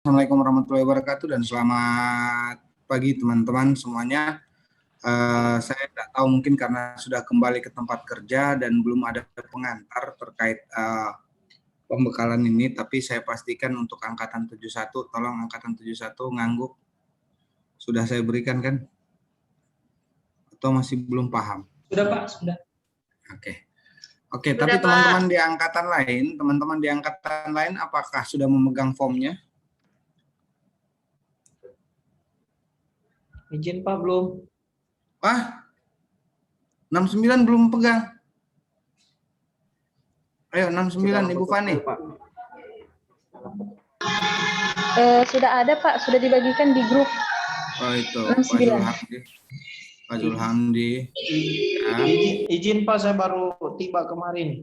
Assalamualaikum warahmatullahi wabarakatuh dan selamat pagi teman-teman semuanya. Saya tidak tahu mungkin karena sudah kembali ke tempat kerja dan belum ada pengantar terkait pembekalan ini, tapi saya pastikan untuk angkatan 71, tolong angkatan 71 ngangguk. Sudah saya berikan kan? Atau masih belum paham? Sudah Pak, sudah. Oke, tapi teman-teman di angkatan lain apakah sudah memegang formnya? Izin Pak, belum. 69 belum pegang. Ayo 69 Ibu Fani. Sudah ada Pak, sudah dibagikan di grup. Oh itu 69. Pak Zulhamdi. Ya. Izin Pak, saya baru tiba kemarin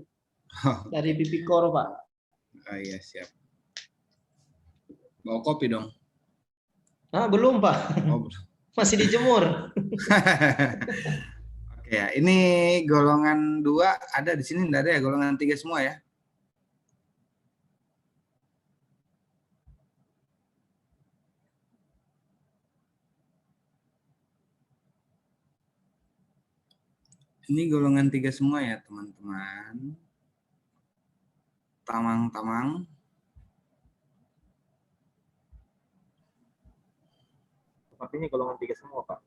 dari Bipikor Pak. Oh iya siap. Bawa kopi dong. Belum Pak. Oh, masih dijemur. Oke ya, ini golongan 2 ada di sini, enggak ada ya, golongan 3 semua ya. Ini golongan 3 semua ya teman-teman. Tamang-tamang. Sepertinya golongan 3 semua Pak.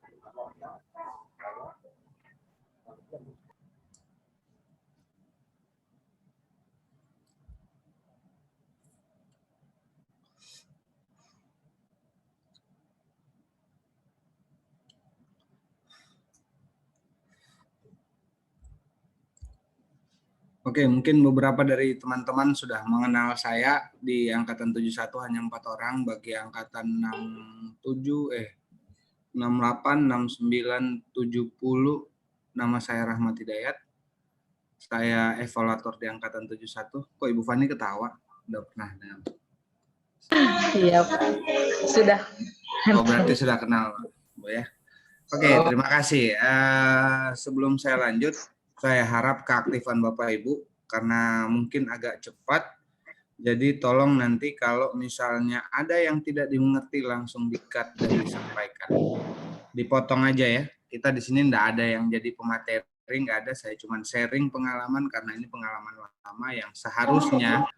Oke, mungkin beberapa dari teman-teman sudah mengenal saya. Di angkatan 71 hanya 4 orang, bagi angkatan 68, 69, 70, nama saya Rahmat Hidayat. Saya evaluator di angkatan 71. Kok Ibu Fani ketawa? Udah pernah dengar? Iya Pak, sudah. Oh, berarti sudah kenal, Bu ya. Oke, terima kasih. Sebelum saya lanjut, saya harap keaktifan Bapak Ibu, karena mungkin agak cepat. Jadi tolong nanti kalau misalnya ada yang tidak dimengerti langsung di-cut dan disampaikan. Dipotong aja ya. Kita di sini enggak ada yang jadi pemateri, enggak ada. Saya cuma sharing pengalaman karena ini pengalaman lama yang seharusnya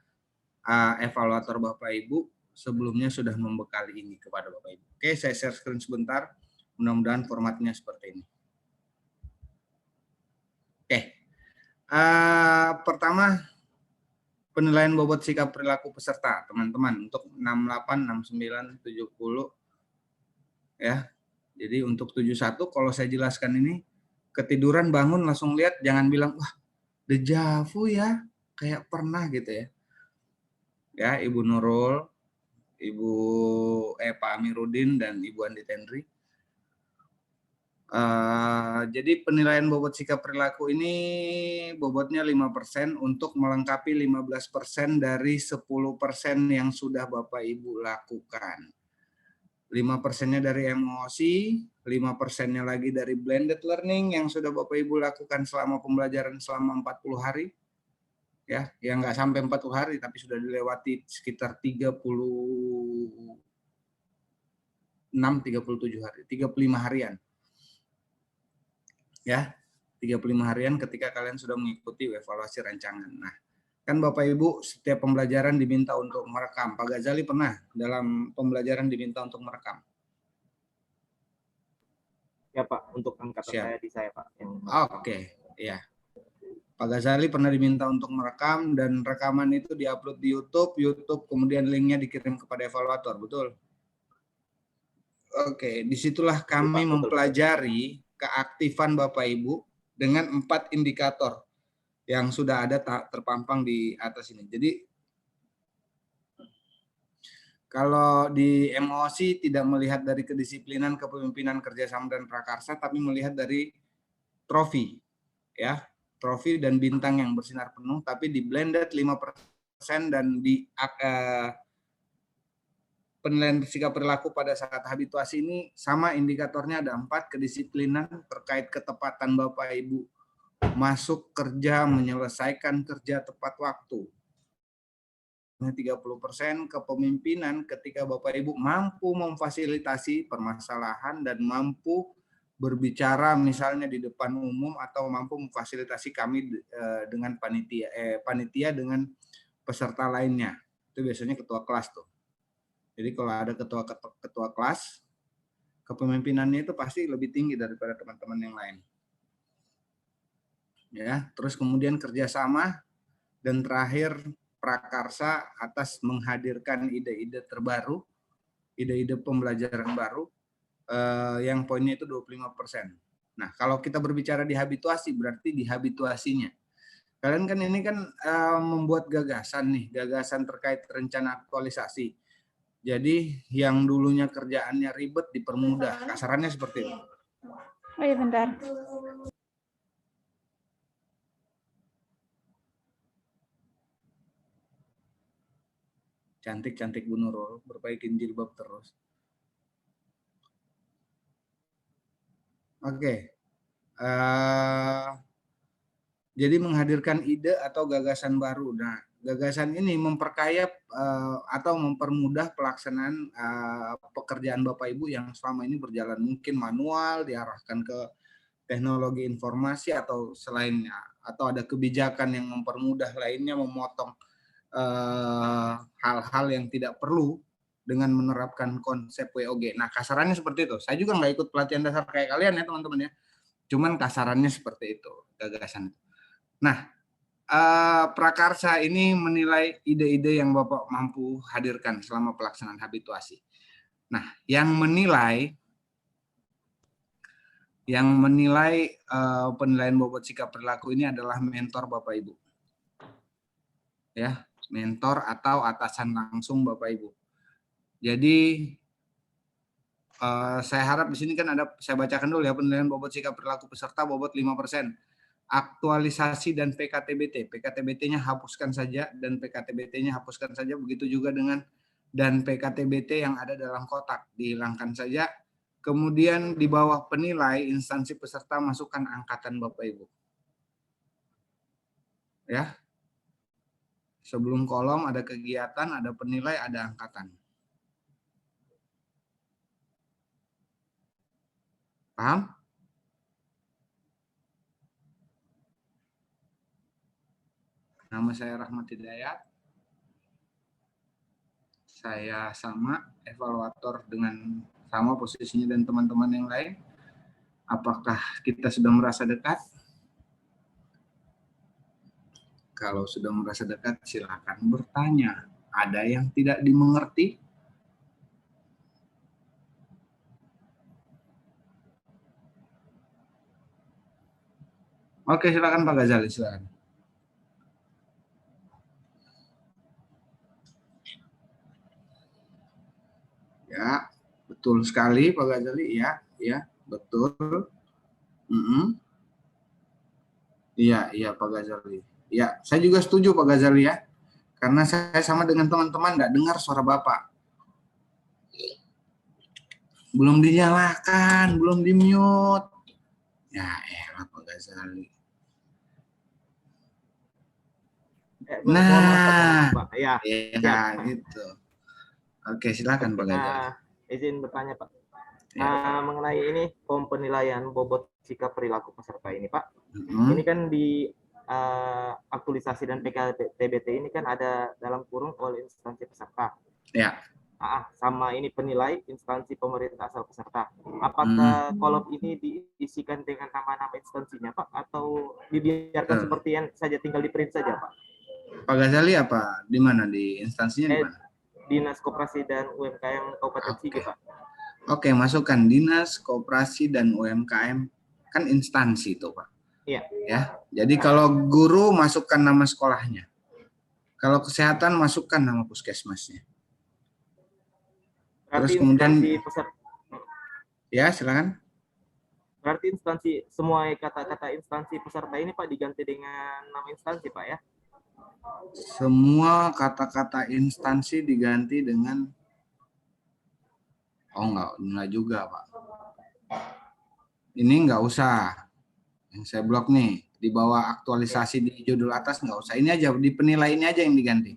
evaluator Bapak Ibu sebelumnya sudah membekali ini kepada Bapak Ibu. Oke, saya share screen sebentar. Mudah-mudahan formatnya seperti ini. Oke. Pertama, penilaian bobot sikap perilaku peserta, teman-teman, untuk 68, 69, 70 ya. Jadi untuk 71 kalau saya jelaskan ini, ketiduran bangun langsung lihat, jangan bilang wah dejavu ya, kayak pernah gitu ya. Ya, Ibu Nurul, Pak Amiruddin dan Ibu Andi Tendri. Jadi penilaian bobot sikap perilaku ini bobotnya 5% untuk melengkapi 15% dari 10% yang sudah Bapak Ibu lakukan. 5%-nya dari emosi, 5%-nya lagi dari blended learning yang sudah Bapak Ibu lakukan selama pembelajaran selama 40 hari. Ya, yang nggak sampai 40 hari tapi sudah dilewati sekitar 36, 37 hari, 35 harian. Ya, 35 harian ketika kalian sudah mengikuti evaluasi rancangan. Nah, kan Bapak Ibu setiap pembelajaran diminta untuk merekam. Pak Ghazali pernah dalam pembelajaran diminta untuk merekam? Ya Pak, untuk angkatan saya di saya Pak. Oke, ya. Pak Ghazali pernah diminta untuk merekam dan rekaman itu diupload di YouTube kemudian linknya dikirim kepada evaluator, betul? Oke, disitulah kami mempelajari keaktifan Bapak Ibu dengan 4 indikator yang sudah ada terpampang di atas ini. Jadi kalau di emosi tidak melihat dari kedisiplinan, kepemimpinan, kerjasama dan prakarsa, tapi melihat dari trofi, ya, trofi dan bintang yang bersinar penuh. Tapi di blended 5% dan di penilaian sikap perilaku pada saat habituasi ini sama, indikatornya ada 4, kedisiplinan terkait ketepatan Bapak Ibu masuk kerja, menyelesaikan kerja tepat waktu, 30%, kepemimpinan ketika Bapak Ibu mampu memfasilitasi permasalahan dan mampu berbicara misalnya di depan umum atau mampu memfasilitasi kami dengan panitia dengan peserta lainnya. Itu biasanya ketua kelas tuh. Jadi kalau ada ketua kelas, kepemimpinannya itu pasti lebih tinggi daripada teman-teman yang lain. Ya, terus kemudian kerjasama, dan terakhir prakarsa atas menghadirkan ide-ide terbaru, ide-ide pembelajaran baru, yang poinnya itu 25%. Nah, kalau kita berbicara di habituasi, berarti di habituasinya. Kalian kan ini kan membuat gagasan nih, gagasan terkait rencana aktualisasi. Jadi yang dulunya kerjaannya ribet dipermudah, kasarannya seperti itu. Oh iya bentar. Cantik-cantik Bu Nurul, perbaikin jilbab terus. Oke. Jadi menghadirkan ide atau gagasan baru. Nah, gagasan ini memperkaya atau mempermudah pelaksanaan pekerjaan Bapak Ibu yang selama ini berjalan mungkin manual, diarahkan ke teknologi informasi atau selainnya, atau ada kebijakan yang mempermudah lainnya, memotong hal-hal yang tidak perlu dengan menerapkan konsep WOG. Nah, kasarannya seperti itu. Saya juga nggak ikut pelatihan dasar kayak kalian ya teman-teman ya. Cuman kasarannya seperti itu, gagasan. Nah, prakarsa ini menilai ide-ide yang Bapak mampu hadirkan selama pelaksanaan habituasi. Nah, yang menilai penilaian bobot sikap perilaku ini adalah mentor Bapak Ibu. Ya, mentor atau atasan langsung Bapak Ibu. Jadi saya harap di sini kan ada, saya bacakan dulu ya, penilaian bobot sikap perilaku peserta bobot 5%. Aktualisasi dan PKTBT. PKTBT-nya hapuskan saja dan PKTBT-nya hapuskan saja. Begitu juga dengan dan PKTBT yang ada dalam kotak dihilangkan saja. Kemudian di bawah penilai instansi peserta masukkan angkatan Bapak Ibu. Ya. Sebelum kolom ada kegiatan, ada penilai, ada angkatan. Paham? Nama saya Rahmat Hidayat. Saya sama evaluator dengan sama posisinya dan teman-teman yang lain. Apakah kita sudah merasa dekat? Kalau sudah merasa dekat, silakan bertanya. Ada yang tidak dimengerti? Oke, silakan Pak Ghazali, silakan. Ya, betul sekali Pak Ghazali. Ya, betul. Iya Pak Ghazali. Ya, saya juga setuju Pak Ghazali ya. Karena saya sama dengan teman-teman nggak dengar suara Bapak. Belum dinyalakan, belum di-mute. Ya elah Pak Ghazali. Nah, Pak. Ya, gitu. Oke, silakan Pak Ghazali. Izin bertanya Pak. Mengenai ini penilaian bobot sikap perilaku peserta ini Pak. Ini kan di aktualisasi dan PKTBT ini kan ada dalam kurung oleh instansi peserta. Ya. Sama ini penilai instansi pemerintah asal peserta. Apakah kolom ini diisikan dengan nama-nama instansinya Pak, atau dibiarkan seperti yang saja tinggal di print saja Pak? Pak Ghazali apa? Di mana? Di instansinya di mana? Dinas Koperasi dan UMKM Kabupaten Sigi Pak. Oke, masukkan Dinas Koperasi dan UMKM, kan instansi itu Pak. Iya. Ya, jadi kalau guru masukkan nama sekolahnya, kalau kesehatan masukkan nama puskesmasnya. Berarti terus kemudian peserta, ya silakan. Berarti instansi, semua kata-kata instansi peserta ini Pak diganti dengan nama instansi Pak ya? Semua kata-kata instansi diganti dengan enggak juga Pak. Ini enggak usah. Yang saya blok nih, di bawah aktualisasi di judul atas enggak usah. Ini aja, di penilai ini aja yang diganti.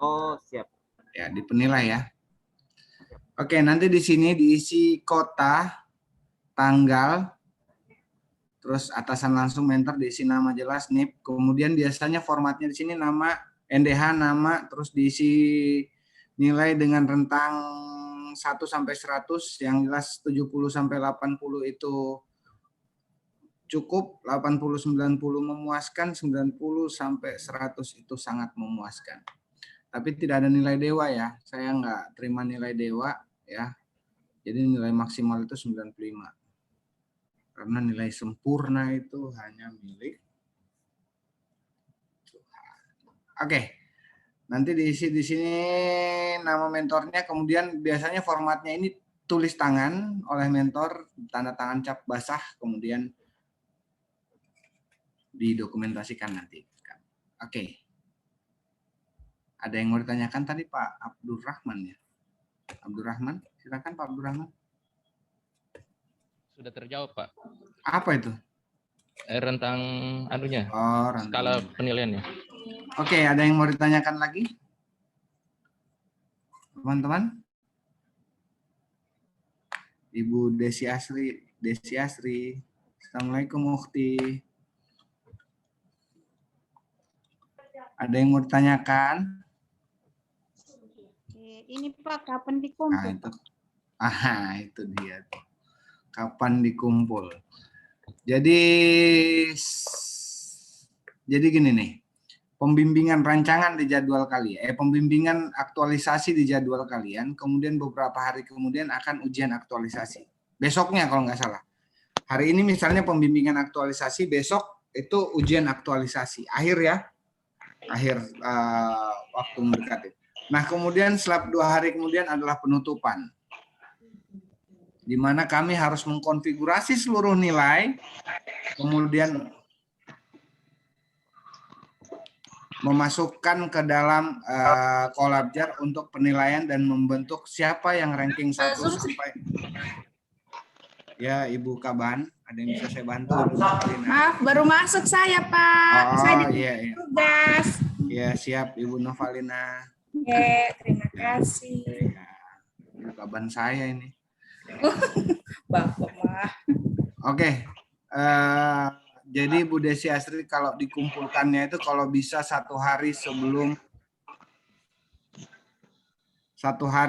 Oh, siap. Ya, di penilai ya. Oke, nanti di sini diisi kota, tanggal, terus atasan langsung mentor diisi nama jelas NIP. Kemudian biasanya formatnya di sini nama, NDH, nama, terus diisi nilai dengan rentang 1 sampai 100, yang jelas 70 sampai 80 itu cukup, 80 90 memuaskan, 90 sampai 100 itu sangat memuaskan. Tapi tidak ada nilai dewa ya. Saya nggak terima nilai dewa ya. Jadi nilai maksimal itu 95. Karena nilai sempurna itu hanya milik Tuhan. Oke. Nanti diisi di sini nama mentornya, kemudian biasanya formatnya ini tulis tangan oleh mentor, tanda tangan cap basah, kemudian didokumentasikan nanti. Oke. Ada yang mau ditanyakan tadi Pak Abdurrahman ya? Abdurrahman, silakan Pak Abdurrahman. Sudah terjawab, Pak. Apa itu? Rentang anunya, Oh, skala penilaiannya. Oke, ada yang mau ditanyakan lagi? Teman-teman? Ibu Desi Asri. Assalamualaikum Ukti. Ada yang mau ditanyakan? Ini Pak, kapan Nah, dikumpul? itu. Itu dia. Kapan dikumpul? Jadi gini nih. Pembimbingan rancangan di jadwal kalian, pembimbingan aktualisasi di jadwal kalian, kemudian beberapa hari kemudian akan ujian aktualisasi. Besoknya kalau nggak salah. Hari ini misalnya pembimbingan aktualisasi, besok itu ujian aktualisasi. Akhir ya. Akhir waktu mendekati. Nah, kemudian setelah 2 hari kemudian adalah penutupan. Di mana kami harus mengkonfigurasi seluruh nilai, kemudian memasukkan ke dalam Collabjar untuk penilaian dan membentuk siapa yang ranking 1 sampai ya Ibu Kaban, ada yang bisa saya bantu? Maaf, baru masuk saya Pak. Saya Iya. tugas. Ya, siap Ibu Novalina. Terima kasih. Ya, Ibu Kaban saya ini. Bapak mah. Oke. Jadi Bu Desi Asri kalau dikumpulkannya itu kalau bisa 1 hari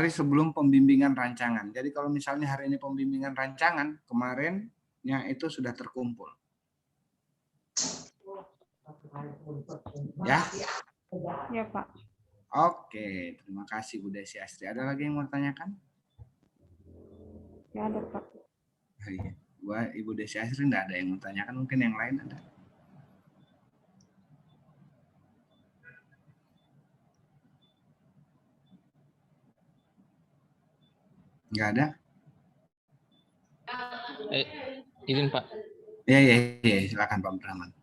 sebelum pembimbingan rancangan. Jadi kalau misalnya hari ini pembimbingan rancangan, kemarinnya itu sudah terkumpul. Ya? Ya Pak. Oke, terima kasih Bu Desi Asri. Ada lagi yang mau ditanyakan? Ya ada Pak. Iya. Ibu Desi Asri enggak ada yang mau ditanyakan, mungkin yang lain ada. Enggak ada? Izin Pak, Iya, silakan Pak Brahman.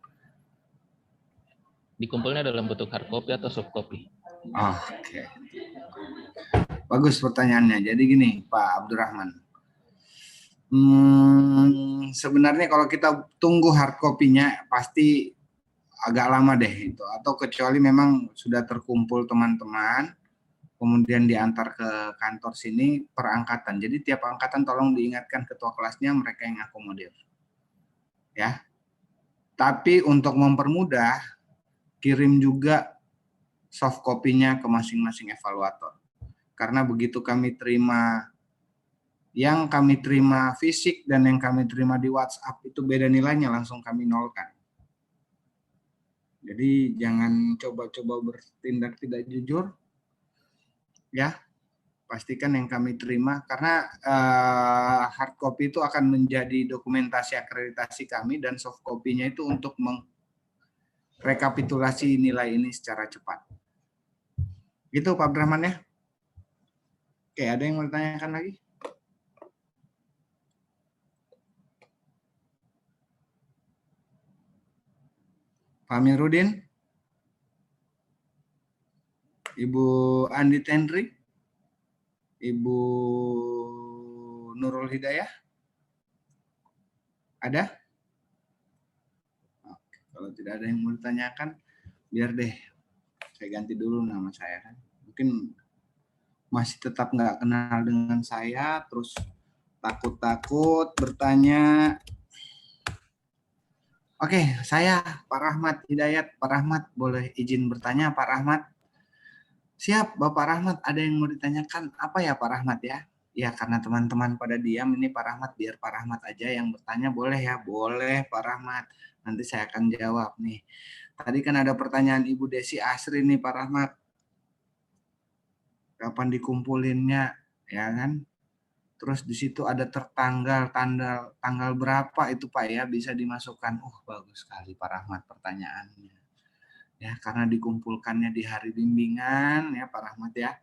dikumpulnya dalam bentuk hard copy atau soft copy? Oke. Bagus pertanyaannya. Jadi gini Pak Abdurrahman. Sebenarnya kalau kita tunggu hard copy-nya pasti agak lama deh itu. Atau kecuali memang sudah terkumpul teman-teman, kemudian diantar ke kantor sini per angkatan. Jadi tiap angkatan tolong diingatkan ketua kelasnya, mereka yang akomodir. Ya. Tapi untuk mempermudah, kirim juga soft copy-nya ke masing-masing evaluator. Karena begitu kami terima fisik dan yang kami terima di WhatsApp itu beda nilainya, langsung kami nolkan. Jadi jangan coba-coba bertindak tidak jujur. Ya, pastikan yang kami terima karena hard copy itu akan menjadi dokumentasi akreditasi kami dan soft copy-nya itu untuk rekapitulasi nilai ini secara cepat. Gitu Pak Brahman ya. Oke, ada yang mau ditanyakan lagi? Pak Amiruddin? Ibu Andi Tenri? Ibu Nurul Hidayah? Ada? Oke, kalau tidak ada yang mau ditanyakan, biar deh saya ganti dulu nama saya kan. Mungkin masih tetap nggak kenal dengan saya, terus takut-takut bertanya. Oke, saya Pak Rahmat Hidayat. Pak Rahmat, boleh izin bertanya Pak Rahmat? Siap, Bapak Rahmat, ada yang mau ditanyakan? Apa ya Pak Rahmat ya? Ya, karena teman-teman pada diam, ini Pak Rahmat, biar Pak Rahmat aja yang bertanya. Boleh ya? Boleh Pak Rahmat. Nanti saya akan jawab nih. Tadi kan ada pertanyaan Ibu Desi Asri nih Pak Rahmat. Kapan dikumpulinnya? Ya kan? Terus di situ ada tanggal berapa itu Pak ya bisa dimasukkan. Bagus sekali Pak Rahmat pertanyaannya. Ya, karena dikumpulkannya di hari bimbingan ya Pak Rahmat ya.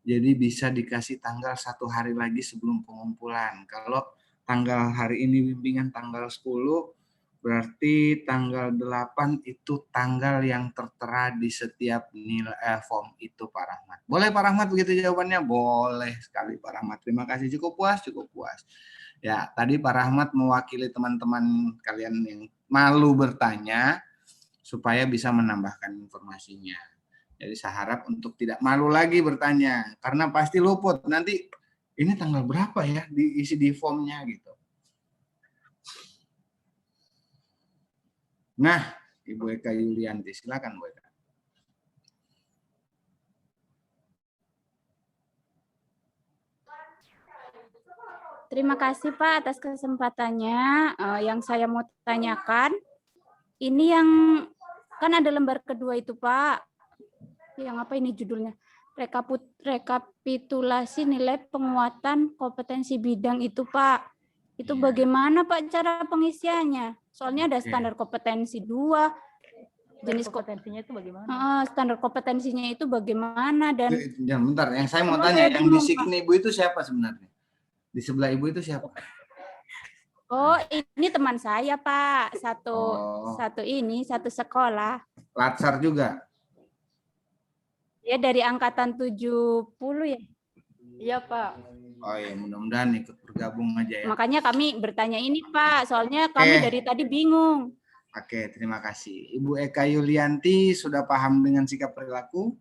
Jadi bisa dikasih tanggal 1 hari lagi sebelum pengumpulan. Kalau tanggal hari ini bimbingan tanggal 10, berarti tanggal 8 itu tanggal yang tertera di setiap nilai form itu Pak Rahmat. Boleh Pak Rahmat begitu jawabannya? Boleh sekali Pak Rahmat. Terima kasih, cukup puas, cukup puas. Ya, tadi Pak Rahmat mewakili teman-teman kalian yang malu bertanya supaya bisa menambahkan informasinya. Jadi saya harap untuk tidak malu lagi bertanya, karena pasti luput. Nanti ini tanggal berapa ya diisi di formnya gitu. Nah, Ibu Eka Yulianti, silakan Bu Eka. Terima kasih Pak atas kesempatannya. Yang saya mau tanyakan, ini yang kan ada lembar kedua itu Pak. Yang apa ini judulnya? Rekapitulasi nilai penguatan kompetensi bidang itu Pak. Itu bagaimana Pak cara pengisiannya? Soalnya ada standar kompetensi 2. Jenis kompetensinya itu bagaimana? Standar kompetensinya itu bagaimana dan bentar, yang saya mau tanya, yang bisikin Ibu itu siapa sebenarnya? Di sebelah Ibu itu siapa? Oh, ini teman saya, Pak. Satu sekolah. Latsar juga? Ya, dari angkatan 70 ya. Iya, Pak. Oh ya, mudah-mudahan ikut bergabung aja ya. Makanya kami bertanya ini, Pak. Soalnya kami dari tadi bingung. Oke, terima kasih. Ibu Eka Yulianti sudah paham dengan sikap perilaku?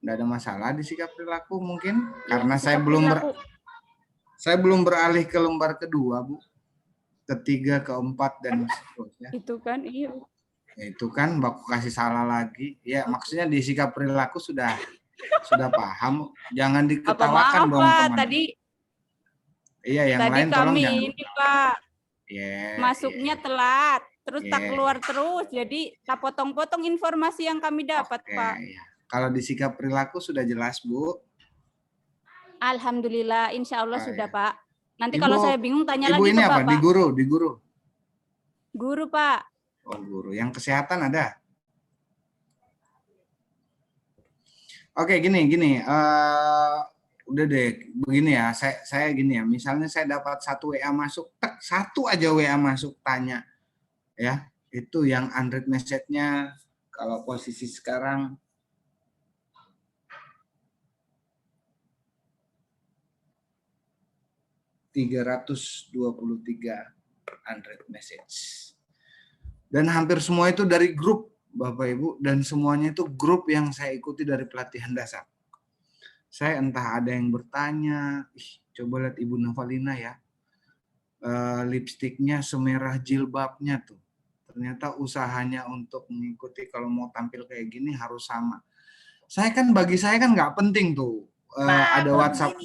Tidak ada masalah di sikap perilaku mungkin? Karena saya belum beralih ke lembar kedua, Bu. Ketiga, keempat, dan seterusnya. Itu kan, iya. Ya, itu kan, baku kasih salah lagi. Ya, maksudnya di sikap perilaku sudah paham. Jangan diketawakan dong, teman. Tadi, iya, yang tadi lain tolong kami jangan. ini, Pak. Yeah. Masuknya telat, terus tak keluar terus. Jadi, tak potong-potong informasi yang kami dapat, Pak. Yeah. Kalau di sikap perilaku sudah jelas, Bu. Alhamdulillah, insya Allah sudah, ya. Pak. Nanti Ibu, kalau saya bingung, tanya Ibu lagi ini ke apa? Bapak. Di guru? Guru, Pak. Oh, guru. Yang kesehatan ada? Oke, gini. Udah deh, begini ya. Saya gini ya. Misalnya saya dapat 1 WA masuk, satu aja WA masuk tanya, ya. Itu yang unread message-nya. Kalau posisi sekarang 323 unread message. Dan hampir semua itu dari grup, Bapak Ibu, dan semuanya itu grup yang saya ikuti dari pelatihan dasar. Saya entah ada yang bertanya, coba lihat Ibu Novalina ya, lipstiknya semerah jilbabnya tuh. Ternyata usahanya untuk mengikuti kalau mau tampil kayak gini harus sama. Bagi saya kan nggak penting tuh ada WhatsApp.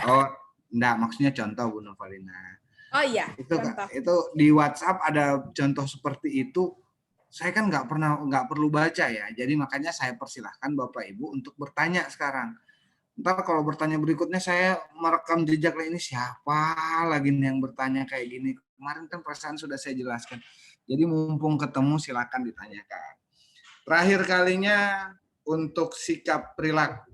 Oh, enggak, maksudnya contoh Bu Novalina. Oh iya, itu di WhatsApp ada contoh seperti itu. Saya kan nggak perlu baca ya. Jadi makanya saya persilahkan Bapak Ibu untuk bertanya sekarang. Ntar kalau bertanya berikutnya saya merekam jejak ini siapa lagi nih yang bertanya kayak gini. Kemarin kan perasaan sudah saya jelaskan. Jadi mumpung ketemu silakan ditanyakan. Terakhir kalinya untuk sikap perilaku.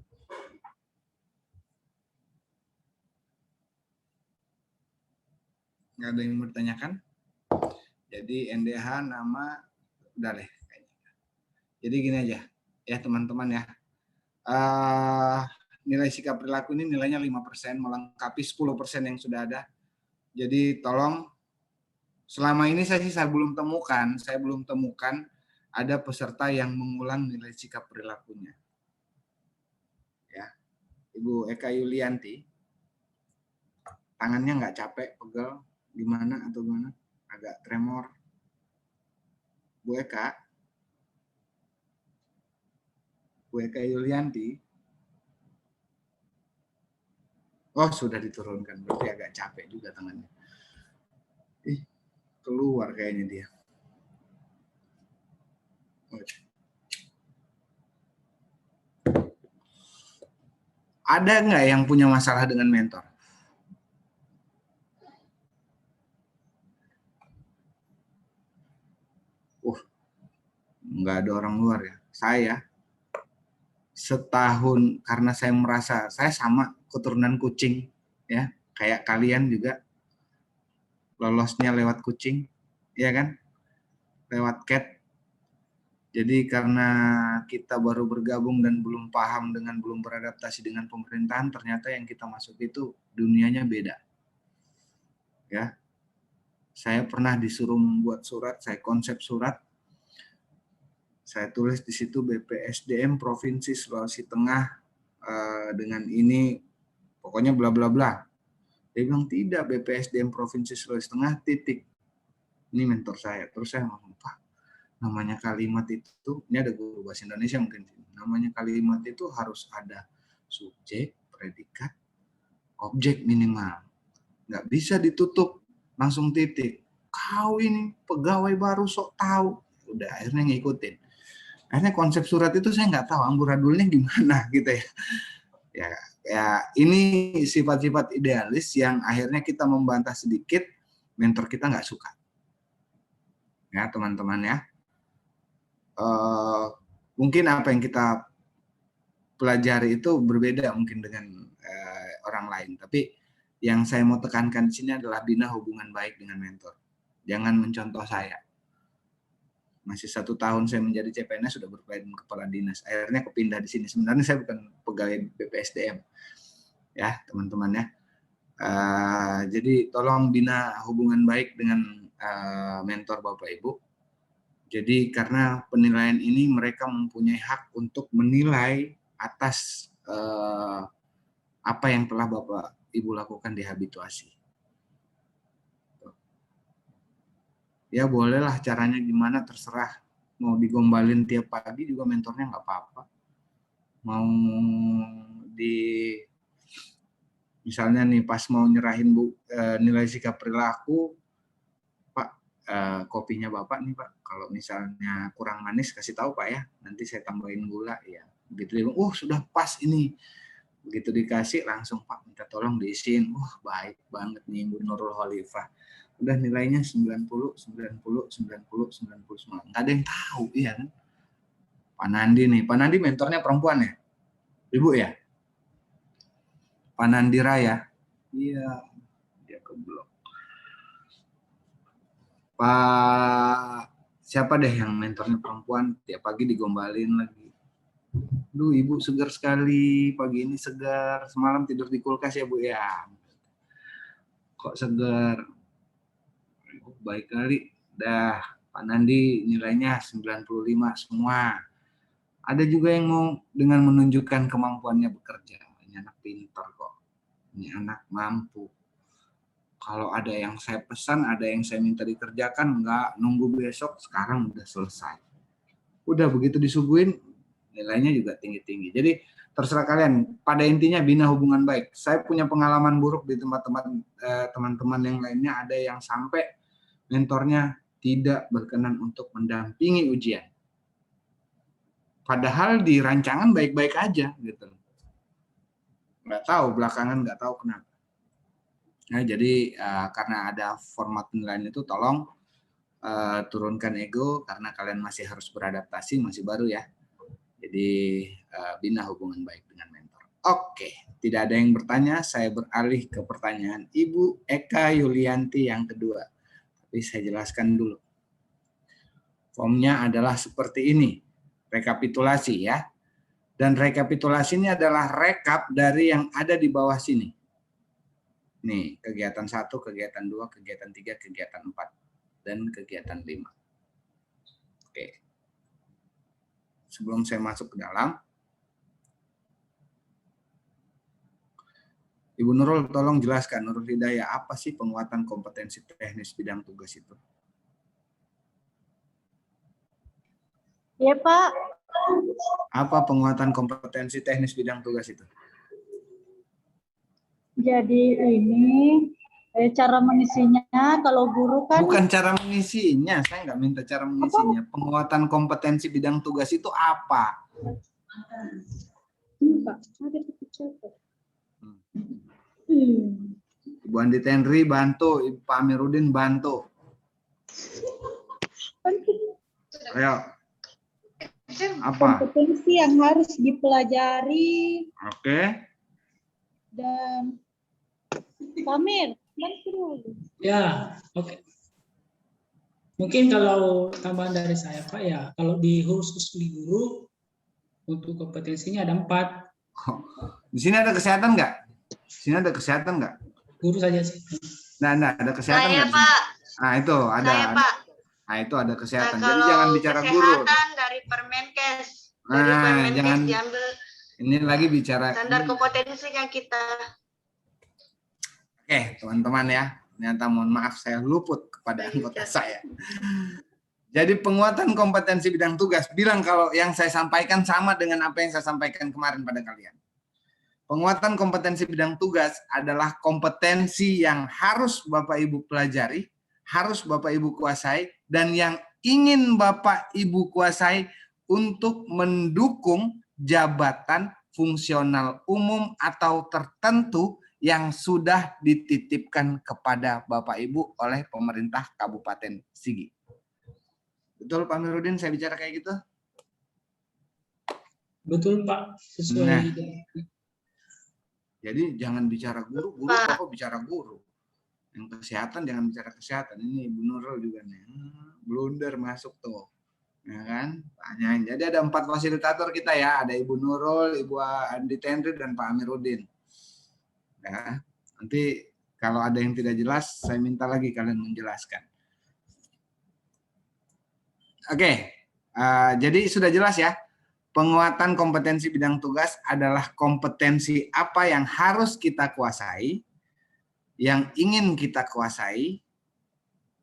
Nggak ada yang bertanyakan? Jadi NDH nama udah deh kayaknya. Jadi gini aja ya teman-teman ya. Nilai sikap perilaku ini nilainya 5% melengkapi 10% yang sudah ada. Jadi tolong selama ini saya belum temukan ada peserta yang mengulang nilai sikap perilakunya. Ibu Eka Yulianti, tangannya nggak capek, pegel, gimana atau gimana? Agak tremor. Bu Eka Yulianti. Oh, sudah diturunkan, berarti agak capek juga tangannya. Keluar kayaknya dia. Ada nggak yang punya masalah dengan mentor? Nggak ada orang luar ya. Saya setahun, karena saya merasa saya sama keturunan kucing, ya kayak kalian juga lolosnya lewat kucing, ya kan? Lewat cat. Jadi karena kita baru bergabung dan belum paham dengan belum beradaptasi dengan pemerintahan, ternyata yang kita masuk itu dunianya beda. Ya. Saya pernah disuruh membuat surat, saya konsep surat. Saya tulis di situ BPSDM Provinsi Sulawesi Tengah dengan ini pokoknya bla bla bla. Dia bilang tidak, BPSDM Provinsi Sulawesi Tengah titik. Ini mentor saya. Terus saya ngomong, Pak, namanya kalimat itu, ini ada guru bahasa Indonesia mungkin, namanya kalimat itu harus ada subjek, predikat, objek minimal. Nggak bisa ditutup langsung titik. Kau ini pegawai baru sok tahu. Udah akhirnya ngikutin. Akhirnya konsep surat itu saya nggak tahu amburadulnya gimana gitu ya. Ya ini sifat-sifat idealis yang akhirnya kita membantah sedikit, mentor kita nggak suka. Ya teman-teman ya. Mungkin apa yang kita pelajari itu berbeda mungkin dengan orang lain. Tapi yang saya mau tekankan di sini adalah bina hubungan baik dengan mentor. Jangan mencontoh saya. Masih 1 tahun saya menjadi CPNS sudah berpelatihan kepala dinas. Akhirnya kepindah di sini. Sebenarnya saya bukan pegawai BPSDM, ya teman-teman ya. Jadi tolong bina hubungan baik dengan mentor Bapak Ibu. Jadi karena penilaian ini mereka mempunyai hak untuk menilai atas apa yang telah Bapak Ibu lakukan di habituasi. Ya bolehlah caranya gimana terserah. Mau digombalin tiap pagi juga mentornya nggak apa-apa. Mau misalnya nih pas mau nyerahin nilai sikap perilaku, Pak, kopinya Bapak nih Pak, kalau misalnya kurang manis kasih tahu Pak ya, nanti saya tambahin gula ya. Begitu dia, sudah pas ini. Begitu dikasih langsung Pak minta tolong diisiin. Baik banget nih Bu Nurul Khalifah. Udah nilainya 90, 90, 90, 90 semua. Nggak ada yang tahu, iya kan? Pak Nandi nih. Pak Nandi mentornya perempuan ya? Ibu ya? Pak Nandi Raya? Iya, dia keblok. Pak, siapa deh yang mentornya perempuan? Tiap pagi digombalin lagi. Duh, Ibu segar sekali. Pagi ini segar. Semalam tidur di kulkas ya, Bu ya? Kok segar? Baik kali. Dah, Pak Nandi nilainya 95 semua. Ada juga yang mau dengan menunjukkan kemampuannya bekerja. Ini anak pintar kok. Ini anak mampu. Kalau ada yang saya pesan, ada yang saya minta dikerjakan, nggak nunggu besok, sekarang udah selesai. Udah begitu disuguhin, nilainya juga tinggi-tinggi. Jadi terserah kalian. Pada intinya bina hubungan baik. Saya punya pengalaman buruk di tempat-tempat teman-teman yang lainnya, ada yang sampai mentornya tidak berkenan untuk mendampingi ujian. Padahal di rancangan baik-baik aja gitu. Nggak tahu, belakangan nggak tahu kenapa. Nah, jadi karena ada format penilaian itu, tolong turunkan ego karena kalian masih harus beradaptasi, masih baru ya. Jadi bina hubungan baik dengan mentor. Oke, tidak ada yang bertanya, saya beralih ke pertanyaan Ibu Eka Yulianti yang kedua. Tapi saya jelaskan dulu. Formnya adalah seperti ini, rekapitulasi ya. Dan rekapitulasi ini adalah rekap dari yang ada di bawah sini. Nih, kegiatan 1, kegiatan 2, kegiatan 3, kegiatan 4, dan kegiatan 5. Oke. Sebelum saya masuk ke dalam, Ibu Nurul tolong jelaskan, Nurul Hidayah, apa sih penguatan kompetensi teknis bidang tugas itu? Ya Pak. Apa penguatan kompetensi teknis bidang tugas itu? Jadi ini cara mengisinya kalau guru kan Bukan cara mengisinya, saya nggak minta cara mengisinya. Penguatan kompetensi bidang tugas itu apa? ini Pak, ada kepikiran. Ibu Andi Tenri bantu, Ibu Pak Amiruddin bantu. Ayo. Apa? Kompetensi yang harus dipelajari Oke. dan Pamir, bantu dulu. Ya, oke. Mungkin kalau tambahan dari saya Pak ya, kalau di khusus di guru untuk kompetensinya ada 4. Di sini ada kesehatan nggak? Di sini ada kesehatan nggak? Guru saja sih. Nah, ada kesehatan Saya nggak? Pak, Nah, itu ada. saya Pak. Nah, itu ada kesehatan. Nah, Jadi kalau jangan bicara guru. kesehatan dari Permenkes. Dari Nah, Permenkes jangan. diambil Ini lagi bicara. standar kompetensinya kita. Oke, teman-teman ya. Ternyata mohon maaf saya luput kepada anggota saya. Jadi penguatan kompetensi bidang tugas, bilang kalau yang saya sampaikan sama dengan apa yang saya sampaikan kemarin pada kalian. Penguatan kompetensi bidang tugas adalah kompetensi yang harus Bapak Ibu pelajari, harus Bapak Ibu kuasai, dan yang ingin Bapak Ibu kuasai untuk mendukung jabatan fungsional umum atau tertentu yang sudah dititipkan kepada Bapak Ibu oleh pemerintah Kabupaten Sigi. Betul Pak Amiruddin saya bicara kayak gitu? Betul Pak, sesuai. Nah. Jadi jangan bicara guru, Bapak bicara guru. Yang kesehatan jangan bicara kesehatan. Ini Ibu Nurul juga nih. Blunder masuk tuh. Ya kan? Tanyain. Jadi ada 4 fasilitator kita ya. Ada Ibu Nurul, Ibu Andi Tenri, dan Pak Amiruddin. Ya. Nanti kalau ada yang tidak jelas, saya minta lagi kalian menjelaskan. Oke. Jadi sudah jelas ya. Penguatan kompetensi bidang tugas adalah kompetensi apa yang harus kita kuasai, yang ingin kita kuasai,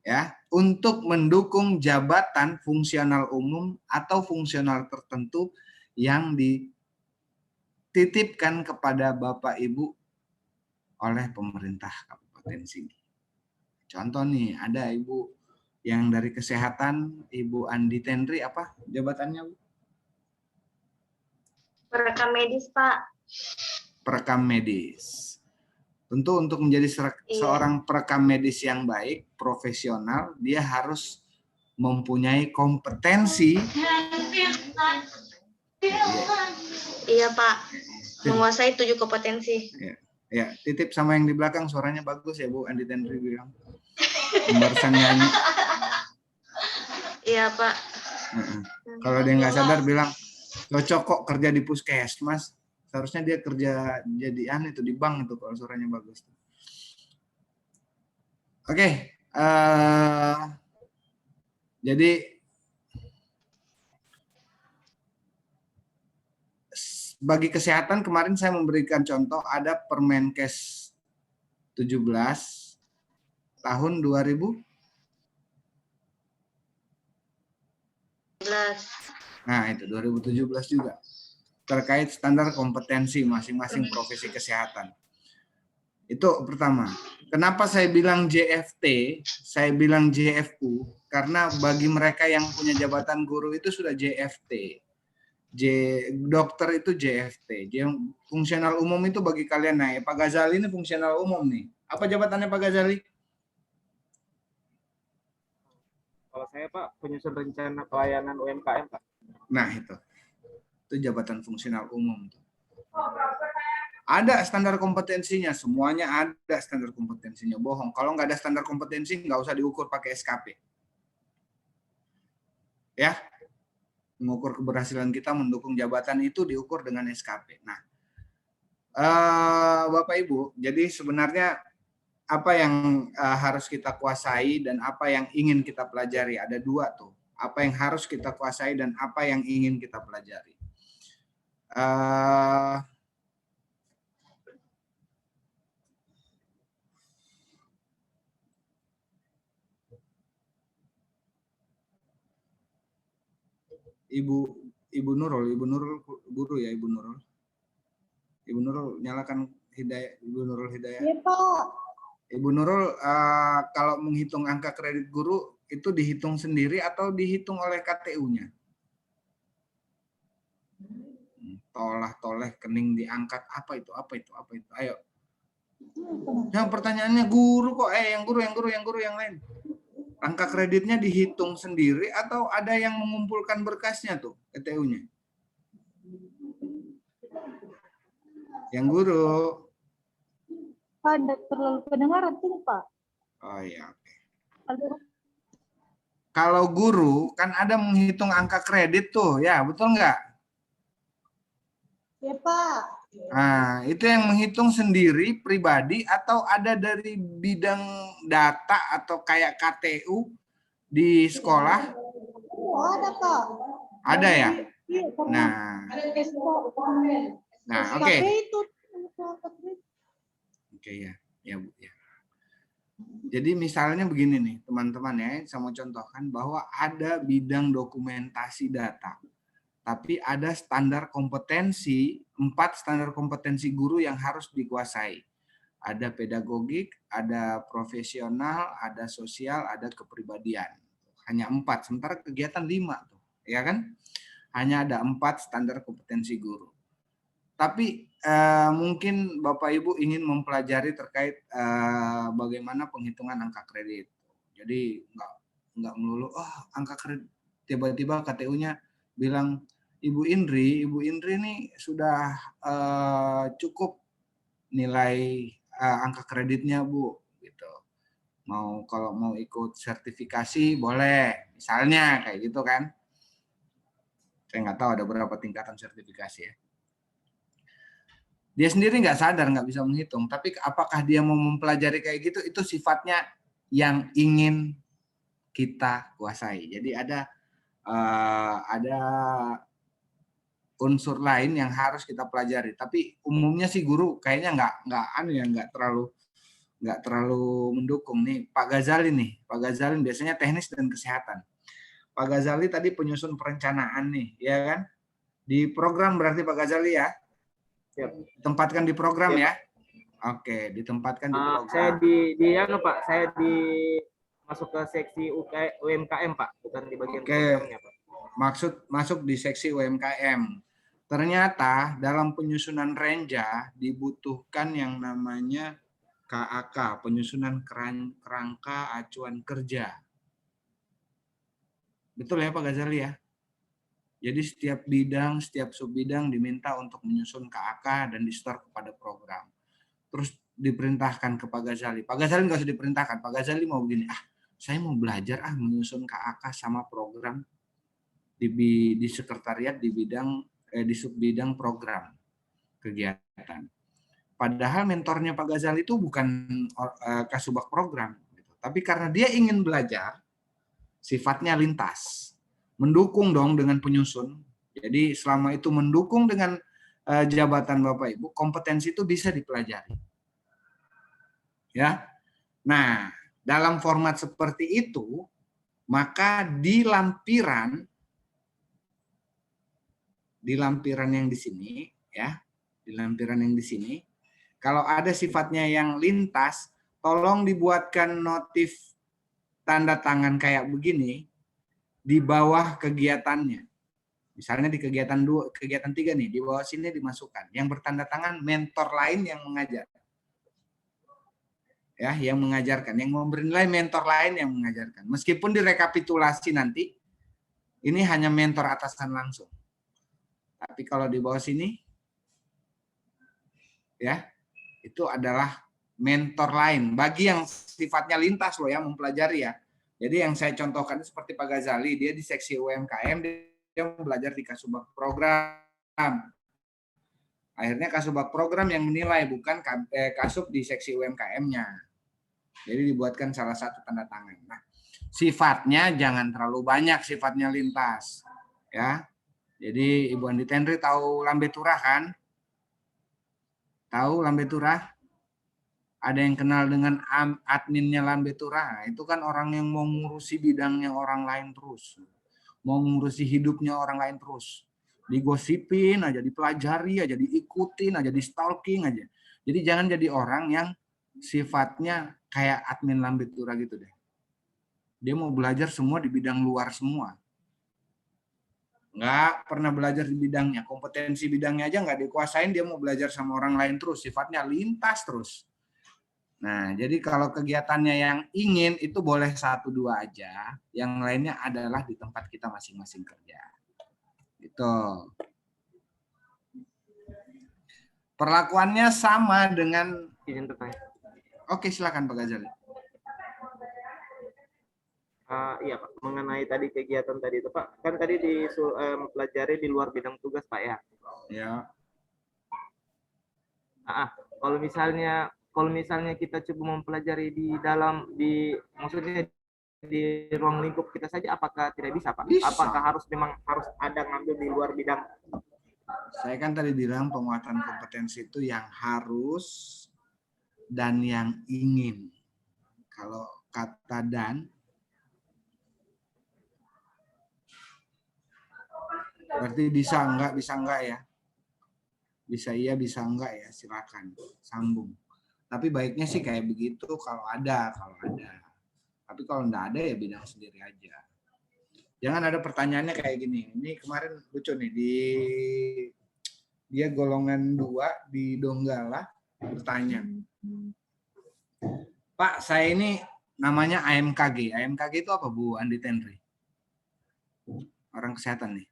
ya, untuk mendukung jabatan fungsional umum atau fungsional tertentu yang dititipkan kepada Bapak Ibu oleh pemerintah Kabupaten Sigi. Contoh nih, ada Ibu yang dari kesehatan, Ibu Andi Tenri, apa jabatannya, Bu? Perekam medis, Pak. Perekam medis. Tentu untuk menjadi seorang perekam medis yang baik, profesional, dia harus mempunyai kompetensi. Iya, Pak. Menguasai 7 kompetensi. Ya, titip sama yang di belakang, suaranya bagus ya Bu Andi Tenri bilang. Barusan nyanyi. Iya, Pak. Kalau dia nggak sadar bilang, cocok kok kerja di puskesmas. Seharusnya dia kerja jadi itu di bank itu kalau suaranya bagus. Oke, jadi bagi kesehatan kemarin saya memberikan contoh ada Permenkes 17 tahun 2000. Nah, itu 2017 juga. Terkait standar kompetensi masing-masing profesi kesehatan. Itu pertama. Kenapa saya bilang JFT, saya bilang JFU? Karena bagi mereka yang punya jabatan guru itu sudah JFT. Dokter itu JFT. Fungsional umum itu bagi kalian. Nah, Pak Ghazali ini fungsional umum nih. Apa jabatannya Pak Ghazali? Kalau saya Pak, penyusun rencana pelayanan UMKM Pak. Nah, itu jabatan fungsional umum. Ada standar kompetensinya, semuanya ada standar kompetensinya. Bohong. Kalau nggak ada standar kompetensi, nggak usah diukur pakai SKP. Ya, mengukur keberhasilan kita mendukung jabatan itu diukur dengan SKP. Nah, Bapak Ibu, jadi sebenarnya apa yang harus kita kuasai dan apa yang ingin kita pelajari, ada 2 tuh. Apa yang harus kita kuasai dan apa yang ingin kita pelajari. Ibu Nurul guru ya, Ibu Nurul. Ibu Nurul nyalakan Hidayah, Ibu Nurul Hidayah. Iya, Pak. Ibu Nurul, kalau menghitung angka kredit guru itu dihitung sendiri atau dihitung oleh KTU-nya? Tolah-toleh kening diangkat, apa itu? Ayo. Yang pertanyaannya guru kok, yang guru yang lain. Angka kreditnya dihitung sendiri atau ada yang mengumpulkan berkasnya tuh, KTU-nya? Yang guru. Pak, nggak terlalu kedengaran tuh, Pak. Oh iya, oke. Aduh. Kalau guru kan ada menghitung angka kredit tuh, ya betul nggak? Ya, Pak. Nah, itu yang menghitung sendiri pribadi atau ada dari bidang data atau kayak KTU di sekolah? Oh, ada, Pak. Ada ya? Iya, Nah, oke. itu. Oke ya, ya Bu ya. Jadi misalnya begini nih, teman-teman ya, saya mau contohkan bahwa ada bidang dokumentasi data. Tapi ada standar kompetensi, 4 standar kompetensi guru yang harus dikuasai. Ada pedagogik, ada profesional, ada sosial, ada kepribadian. Hanya 4, sementara kegiatan 5 tuh, ya kan? Hanya ada 4 standar kompetensi guru. Tapi mungkin Bapak Ibu ingin mempelajari terkait bagaimana penghitungan angka kredit. Jadi nggak melulu, angka kredit, tiba-tiba KTU-nya bilang, Ibu Indri ini sudah cukup nilai angka kreditnya Bu, gitu. Kalau mau ikut sertifikasi boleh, misalnya kayak gitu kan. Saya nggak tahu ada berapa tingkatan sertifikasi ya. Dia sendiri nggak sadar, nggak bisa menghitung. Tapi apakah dia mau mempelajari kayak gitu, itu sifatnya yang ingin kita kuasai. Jadi ada unsur lain yang harus kita pelajari. Tapi umumnya sih guru kayaknya nggak terlalu mendukung nih. Pak Ghazali biasanya teknis dan kesehatan. Pak Ghazali tadi penyusun perencanaan nih, ya kan? Di program berarti Pak Ghazali ya? Ditempatkan di program ya? Oke, ditempatkan di program. Saya saya masuk ke seksi UMKM Pak, bukan di bagian programnya Pak. Masuk di seksi UMKM. Ternyata dalam penyusunan renja dibutuhkan yang namanya KAK, penyusunan kerangka acuan kerja. Betul ya Pak Ghazali ya? Jadi setiap bidang, setiap subbidang diminta untuk menyusun KAK dan di-store kepada program. Terus diperintahkan ke Pak Ghazali. Pak Ghazali nggak usah diperintahkan. Pak Ghazali mau begini, saya mau belajar menyusun KAK sama program di sekretariat di subbidang program kegiatan. Padahal mentornya Pak Ghazali itu bukan kasubag program, gitu. Tapi karena dia ingin belajar, sifatnya lintas, mendukung dong dengan penyusun. Jadi selama itu mendukung dengan jabatan Bapak Ibu, kompetensi itu bisa dipelajari. Ya, nah dalam format seperti itu, maka di lampiran yang di sini ya, di lampiran yang di sini, kalau ada sifatnya yang lintas, tolong dibuatkan notif tanda tangan kayak begini di bawah kegiatannya. Misalnya di kegiatan 3 nih, di bawah sini dimasukkan yang bertanda tangan mentor lain yang mengajar. Ya, yang mengajarkan, yang memberi nilai mentor lain yang mengajarkan. Meskipun direkapitulasi nanti ini hanya mentor atasan langsung. Tapi kalau di bawah sini, ya, itu adalah mentor lain. Bagi yang sifatnya lintas loh ya, mempelajari ya. Jadi yang saya contohkan seperti Pak Ghazali, dia di seksi UMKM, dia belajar di kasubag program. Akhirnya kasubag program yang menilai, bukan kasub di seksi UMKM-nya. Jadi dibuatkan salah satu tanda tangan. Nah, sifatnya jangan terlalu banyak, sifatnya lintas. Ya. Jadi Ibu Andi Tenri tahu Lambe Turah kan? Tahu Lambe Turah? Ada yang kenal dengan adminnya Lambe Turah? Nah, itu kan orang yang mau ngurusi bidangnya orang lain terus. mau ngurusi hidupnya orang lain terus. Digosipin aja, dipelajari aja, diikutin aja, di stalking aja. Jadi jangan jadi orang yang sifatnya kayak admin Lambetura gitu deh. Dia mau belajar semua di bidang luar semua. Nggak pernah belajar di bidangnya, kompetensi bidangnya aja nggak dikuasain, dia mau belajar sama orang lain terus, sifatnya lintas terus. Nah, jadi kalau kegiatannya yang ingin itu boleh 1-2 aja, yang lainnya adalah di tempat kita masing-masing kerja. Gitu. Perlakuannya sama dengan... Izin bertanya. Oke, silakan Pak Ghazali. Iya Pak, mengenai tadi kegiatan tadi itu Pak, kan tadi mempelajari di luar bidang tugas Pak ya. Ya. Kalau misalnya kita coba mempelajari maksudnya di ruang lingkup kita saja, apakah tidak bisa Pak? Bisa. Apakah memang harus ada ngambil di luar bidang? Saya kan tadi bilang penguatan kompetensi itu yang harus dan yang ingin. Kalau kata dan, berarti bisa enggak ya? Bisa iya, bisa enggak ya, silakan sambung. Tapi baiknya sih kayak begitu kalau ada. Tapi kalau enggak ada ya bidang sendiri aja. Jangan ada pertanyaannya kayak gini. Ini kemarin lucu nih, dia golongan 2 di Donggala bertanya, Pak, saya ini namanya AMKG. AMKG itu apa Bu Andi Tenri? Orang kesehatan nih.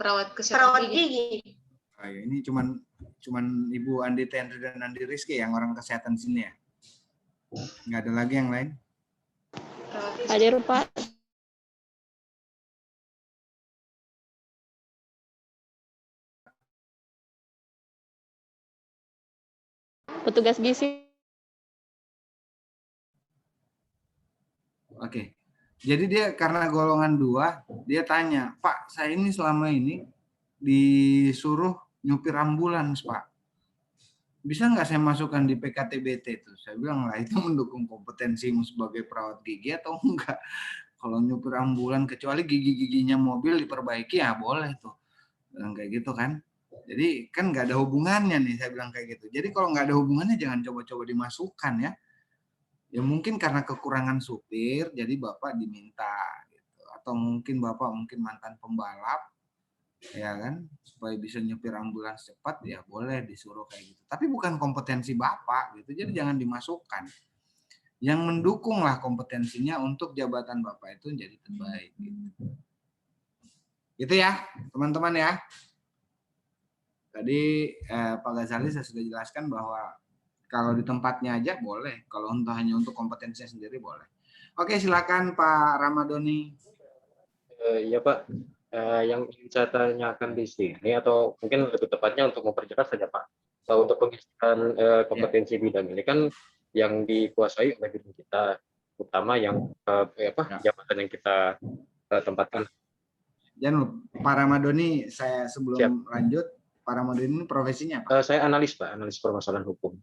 Perawat kesehatan gigi. Oh, ya, ini cuman Ibu Andi Tenri dan Andi Rizky yang orang kesehatan sini ya? Nggak ada lagi yang lain? Hadir Pak. Petugas gizi. Oke. Jadi dia karena golongan 2, dia tanya, Pak, saya ini selama ini disuruh nyupir ambulans, Pak. Bisa nggak saya masukkan di PKTBT itu? Saya bilang, lah itu mendukung kompetensimu sebagai perawat gigi atau enggak? Kalau nyupir ambulan, kecuali gigi-giginya mobil diperbaiki, ya boleh tuh. Bilang kayak gitu kan. Jadi kan nggak ada hubungannya nih, saya bilang kayak gitu. Jadi kalau nggak ada hubungannya, jangan coba-coba dimasukkan ya. Ya mungkin karena kekurangan supir, jadi Bapak diminta. Gitu. Atau mungkin Bapak mantan pembalap, ya kan, supaya bisa nyupir ambulans cepat, ya boleh disuruh kayak gitu. Tapi bukan kompetensi Bapak, gitu. Jadi jangan dimasukkan. Yang mendukunglah kompetensinya untuk jabatan Bapak itu jadi terbaik. Gitu. Gitu ya, teman-teman ya. Tadi Pak Ghazali saya sudah jelaskan bahwa kalau di tempatnya aja boleh, kalau untuk hanya untuk kompetensinya sendiri boleh. Oke, silakan Pak Ramadhani. Iya Pak, yang ingin saya tanyakan di sini atau mungkin lebih tepatnya untuk memperjelas saja Pak, untuk pengisian kompetensi bidang ini kan yang dikuasai oleh bidang kita, utama yang jabatan yang kita tempatkan. Jangan lupa, Pak Ramadhani, saya sebelum lanjut, Pak Ramadhani ini profesinya apa? Saya analis Pak, analis permasalahan hukum.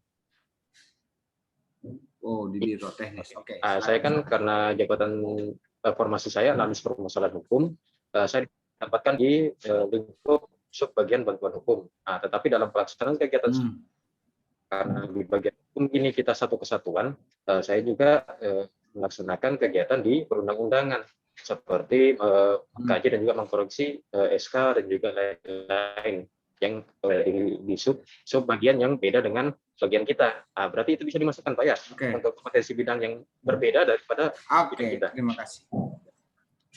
Oh, di biro teknis. Oke. Saya kan karena jabatan formasi saya analis permasalahan hukum, saya ditempatkan di lingkup subbagian bantuan hukum. Tetapi dalam pelaksanaan kegiatan karena di bagian hukum ini kita satu kesatuan, saya juga melaksanakan kegiatan di perundang-undangan seperti mengkaji dan juga mengkoreksi SK dan juga lain-lain yang di subbagian yang beda dengan bagian kita. Berarti itu bisa dimasukkan Pak ya, untuk kompetensi bidang yang berbeda daripada bidang kita. Terima kasih.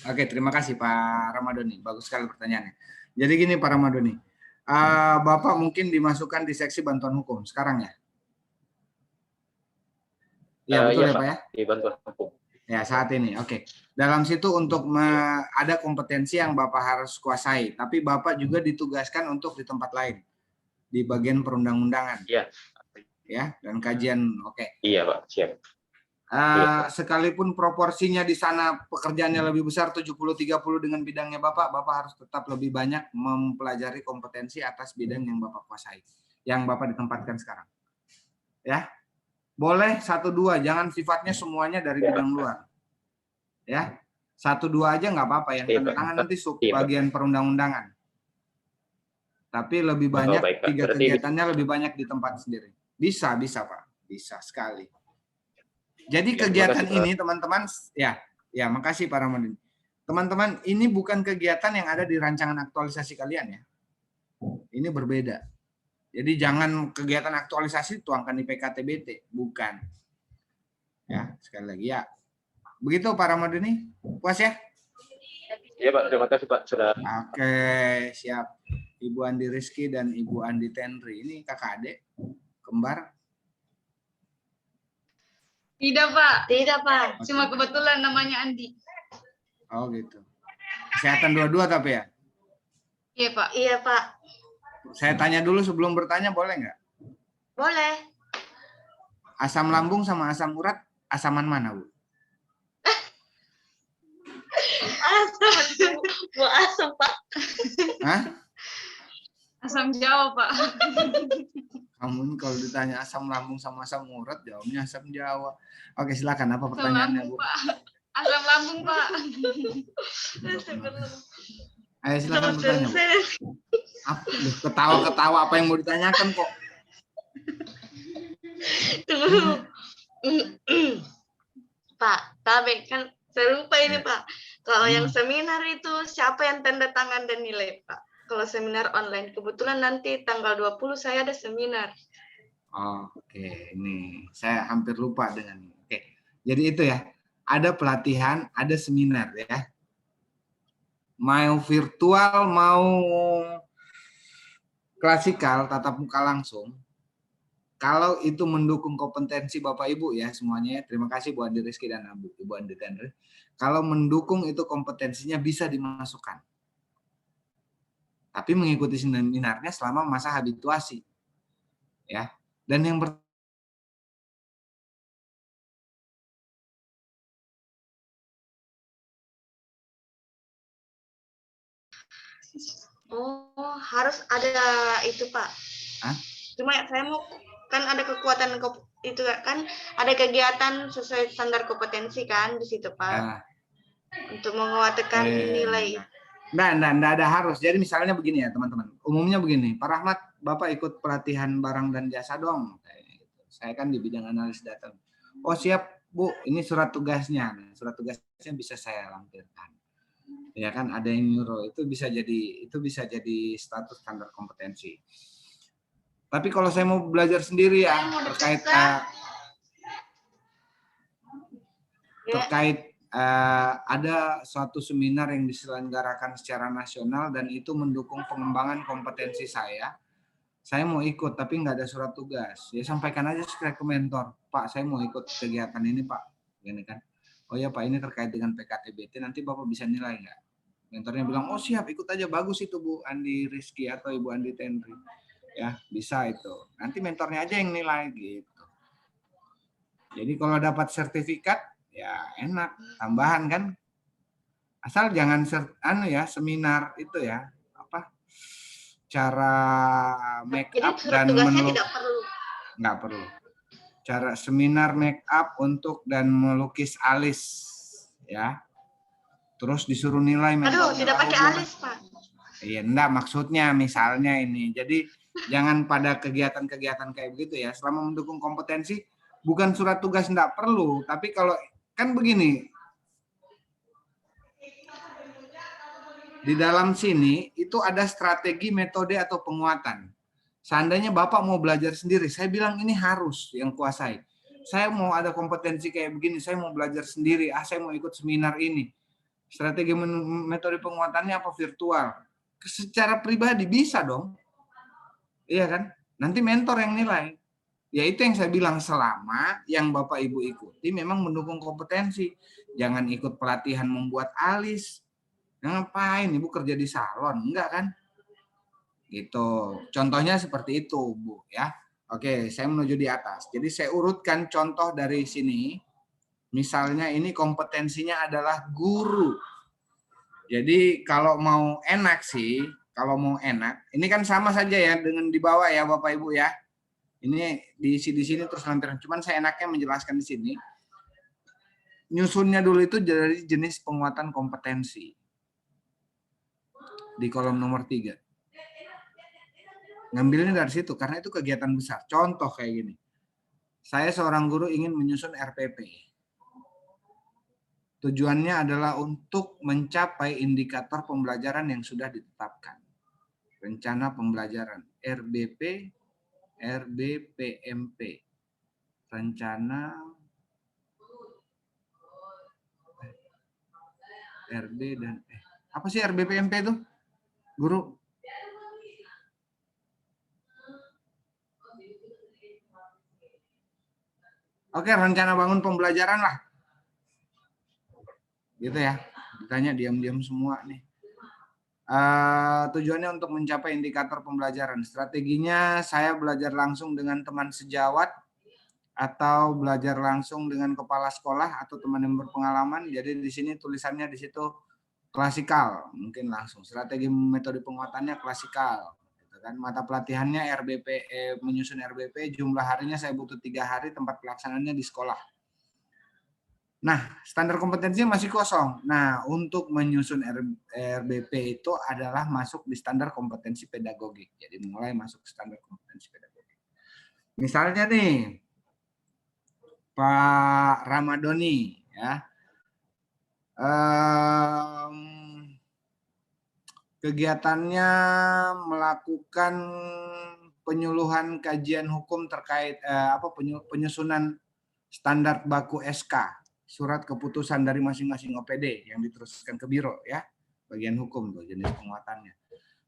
Oke, terima kasih Pak Ramadhani. Bagus sekali pertanyaannya. Jadi gini Pak Ramadhani, Bapak mungkin dimasukkan di seksi bantuan hukum sekarang ya? Ya betul ya Pak ya? Di bantuan hukum. Ya saat ini, oke. Dalam situ untuk ada kompetensi yang Bapak harus kuasai, tapi Bapak juga ditugaskan untuk di tempat lain, di bagian perundang-undangan. Iya. Ya, dan kajian, oke. Iya Pak, siap. Sekalipun proporsinya di sana pekerjaannya lebih besar 70-30 dengan bidangnya Bapak harus tetap lebih banyak mempelajari kompetensi atas bidang yang Bapak kuasai, yang Bapak ditempatkan sekarang. Ya. Boleh 1-2, jangan sifatnya semuanya dari bidang luar. Ya, 1-2 aja nggak apa-apa. Yang tanda tangan nanti bagian perundang-undangan. Tapi lebih banyak, baik, Pak. 3 kegiatannya lebih banyak di tempat sendiri. Bisa Pak. Bisa sekali. Jadi kegiatan ini teman-teman, ya makasih Pak Ramadhan. Teman-teman, ini bukan kegiatan yang ada di rancangan aktualisasi kalian ya. Ini berbeda. Jadi jangan kegiatan aktualisasi tuangkan di PKTBT, bukan. Ya, sekali lagi ya. Begitu Pak Ramadhani, puas ya? Iya Pak, terima kasih Pak sudah. Oke, siap. Ibu Andi Rizky dan Ibu Andi Tenri, ini kakak adik, kembar? Tidak, Pak. Tidak, Pak. Cuma kebetulan namanya Andi. Oh gitu. Kesehatan dua-dua tapi ya? Iya, Pak. Iya, Pak. Saya tanya dulu sebelum bertanya, boleh nggak? Boleh. Asam lambung sama asam urat, asaman mana, Bu? Asam. Bu asam, Pak. Hah? Asam Jawa, Pak. Kamu kalau ditanya asam lambung sama asam urat, jawabnya asam Jawa. Oke, silakan. Apa pertanyaannya, Bu? Asam lambung, Pak. Ayo silakan bertanya, Bu. Ketawa-ketawa apa yang mau ditanyakan kok? Tunggu. Pak, tapi kan saya lupa ini, Pak. Kalau yang seminar itu siapa yang tanda tangan dan nilai, Pak? Kalau seminar online, kebetulan nanti tanggal 20 saya ada seminar. Oke, ini saya hampir lupa dengan ini. Oke, jadi itu ya. Ada pelatihan, ada seminar ya. Mau virtual, mau klasikal, tatap muka langsung. Kalau itu mendukung kompetensi Bapak Ibu ya semuanya. Terima kasih Bu Andi Rizky dan Ibu Andi Tenri. Kalau mendukung itu kompetensinya bisa dimasukkan. Tapi mengikuti seminarnya selama masa habituasi. Ya. Dan yang Oh, harus ada itu, Pak. Hah? Cuma saya mau kan ada kekuatan itu kan ada kegiatan sesuai standar kompetensi kan di situ, Pak. Ya. Untuk menguatkan nilai. Nggak ada harus. Jadi misalnya begini ya teman-teman. Umumnya begini, Pak Rahmat, Bapak ikut pelatihan barang dan jasa dong. Saya kan di bidang analis data. Oh siap Bu, ini surat tugasnya. Surat tugasnya bisa saya lampirkan. Ya kan ada yang nyuruh, itu bisa jadi status standar kompetensi. Tapi kalau saya mau belajar sendiri ya terkait ada suatu seminar yang diselenggarakan secara nasional dan itu mendukung pengembangan kompetensi saya mau ikut tapi nggak ada surat tugas. Ya sampaikan aja ke mentor, Pak saya mau ikut kegiatan ini Pak, gini kan. Oh ya Pak ini terkait dengan PKTBT nanti Bapak bisa nilai nggak? Mentornya bilang oh siap ikut aja, bagus itu Bu Andi Rizky atau Ibu Andi Tenri. Ya bisa itu. Nanti mentornya aja yang nilai gitu. Jadi kalau dapat sertifikat ya enak, tambahan kan. Asal jangan seminar itu ya cara make up dan tidak perlu. Nggak perlu. Cara seminar make up untuk dan melukis alis ya. Terus disuruh nilai mentornya. Aduh, tidak pakai alis, Pak. Iya, enggak maksudnya misalnya ini. Jadi jangan pada kegiatan-kegiatan kayak begitu ya. Selama mendukung kompetensi bukan surat tugas enggak perlu, tapi kalau kan begini. Di dalam sini itu ada strategi, metode atau penguatan. Seandainya Bapak mau belajar sendiri, saya bilang ini harus yang kuasai. Saya mau ada kompetensi kayak begini, saya mau belajar sendiri, saya mau ikut seminar ini. Strategi metode penguatannya apa virtual? Secara pribadi bisa dong. Iya kan? Nanti mentor yang nilai. Ya itu yang saya bilang selama yang Bapak Ibu ikuti memang mendukung kompetensi. Jangan ikut pelatihan membuat alis. Ngapain Ibu kerja di salon? Enggak kan? Gitu. Contohnya seperti itu, Bu ya. Oke, saya menuju di atas. Jadi saya urutkan contoh dari sini. Misalnya ini kompetensinya adalah guru. Jadi kalau mau enak sih, ini kan sama saja ya dengan di bawah ya Bapak Ibu ya. Ini diisi di sini terus lampiran. Cuman saya enaknya menjelaskan di sini. nyusunnya dulu itu dari jenis penguatan kompetensi. Di kolom nomor 3. Ngambilnya dari situ, karena itu kegiatan besar. Contoh kayak gini. Saya seorang guru ingin menyusun RPP. Tujuannya adalah untuk mencapai indikator pembelajaran yang sudah ditetapkan. Rencana pembelajaran, RBP, RBPMP. Rencana RB dan apa sih RBPMP itu? Guru? Oke, rencana bangun pembelajaran lah. Gitu ya. Ditanya diam-diam semua nih. Tujuannya untuk mencapai indikator pembelajaran. Strateginya saya belajar langsung dengan teman sejawat atau belajar langsung dengan kepala sekolah atau teman yang berpengalaman. Jadi di sini tulisannya di situ klasikal, mungkin langsung. Strategi metode penguatannya klasikal. Kan mata pelatihannya RBP, menyusun RBP, jumlah harinya saya butuh 3 hari, tempat pelaksanaannya di sekolah. Nah, standar kompetensinya masih kosong. Nah, untuk menyusun RBP itu adalah masuk di standar kompetensi pedagogik. Jadi mulai masuk standar kompetensi pedagogik. Misalnya nih, Pak Ramadhani, ya. Kegiatannya melakukan penyuluhan kajian hukum terkait penyusunan standar baku SK, surat keputusan dari masing-masing OPD yang diteruskan ke biro ya, bagian hukum tuh jenis penguatannya.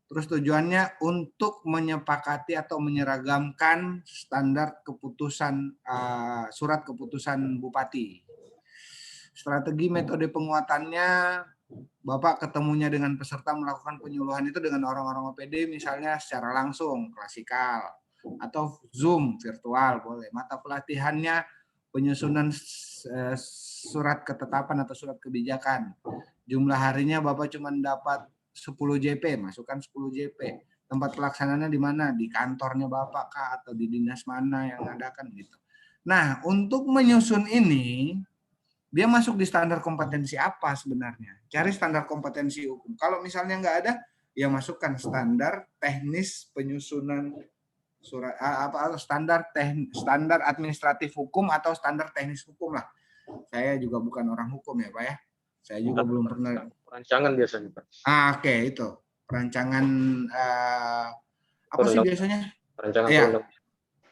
Terus tujuannya untuk menyepakati atau menyeragamkan standar keputusan surat keputusan bupati. Strategi metode penguatannya, Bapak ketemunya dengan peserta melakukan penyuluhan itu dengan orang-orang OPD misalnya secara langsung, klasikal, atau Zoom, virtual, boleh. Mata pelatihannya penyusunan surat ketetapan atau surat kebijakan. Jumlah harinya Bapak cuma dapat 10 JP, masukkan 10 JP. Tempat pelaksanaannya di mana? Di kantornya Bapak kah? Atau di dinas mana yang adakan gitu. Nah, untuk menyusun ini, dia masuk di standar kompetensi apa sebenarnya? Cari standar kompetensi hukum. Kalau misalnya nggak ada, ya masukkan standar teknis penyusunan surat standar administratif hukum atau standar teknis hukum lah. Saya juga bukan orang hukum ya Pak ya. Saya juga belum pernah. Perancangan biasanya Pak. Oke, itu perancangan apa sih biasanya? Perancangan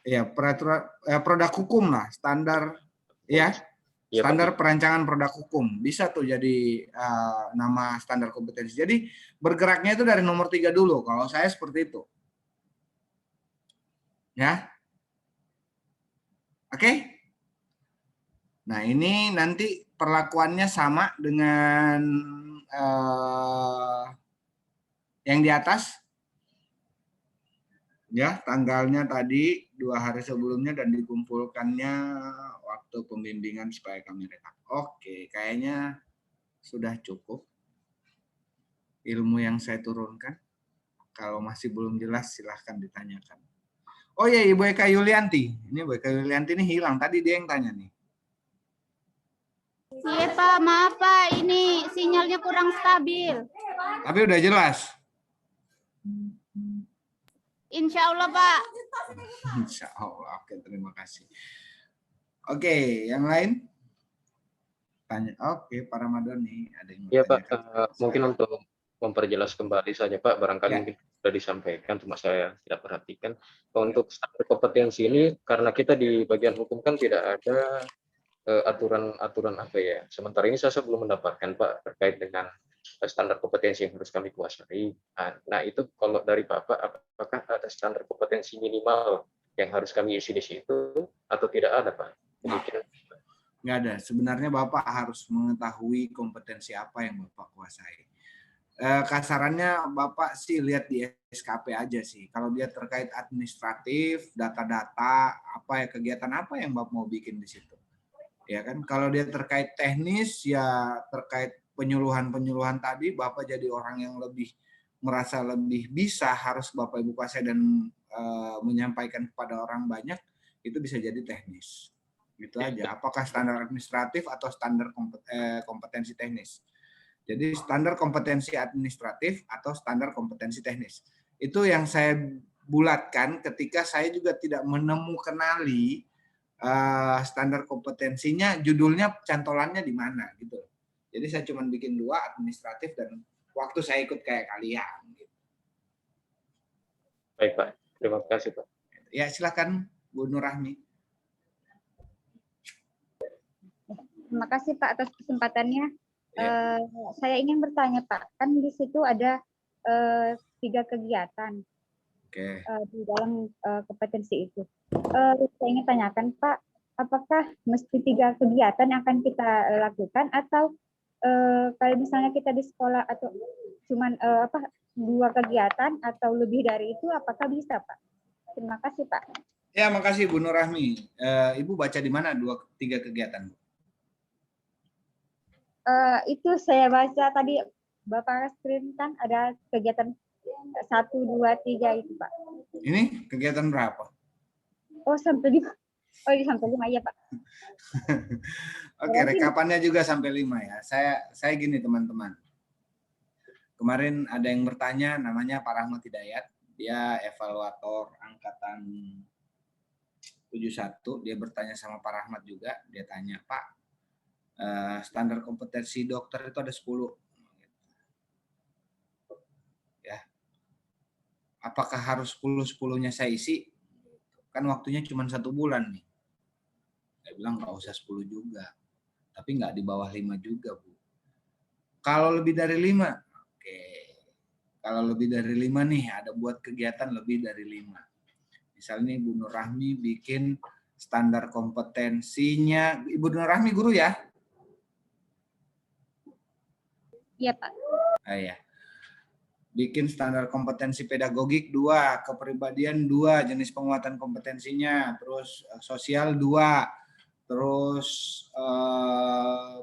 ya peraturan produk hukum lah, standar ya. Standar perancangan produk hukum. Bisa tuh jadi nama standar kompetensi. Jadi bergeraknya itu dari nomor 3 dulu. Kalau saya seperti itu. Ya. Oke. Nah ini nanti perlakuannya sama dengan yang di atas. Ya, tanggalnya tadi 2 hari sebelumnya dan dikumpulkannya waktu pembimbingan supaya kami rekap. Oke, kayaknya sudah cukup ilmu yang saya turunkan. Kalau masih belum jelas silahkan ditanyakan. Oh ya, Ibu Eka Yulianti. Ini Ibu Eka Yulianti ini hilang. Tadi dia yang tanya nih. Iya Pak, maaf Pak. Ini sinyalnya kurang stabil. Tapi udah jelas. Insya Allah Pak. Insya Allah. Oke, terima kasih. Oke, yang lain? Tanya. Oke, Pak Ramadhani ada yang Iya Pak, mungkin untuk memperjelas kembali saja Pak, barangkali mungkin sudah disampaikan, cuma saya tidak perhatikan. Untuk standar kompetensi ini, karena kita di bagian hukum kan tidak ada aturan-aturan apa ya. Sementara ini saya belum mendapatkan Pak terkait dengan standar kompetensi yang harus kami kuasai. Nah itu kalau dari Bapak, apakah ada standar kompetensi minimal yang harus kami isi di situ atau tidak ada Pak? Nggak ada. Sebenarnya Bapak harus mengetahui kompetensi apa yang Bapak kuasai. Kasarannya Bapak sih lihat di SKP aja sih. Kalau dia terkait administratif, data-data, apa ya kegiatan apa yang Bapak mau bikin di situ. Ya kan, kalau dia terkait teknis ya terkait penyuluhan tadi, Bapak jadi orang yang lebih merasa lebih bisa, harus Bapak Ibu kuasai dan menyampaikan kepada orang banyak, itu bisa jadi teknis Gitu aja. Apakah standar administratif atau standar kompetensi teknis? Jadi standar kompetensi administratif atau standar kompetensi teknis. Itu yang saya bulatkan ketika saya juga tidak menemukan standar kompetensinya, judulnya cantolannya di mana gitu. Jadi saya cuma bikin 2, administratif dan waktu saya ikut kayak kalian. Gitu. Baik Pak, terima kasih Pak. Ya silakan Bu Nur Rahmi. Terima kasih Pak atas kesempatannya. Ya. Saya ingin bertanya Pak, kan di situ ada 3 kegiatan di dalam kompetensi itu. Saya ingin tanyakan Pak, apakah mesti 3 kegiatan yang akan kita lakukan atau kalau misalnya kita di sekolah atau cuman 2 kegiatan atau lebih dari itu, apakah bisa Pak? Terima kasih Pak. Ya, makasih Bu Nur Rahmi. Ibu baca di mana 3 kegiatan? Itu saya baca tadi Bapak screen kan ada kegiatan 1, 2, 3 itu Pak. Ini kegiatan berapa? Oh sampai 5. Oh ini sampai 5 ya Pak. Oke, rekapannya juga sampai 5 ya. Saya gini teman-teman. Kemarin ada yang bertanya, namanya Pak Rahmat Hidayat. Dia evaluator angkatan 71. Dia bertanya sama Pak Rahmat juga. Dia tanya, Pak, standar kompetensi dokter itu ada 10. Ya. Apakah harus 10-10-nya saya isi? Kan waktunya cuma 1 bulan nih. Saya bilang nggak usah 10 juga. Tapi nggak di bawah 5 juga, Bu. Kalau lebih dari 5, oke. Kalau lebih dari 5 nih, ada buat kegiatan lebih dari 5. Misalnya Bu Nur Rahmi bikin standar kompetensinya. Ibu Nur Rahmi guru ya? Iya Pak. Ya. Bikin standar kompetensi pedagogik 2, kepribadian 2, jenis penguatan kompetensinya, terus sosial 2, terus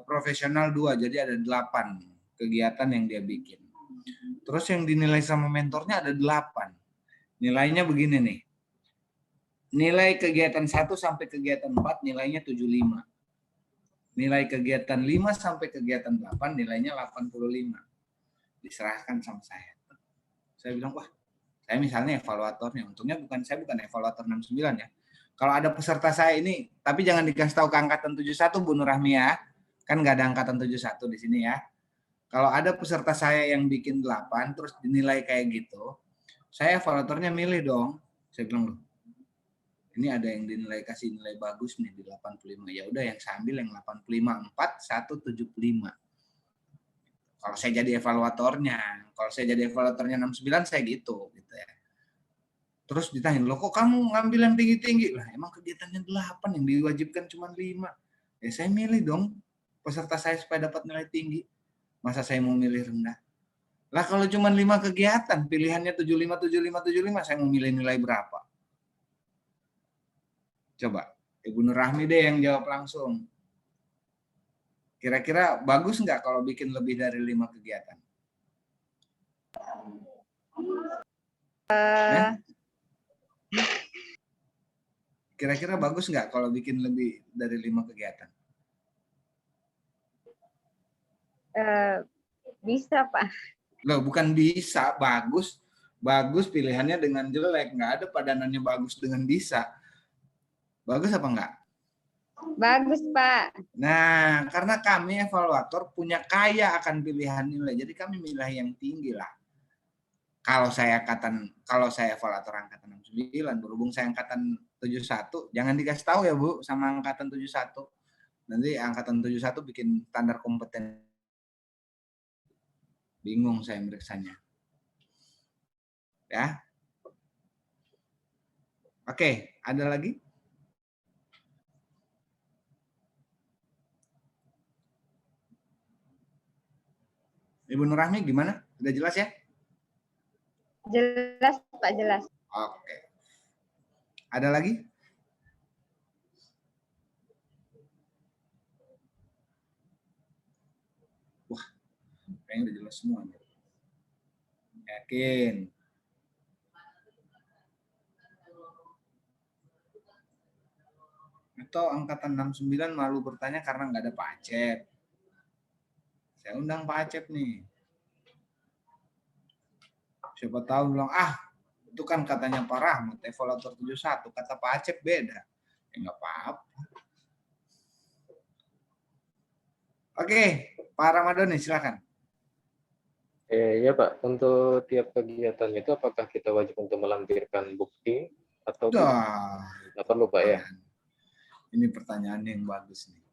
profesional 2, jadi ada 8 kegiatan yang dia bikin. Terus yang dinilai sama mentornya ada 8. Nilainya begini nih. Nilai kegiatan 1 sampai kegiatan 4 nilainya 75. Nilai kegiatan 5 sampai kegiatan 8 nilainya 85. Diserahkan sama saya. Saya bilang, wah, saya misalnya evaluatornya. Untungnya saya bukan evaluator 69 ya. Kalau ada peserta saya ini, tapi jangan dikasih tahu ke angkatan 71 Bu Nur Rahmi ya. Kan nggak ada angkatan 71 di sini ya. Kalau ada peserta saya yang bikin 8 terus dinilai kayak gitu, saya evaluatornya milih dong. Saya bilang, loh, ini ada yang dinilai kasih nilai bagus nih di 85. Ya udah yang saya ambil yang 85, 4, 1, 75. Kalau saya jadi evaluatornya, kalau saya jadi evaluatornya 69 saya gitu ya. Terus ditanya, loh kok kamu ngambil yang tinggi-tinggi? Lah emang kegiatannya 8 yang diwajibkan cuma 5. Ya saya milih dong peserta saya supaya dapat nilai tinggi. Masa saya mau milih rendah? Lah kalau cuma 5 kegiatan, pilihannya 75, 75, 75, saya mau milih nilai berapa? Coba, Ibu Nur Rahmi deh yang jawab langsung. Kira-kira bagus nggak kalau bikin lebih dari 5 kegiatan? Kira-kira bagus nggak kalau bikin lebih dari 5 kegiatan? Bisa Pak. Loh bukan bisa, bagus. Bagus pilihannya dengan jelek. Nggak ada padanannya bagus dengan bisa. Bagus apa enggak? Bagus Pak. Nah, karena kami evaluator punya kaya akan pilihan nilai. Jadi kami milih yang tinggi lah. Kalau saya evaluator angkatan 69, berhubung saya angkatan 71, jangan dikasih tahu ya Bu sama angkatan 71. Nanti angkatan 71 bikin standar kompeten. Bingung saya meriksanya. Ya. Oke, ada lagi? Ibu Nur Rahmi gimana? Udah jelas ya? Jelas Pak, jelas. Oke. Ada lagi? Wah, kayaknya udah jelas semuanya. Yakin? Atau angkatan 69 malu bertanya karena nggak ada Pak Acep. Saya undang Pak Acep nih. Siapa tahu bilang, itu kan katanya Pak Rahmat, evaluator 71, kata Pak Acep beda. Ya nggak apa-apa. Oke, Pak Ramadhani silakan. Ya Pak, untuk tiap kegiatan itu apakah kita wajib untuk melampirkan bukti atau nggak perlu Pak ya? Ini pertanyaan yang bagus nih.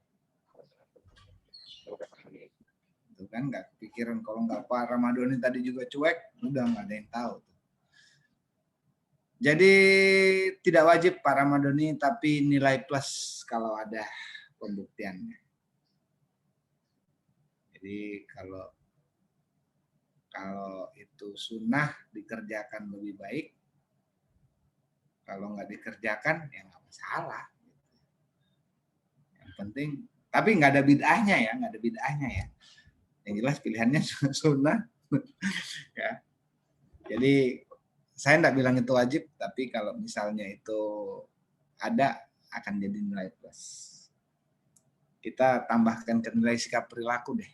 Itu kan nggak kepikiran, kalau nggak Pak Ramadhani tadi juga cuek, udah nggak ada yang tahu. Jadi tidak wajib Pak Ramadhani, tapi nilai plus kalau ada pembuktiannya. Jadi kalau itu sunnah dikerjakan lebih baik, kalau nggak dikerjakan ya nggak masalah. Yang penting, tapi nggak ada bid'ahnya ya, nggak ada bid'ahnya ya. Yang jelas pilihannya sunnah. Ya. Jadi saya nggak bilang itu wajib, tapi kalau misalnya itu ada akan jadi nilai plus. Kita tambahkan ke nilai sikap perilaku deh.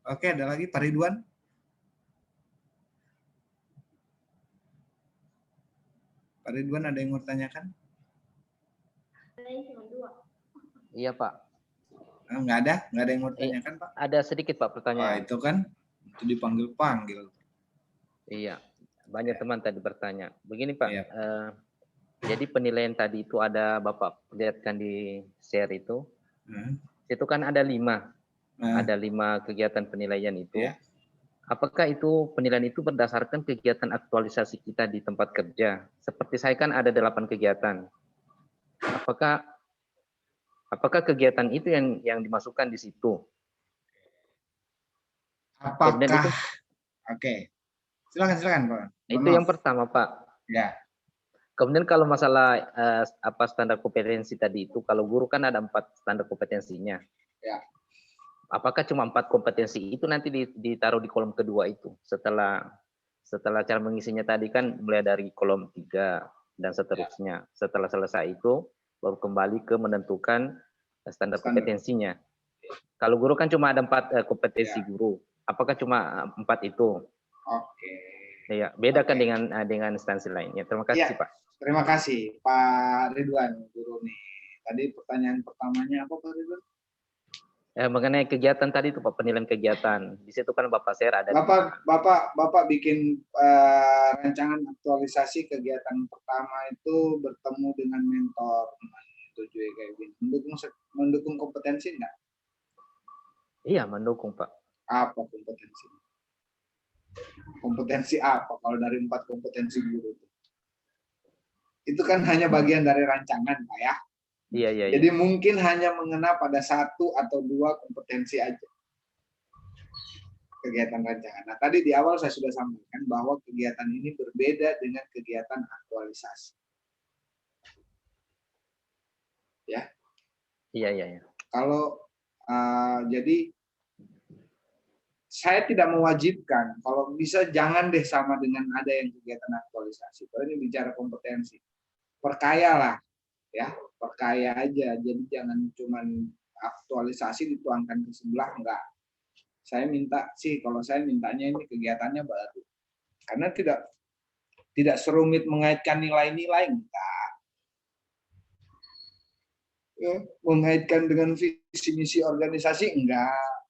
Oke, ada lagi Pak Ridwan? Pak Ridwan ada yang mau tanyakan? Iya Pak. Nggak ada yang mau tanyakan Pak? Ada sedikit Pak pertanyaan. Itu kan, itu dipanggil-panggil. Iya, banyak teman tadi bertanya. Begini Pak, jadi penilaian tadi itu ada Bapak lihatkan di share itu. Itu kan ada 5. Ada 5 kegiatan penilaian itu. Apakah itu penilaian itu berdasarkan kegiatan aktualisasi kita di tempat kerja? Seperti saya kan ada 8 kegiatan. Apakah kegiatan itu yang dimasukkan di situ? Apakah? Oke. Silakan Pak. Itu yang pertama Pak. Ya. Kemudian kalau masalah standar kompetensi tadi itu, kalau guru kan ada 4 standar kompetensinya. Ya. Apakah cuma 4 kompetensi itu nanti ditaruh di kolom kedua itu setelah cara mengisinya tadi kan mulai dari kolom 3 dan seterusnya. Setelah selesai itu baru kembali ke menentukan standar kompetensinya. Kalau guru kan cuma ada 4 kompetensi guru. Apakah cuma 4 itu? Oke. Ya, beda kan dengan instansi lainnya. Terima kasih Pak. Terima kasih Pak Ridwan, guru nih. Tadi pertanyaan pertamanya apa Pak Ridwan? Mengenai kegiatan tadi itu Pak, penilaian kegiatan. Di situ kan Bapak share ada. Bapak bikin rancangan aktualisasi kegiatan pertama itu bertemu dengan mentor, menyetujui kayak gini. Mendukung kompetensi enggak? Iya, mendukung Pak. Apa kompetensi? Kompetensi apa kalau dari 4 kompetensi guru itu? Itu kan hanya bagian dari rancangan Pak ya. Iya. Jadi mungkin hanya mengena pada 1 atau 2 kompetensi aja kegiatan rancangan. Nah, tadi di awal saya sudah sampaikan bahwa kegiatan ini berbeda dengan kegiatan aktualisasi. Ya. Iya. Kalau jadi saya tidak mewajibkan, kalau bisa jangan deh sama dengan ada yang kegiatan aktualisasi. Kalau ini bicara kompetensi, perkayalah. Ya, perkaya aja. Jadi jangan cuman aktualisasi dituangkan ke sebelah, enggak. Saya minta sih, kalau saya mintanya ini kegiatannya baru. Karena tidak serumit mengaitkan nilai-nilai, enggak. Ya, mengaitkan dengan visi misi organisasi, enggak.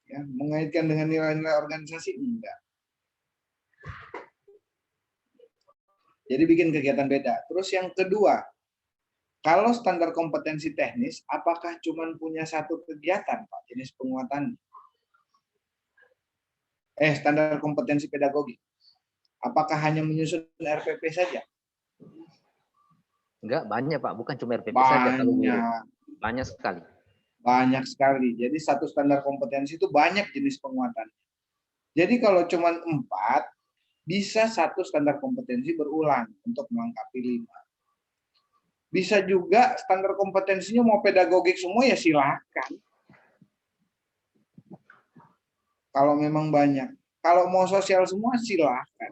Ya, mengaitkan dengan nilai-nilai organisasi, enggak. Jadi bikin kegiatan beda. Terus yang kedua, kalau standar kompetensi teknis, apakah cuma punya 1 kegiatan, Pak, jenis penguatan? Standar kompetensi pedagogi. Apakah hanya menyusun RPP saja? Enggak, banyak Pak, bukan cuma RPP saja. Banyak sekali. Banyak sekali. Jadi 1 standar kompetensi itu banyak jenis penguatan. Jadi kalau cuma 4, bisa 1 standar kompetensi berulang untuk melengkapi 5. Bisa juga standar kompetensinya mau pedagogik semua ya silakan. Kalau memang banyak. Kalau mau sosial semua silahkan.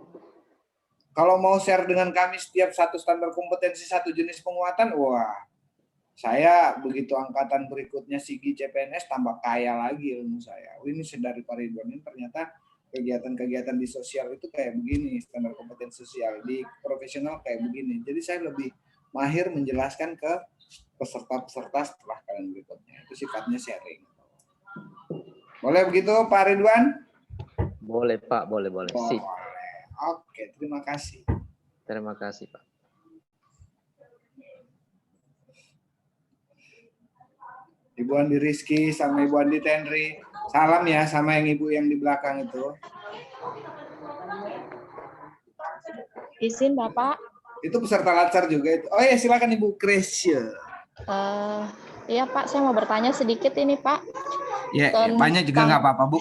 Kalau mau share dengan kami setiap satu standar kompetensi satu jenis penguatan, wah, saya begitu angkatan berikutnya Sigi CPNS tambah kaya lagi ilmu saya. Ini dari Pak Ridwan ini ternyata kegiatan-kegiatan di sosial itu kayak begini, standar kompetensi sosial di profesional kayak begini. Jadi saya lebih mahir menjelaskan ke peserta-peserta setelah kalian berikutnya. Itu sifatnya sharing. Boleh begitu Pak Ridwan? Boleh Pak, boleh. Sip. Oke, terima kasih. Terima kasih Pak. Ibu Andi Rizky sama Ibu Andi Tenri. Salam ya sama yang ibu yang di belakang itu. Izin Bapak. Itu peserta latsar juga itu. Oh ya, silakan Ibu Krisya. Iya Pak, saya mau bertanya sedikit ini Pak. Ya, banyak juga nggak apa-apa Bu.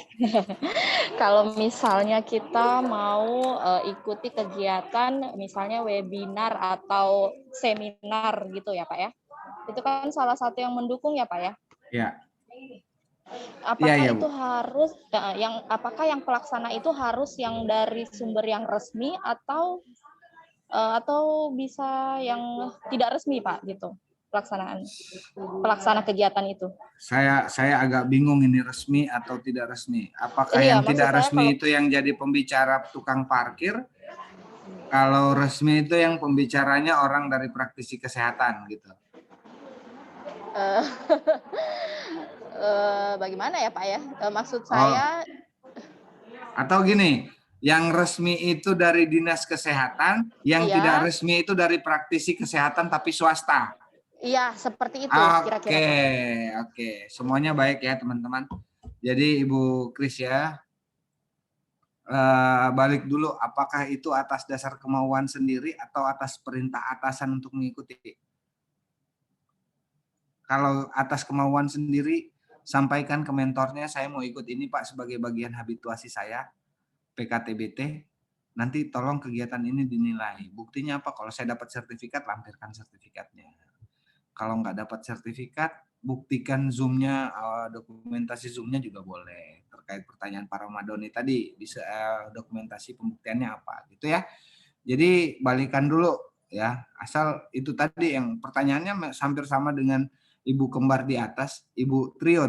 Kalau misalnya kita mau ikuti kegiatan, misalnya webinar atau seminar gitu ya Pak ya. Itu kan salah satu yang mendukung ya Pak ya. Ya. Apakah ya, itu harus apakah yang pelaksana itu harus yang dari sumber yang resmi atau bisa yang tidak resmi Pak gitu pelaksana kegiatan itu? Saya agak bingung ini resmi atau tidak resmi. Apakah yang tidak resmi itu yang jadi pembicara tukang parkir? Kalau resmi itu yang pembicaranya orang dari praktisi kesehatan gitu. Bagaimana ya Pak ya? Maksud saya atau gini, yang resmi itu dari dinas kesehatan, yang tidak resmi itu dari praktisi kesehatan tapi swasta. Iya, seperti itu kira-kira. Oke. Semuanya baik ya teman-teman. Jadi Ibu Kris ya, balik dulu, apakah itu atas dasar kemauan sendiri atau atas perintah atasan untuk mengikuti? Kalau atas kemauan sendiri, sampaikan ke mentornya, saya mau ikut ini Pak sebagai bagian habituasi saya, PKTBT. Nanti tolong kegiatan ini dinilai. Buktinya apa? Kalau saya dapat sertifikat, lampirkan sertifikatnya. Kalau nggak dapat sertifikat, buktikan Zoom-nya, dokumentasi Zoom-nya juga boleh. Terkait pertanyaan Pak Ramadhani tadi, bisa dokumentasi pembuktiannya apa, gitu ya. Jadi balikan dulu ya, asal itu tadi yang pertanyaannya hampir sama dengan Ibu kembar di atas, Ibu trio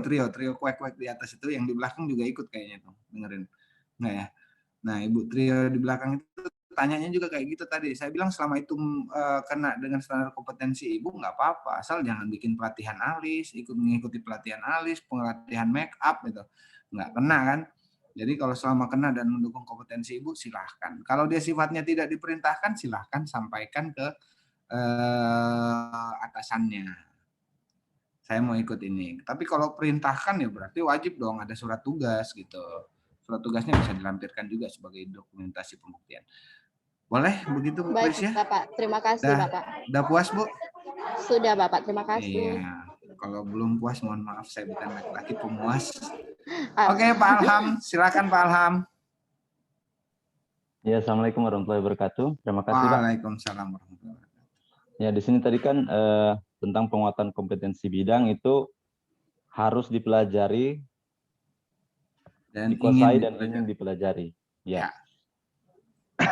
kuek-kuek di atas itu, yang di belakang juga ikut kayaknya tuh, dengerin. Nggak ya? Nah, Ibu trio di belakang itu tanyanya juga kayak gitu tadi. Saya bilang selama itu kena dengan standar kompetensi Ibu nggak apa-apa, asal jangan bikin pelatihan alis, mengikuti pelatihan alis, pelatihan make up gitu. Nggak kena kan? Jadi kalau selama kena dan mendukung kompetensi Ibu, silahkan. Kalau dia sifatnya tidak diperintahkan, silahkan sampaikan ke atasannya. Saya mau ikut ini. Tapi kalau perintahkan ya berarti wajib dong ada surat tugas gitu. Surat tugasnya bisa dilampirkan juga sebagai dokumentasi pembuktian. Boleh begitu Bu Kris ya? Bapak, terima kasih Bapak. Udah puas Bu? Sudah Bapak, terima kasih. Iya. Kalau belum puas mohon maaf, saya bukan laki-laki pemuas. Oke Pak Alham, silakan Pak Alham. Ya, Assalamualaikum warahmatullahi wabarakatuh. Terima kasih Pak. Waalaikumsalam warahmatullahi wabarakatuh. Ya, di sini tadi kan tentang penguatan kompetensi bidang itu harus dipelajari, dikuasai dan ingin dipelajari. Ya.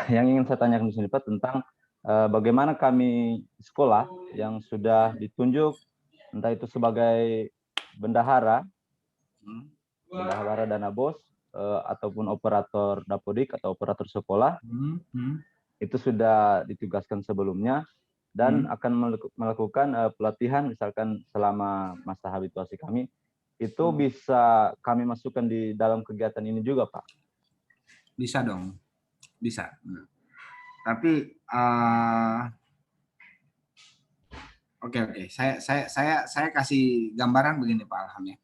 Yang ingin saya tanyakan di sini Pak tentang bagaimana kami sekolah yang sudah ditunjuk entah itu sebagai bendahara, bendahara dana bos ataupun operator dapodik atau operator sekolah, itu sudah ditugaskan sebelumnya dan akan melakukan pelatihan misalkan selama masa habituasi kami, itu bisa kami masukkan di dalam kegiatan ini juga Pak? Bisa dong. Bisa. Tapi oke. Saya kasih gambaran begini Pak Alham ya.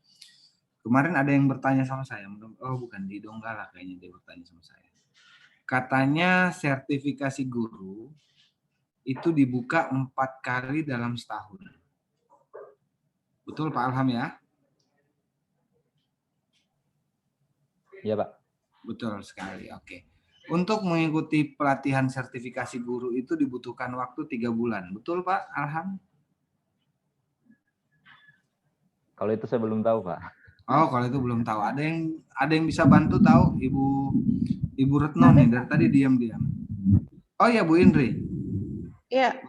Kemarin ada yang bertanya sama saya, bukan di Donggala kayaknya dia bertanya sama saya. Katanya sertifikasi guru itu dibuka 4 kali dalam setahun. Betul Pak Alham ya? Iya Pak. Betul sekali. Oke. Untuk mengikuti pelatihan sertifikasi guru itu dibutuhkan waktu 3 bulan. Betul Pak Alham? Kalau itu saya belum tahu Pak. Oh, kalau itu belum tahu. Ada yang bisa bantu tahu Ibu Retno nih dari tadi diam-diam. Oh ya, Bu Indri. Iya,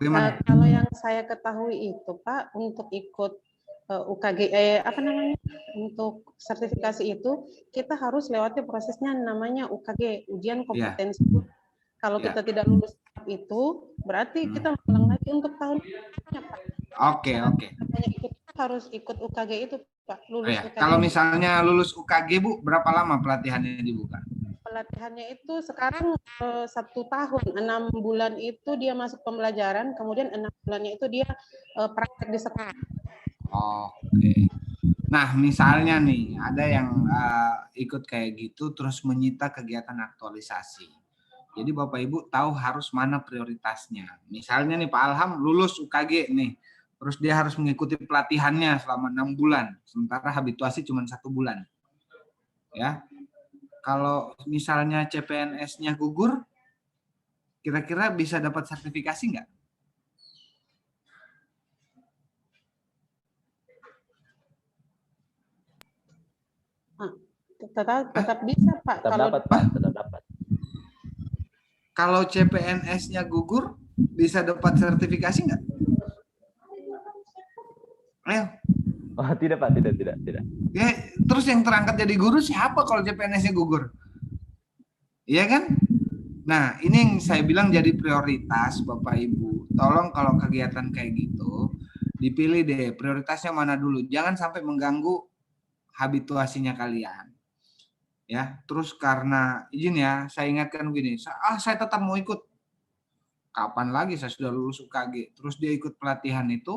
kalau yang saya ketahui itu Pak, untuk ikut UKG apa namanya? Untuk sertifikasi itu kita harus lewati prosesnya namanya UKG, ujian kompetensi. Kalau kita tidak lulus itu, berarti kita ulang lagi untuk tahun depannya, Pak. Oke. Kita harus ikut UKG itu, Pak. Lulus UKG. Kalau misalnya lulus UKG, Bu, berapa lama pelatihannya dibuka? Pelatihannya itu sekarang 1 tahun, 6 bulan itu dia masuk pembelajaran, kemudian 6 bulannya itu dia praktek di sekolah. Oke. Nah, misalnya nih, ada yang ikut kayak gitu terus menyita kegiatan aktualisasi. Jadi Bapak Ibu tahu harus mana prioritasnya. Misalnya nih Pak Alham lulus UKG nih, terus dia harus mengikuti pelatihannya selama 6 bulan, sementara habituasi cuma 1 bulan. Ya. Kalau misalnya CPNS-nya gugur, kira-kira bisa dapat sertifikasi nggak? Tetap bisa, Pak. Tetap dapat. Kalau CPNS-nya gugur, bisa dapat sertifikasi nggak? Ayo. Oh, tidak, Pak. Tidak. Ya, terus yang terangkat jadi guru siapa kalau CPNS-nya gugur? Iya kan? Nah, ini yang saya bilang jadi prioritas Bapak Ibu. Tolong kalau kegiatan kayak gitu, dipilih deh prioritasnya mana dulu. Jangan sampai mengganggu habituasinya kalian. Ya, terus karena izin ya, saya ingatkan begini, saya tetap mau ikut. Kapan lagi saya sudah lulus UKG, terus dia ikut pelatihan itu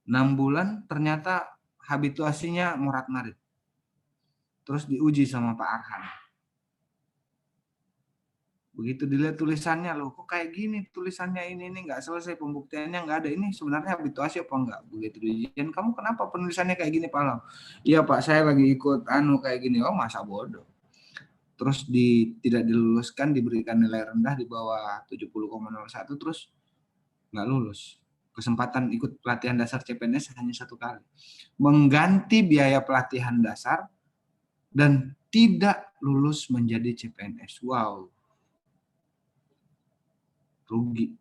6 bulan, ternyata habituasinya morat-marit. Terus diuji sama Pak Arhan. Begitu dilihat tulisannya, loh kok kayak gini tulisannya ini nggak selesai, pembuktiannya nggak ada, ini sebenarnya habituasi apa enggak? Begitu diujian, kamu kenapa penulisannya kayak gini Pak Alam? Iya Pak, saya lagi ikut kayak gini. Oh masa bodoh. Terus tidak diluluskan, diberikan nilai rendah di bawah 70,01, terus nggak lulus. Kesempatan ikut pelatihan dasar CPNS hanya 1 kali. Mengganti biaya pelatihan dasar dan tidak lulus menjadi CPNS. Wow. Rugi.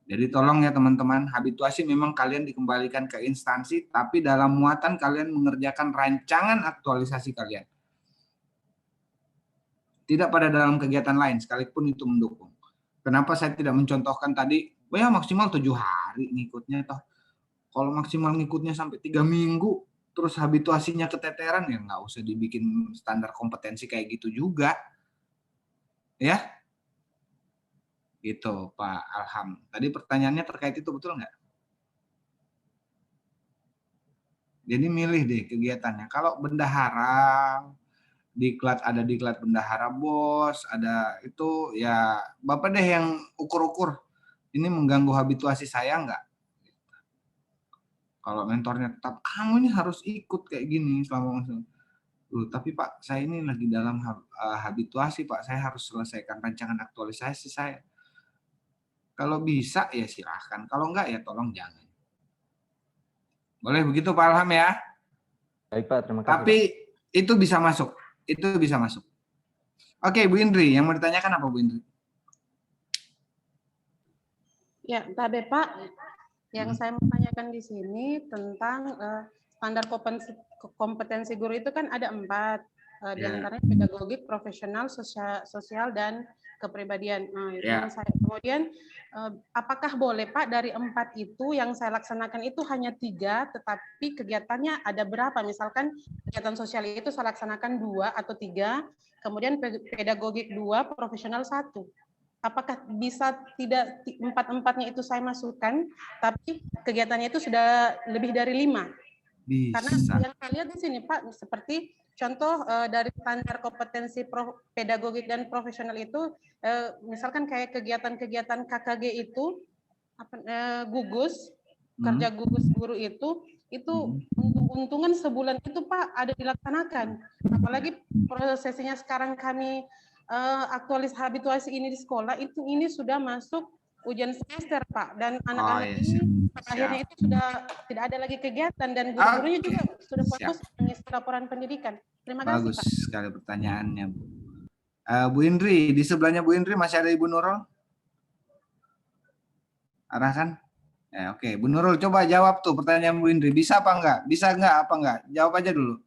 Jadi tolong ya teman-teman, habituasi memang kalian dikembalikan ke instansi, tapi dalam muatan kalian mengerjakan rancangan aktualisasi kalian. Tidak pada dalam kegiatan lain, sekalipun itu mendukung. Kenapa saya tidak mencontohkan tadi, ya maksimal 7 hari ngikutnya toh. Kalau maksimal ngikutnya sampai 3 minggu, terus habituasinya keteteran, ya nggak usah dibikin standar kompetensi kayak gitu juga. Ya. Gitu Pak Alham. Tadi pertanyaannya terkait itu betul nggak? Jadi milih deh kegiatannya. Kalau bendahara, ada diklat bendahara bos, ada itu ya Bapak deh yang ukur-ukur. Ini mengganggu habituasi saya nggak? Kalau mentornya tetap, kamu ini harus ikut kayak gini selama tapi Pak, saya ini lagi dalam habituasi Pak, saya harus selesaikan rancangan aktualisasi saya. Kalau bisa ya silahkan, kalau enggak ya tolong jangan. Boleh begitu Pak Alham ya? Baik Pak, terima kasih. Tapi Pak, itu bisa masuk, Oke Bu Indri, yang mau ditanyakan apa Bu Indri? Ya, tapi Pak, yang saya mau tanyakan di sini tentang standar kompetensi guru itu kan ada 4, di antaranya pedagogik, profesional, sosial dan kepribadian. Kemudian apakah boleh Pak dari 4 itu yang saya laksanakan itu hanya 3, tetapi kegiatannya ada berapa? Misalkan kegiatan sosial itu saya laksanakan 2 atau 3, kemudian pedagogik 2, profesional 1. Apakah bisa tidak 4-4-nya itu saya masukkan, tapi kegiatannya itu sudah lebih dari 5? Bisa. Karena yang saya lihat di sini Pak, seperti contoh dari standar kompetensi pedagogik dan profesional itu, misalkan kayak kegiatan-kegiatan KKG itu, gugus, kerja gugus guru itu untung-untungan sebulan itu Pak ada dilaksanakan. Apalagi prosesnya sekarang kami habituasi ini di sekolah, ini sudah masuk ujian semester Pak, dan anak-anak ini akhirnya itu sudah tidak ada lagi kegiatan dan guru-gurunya juga sudah fokus mengisi laporan pendidikan. Terima kasih, Bagus Pak. sekali pertanyaannya, Bu. Bu Indri, di sebelahnya Bu Indri masih ada Ibu Nurul? Arahkan? Ya, oke. Bu Nurul, coba jawab tuh pertanyaan Bu Indri. Bisa apa enggak? Bisa enggak? Apa enggak? Jawab aja dulu.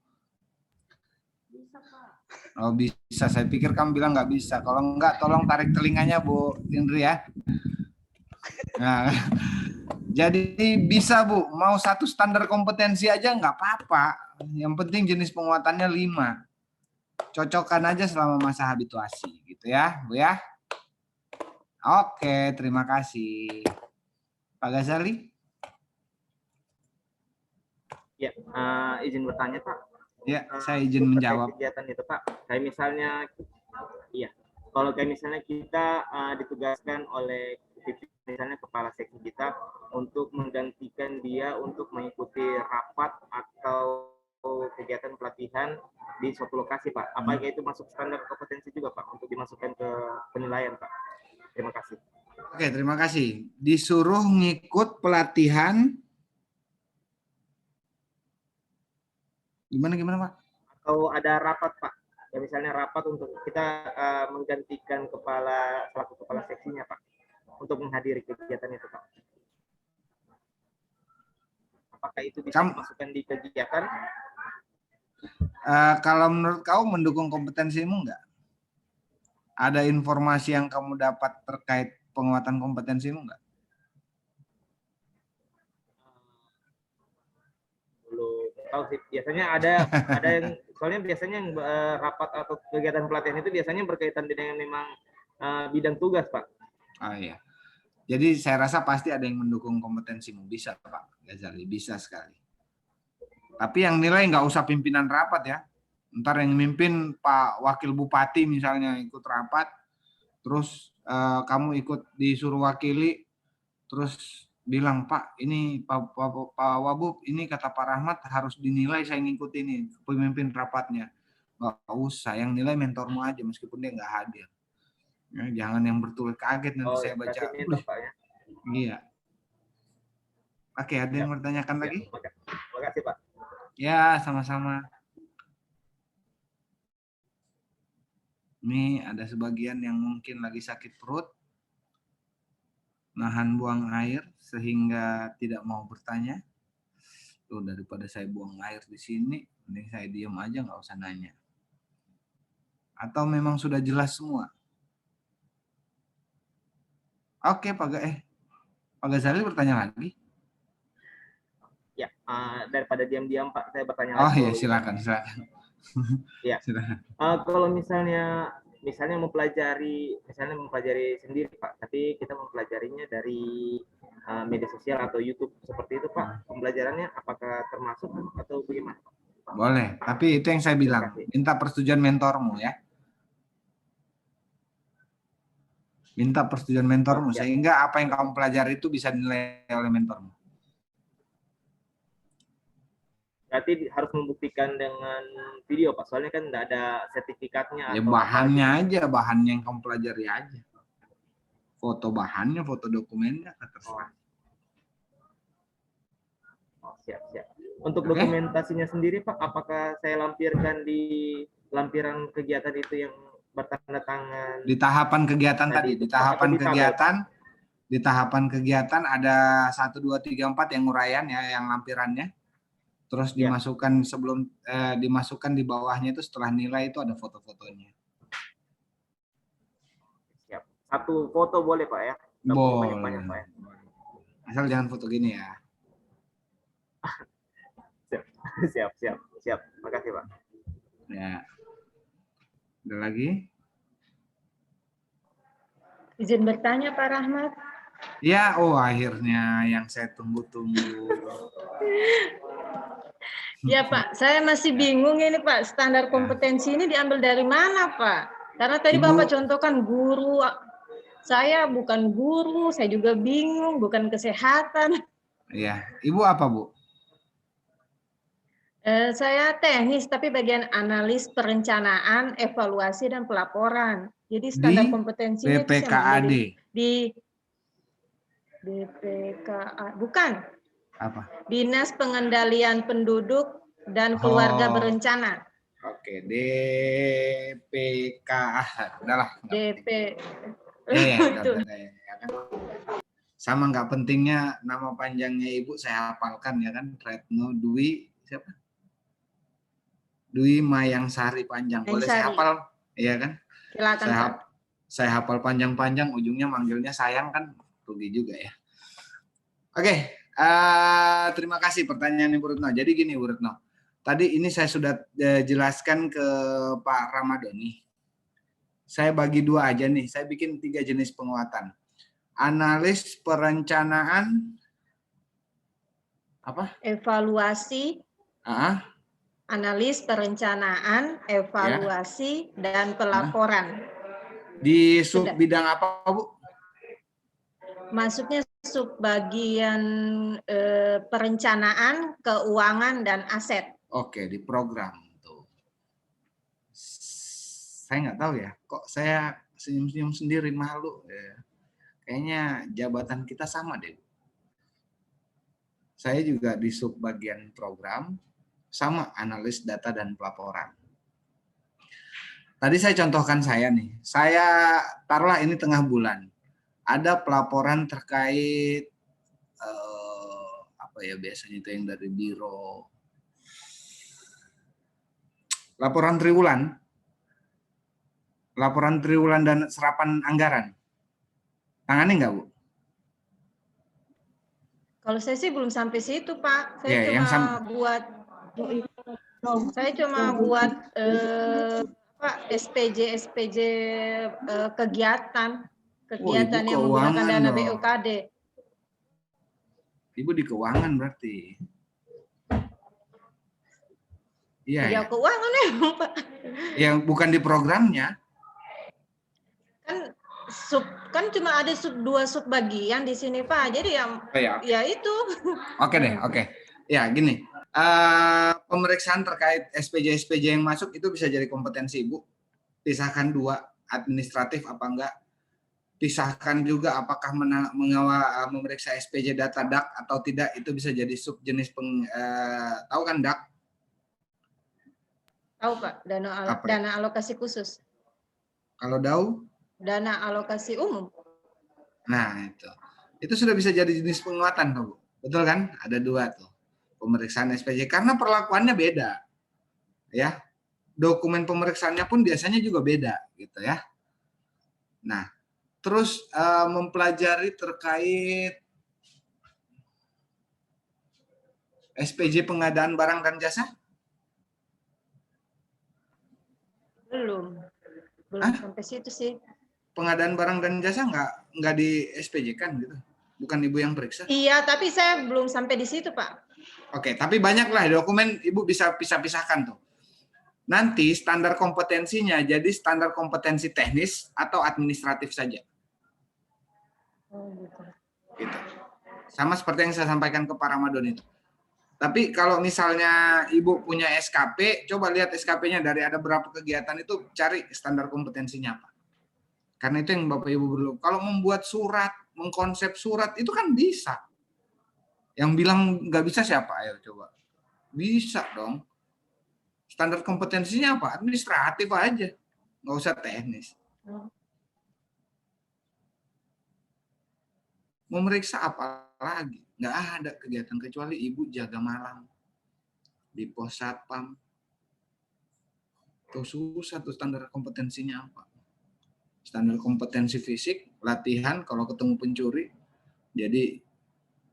Bisa, Pak. Oh, bisa. Saya pikir kamu bilang nggak bisa. Kalau enggak, tolong tarik telinganya, Bu Indri ya. Nah, jadi bisa, Bu. Mau satu standar kompetensi aja nggak apa-apa. Yang penting jenis penguatannya 5. Cocokkan aja selama masa habituasi, gitu ya, Bu ya. Oke, terima kasih. Pak Ghazali? Ya, izin bertanya, Pak. Ya, saya izin menjawab. Kegiatan itu, Pak. Kayak misalnya, iya. Kalau kayak misalnya kita ditugaskan oleh misalnya kepala seksi kita untuk menggantikan dia untuk mengikuti rapat atau kegiatan pelatihan di suatu lokasi, Pak. Apakah itu masuk standar kompetensi juga, Pak, untuk dimasukkan ke penilaian, Pak? Terima kasih. Oke, terima kasih. Disuruh ngikut pelatihan. Gimana, Pak? Atau ada rapat, Pak. Ya, misalnya rapat untuk kita menggantikan selaku kepala seksinya, Pak, untuk menghadiri kegiatan itu, Pak. Apakah itu bisa dimasukkan di kegiatan? Kalau menurut kau mendukung kompetensimu enggak? Ada informasi yang kamu dapat terkait penguatan kompetensimu enggak? Belum tahu sih. Biasanya ada yang soalnya biasanya yang rapat atau kegiatan pelatihan itu biasanya berkaitan dengan memang bidang tugas, Pak. Oh iya. Jadi saya rasa pasti ada yang mendukung kompetensimu. Bisa, Pak Ghazali, bisa sekali. Tapi yang nilai nggak usah pimpinan rapat ya. Ntar yang mimpin Pak Wakil Bupati misalnya ikut rapat, terus kamu ikut disuruh wakili, terus bilang, Pak, ini Pak Wabub, ini kata Pak Rahmat harus dinilai, saya ngikut ini pemimpin rapatnya. Nggak usah, yang nilai mentormu aja meskipun dia nggak hadir. Ya, jangan yang bertulis kaget nanti saya baca. Iya. Oke, ada yang bertanyakan lagi? Terima kasih, Pak. Ya, sama-sama. Ini ada sebagian yang mungkin lagi sakit perut, nahan buang air sehingga tidak mau bertanya. Tuh, daripada saya buang air di sini, mending saya diam aja, nggak usah nanya. Atau memang sudah jelas semua? Oke, Pak Ghazali bertanya lagi. Ya, daripada diam-diam, Pak, saya bertanya lagi. Oh iya, silakan. Ya. Kalau misalnya mempelajari sendiri, Pak, tapi kita mempelajarinya dari media sosial atau YouTube seperti itu, Pak, pembelajarannya apakah termasuk atau bagaimana, Pak? Boleh, tapi itu yang saya bilang, minta persetujuan mentormu ya. Minta persetujuan mentormu sehingga apa yang kamu pelajari itu bisa dinilai oleh mentormu. Berarti harus membuktikan dengan video, Pak. Soalnya kan tidak ada sertifikatnya. Ya bahannya aja, bahannya yang kamu pelajari aja. Foto bahannya, foto dokumennya, terserah. Oh, siap. Untuk dokumentasinya sendiri, Pak, apakah saya lampirkan di lampiran kegiatan itu yang bertanda tangan? Di tahapan kegiatan tadi, di tahapan kegiatan ada 1, 2, 3, 4 yang uraian ya, yang lampirannya. Terus dimasukkan dimasukkan di bawahnya itu setelah nilai itu ada foto-fotonya. Siap. 1 foto boleh, Pak ya? Boleh. Banyak, Pak, ya? Asal jangan foto gini ya. Siap. Makasih, Pak. Ya. Ada lagi? Izin bertanya, Pak Rahmat. Ya, akhirnya yang saya tunggu-tunggu. Ya Pak, saya masih bingung ini Pak, standar kompetensi ini diambil dari mana Pak? Karena tadi Bapak contohkan guru, saya bukan guru, saya juga bingung, bukan kesehatan. Iya, Ibu apa Bu? Saya teknis, tapi bagian analis, perencanaan, evaluasi, dan pelaporan. Jadi standar kompetensinya BPKAD. di DPKA, bukan. Apa? Dinas Pengendalian Penduduk dan Keluarga Oh. Berencana. Oke, DPKA. Udahlah. DP. Ya, Itu. ya kan? Sama nggak pentingnya nama panjangnya Ibu saya hafalkan ya kan, Retno Dwi siapa? Dwi Mayangsari panjang. Boleh saya hafal, ya kan? Silakan, Pak. Saya hafal panjang-panjang, ujungnya manggilnya sayang kan, rugi juga ya. Oke, terima kasih pertanyaan Ibu Retno. Jadi gini Ibu Retno, tadi ini saya sudah jelaskan ke Pak Ramadhani. Saya bagi dua aja nih, saya bikin 3 jenis penguatan. Analis perencanaan, apa? Evaluasi, analis perencanaan, evaluasi, dan pelaporan. Di sub bidang apa, Bu? Masuknya subbagian perencanaan, keuangan, dan aset. Oke, di program tuh. Saya nggak tahu ya, kok saya senyum-senyum sendiri, malu. Ya. Kayaknya jabatan kita sama deh. Saya juga di subbagian program, sama analis data dan pelaporan. Tadi saya contohkan saya nih, saya taruhlah ini tengah bulan. Ada pelaporan terkait apa ya biasanya itu yang dari biro, laporan triwulan dan serapan anggaran. Tangani nggak, Bu? Kalau saya sih belum sampai situ, Pak. Saya Ya, cuma buat SPJ kegiatan yang menggunakan dana BOKD. Ibu di keuangan berarti. Iya. Ya, keuangan ya, Pak. Yang bukan di programnya. Kan cuma ada 2 subbagian di sini, Pak. Jadi ya itu. Oke deh, oke. Ya, gini. Pemeriksaan terkait SPJ yang masuk itu bisa jadi kompetensi Ibu. Pisahkan 2, administratif apa enggak. Pisahkan juga apakah memeriksa SPJ data DAK atau tidak, itu bisa jadi subjenis tahu kan DAK? Tahu, Pak, dana alokasi khusus. Kalau DAU? Dana alokasi umum. Nah, itu sudah bisa jadi jenis penguatan, Bu. Betul kan? Ada 2 tuh. Pemeriksaan SPJ karena perlakuannya beda. Ya. Dokumen pemeriksaannya pun biasanya juga beda gitu ya. Nah, terus mempelajari terkait SPJ pengadaan barang dan jasa? Belum sampai situ sih. Pengadaan barang dan jasa nggak di SPJ kan gitu? Bukan Ibu yang periksa? Iya, tapi saya belum sampai di situ, Pak. Oke, tapi banyaklah dokumen Ibu bisa pisah-pisahkan tuh. Nanti standar kompetensinya jadi standar kompetensi teknis atau administratif saja. Gitu. Sama seperti yang saya sampaikan ke Pak Ramadhani itu. Tapi kalau misalnya Ibu punya SKP, coba lihat SKP-nya dari ada berapa kegiatan itu, cari standar kompetensinya apa. Karena itu yang Bapak Ibu perlu. Kalau membuat surat, mengkonsep surat, itu kan bisa. Yang bilang nggak bisa siapa? Ayo coba. Bisa dong. Standar kompetensinya apa? Administratif aja. Nggak usah teknis. Memeriksa apa lagi? Nggak ada kegiatan kecuali Ibu jaga malam di pos satpam. Tuh susah tuh standar kompetensinya apa? Standar kompetensi fisik, latihan kalau ketemu pencuri, jadi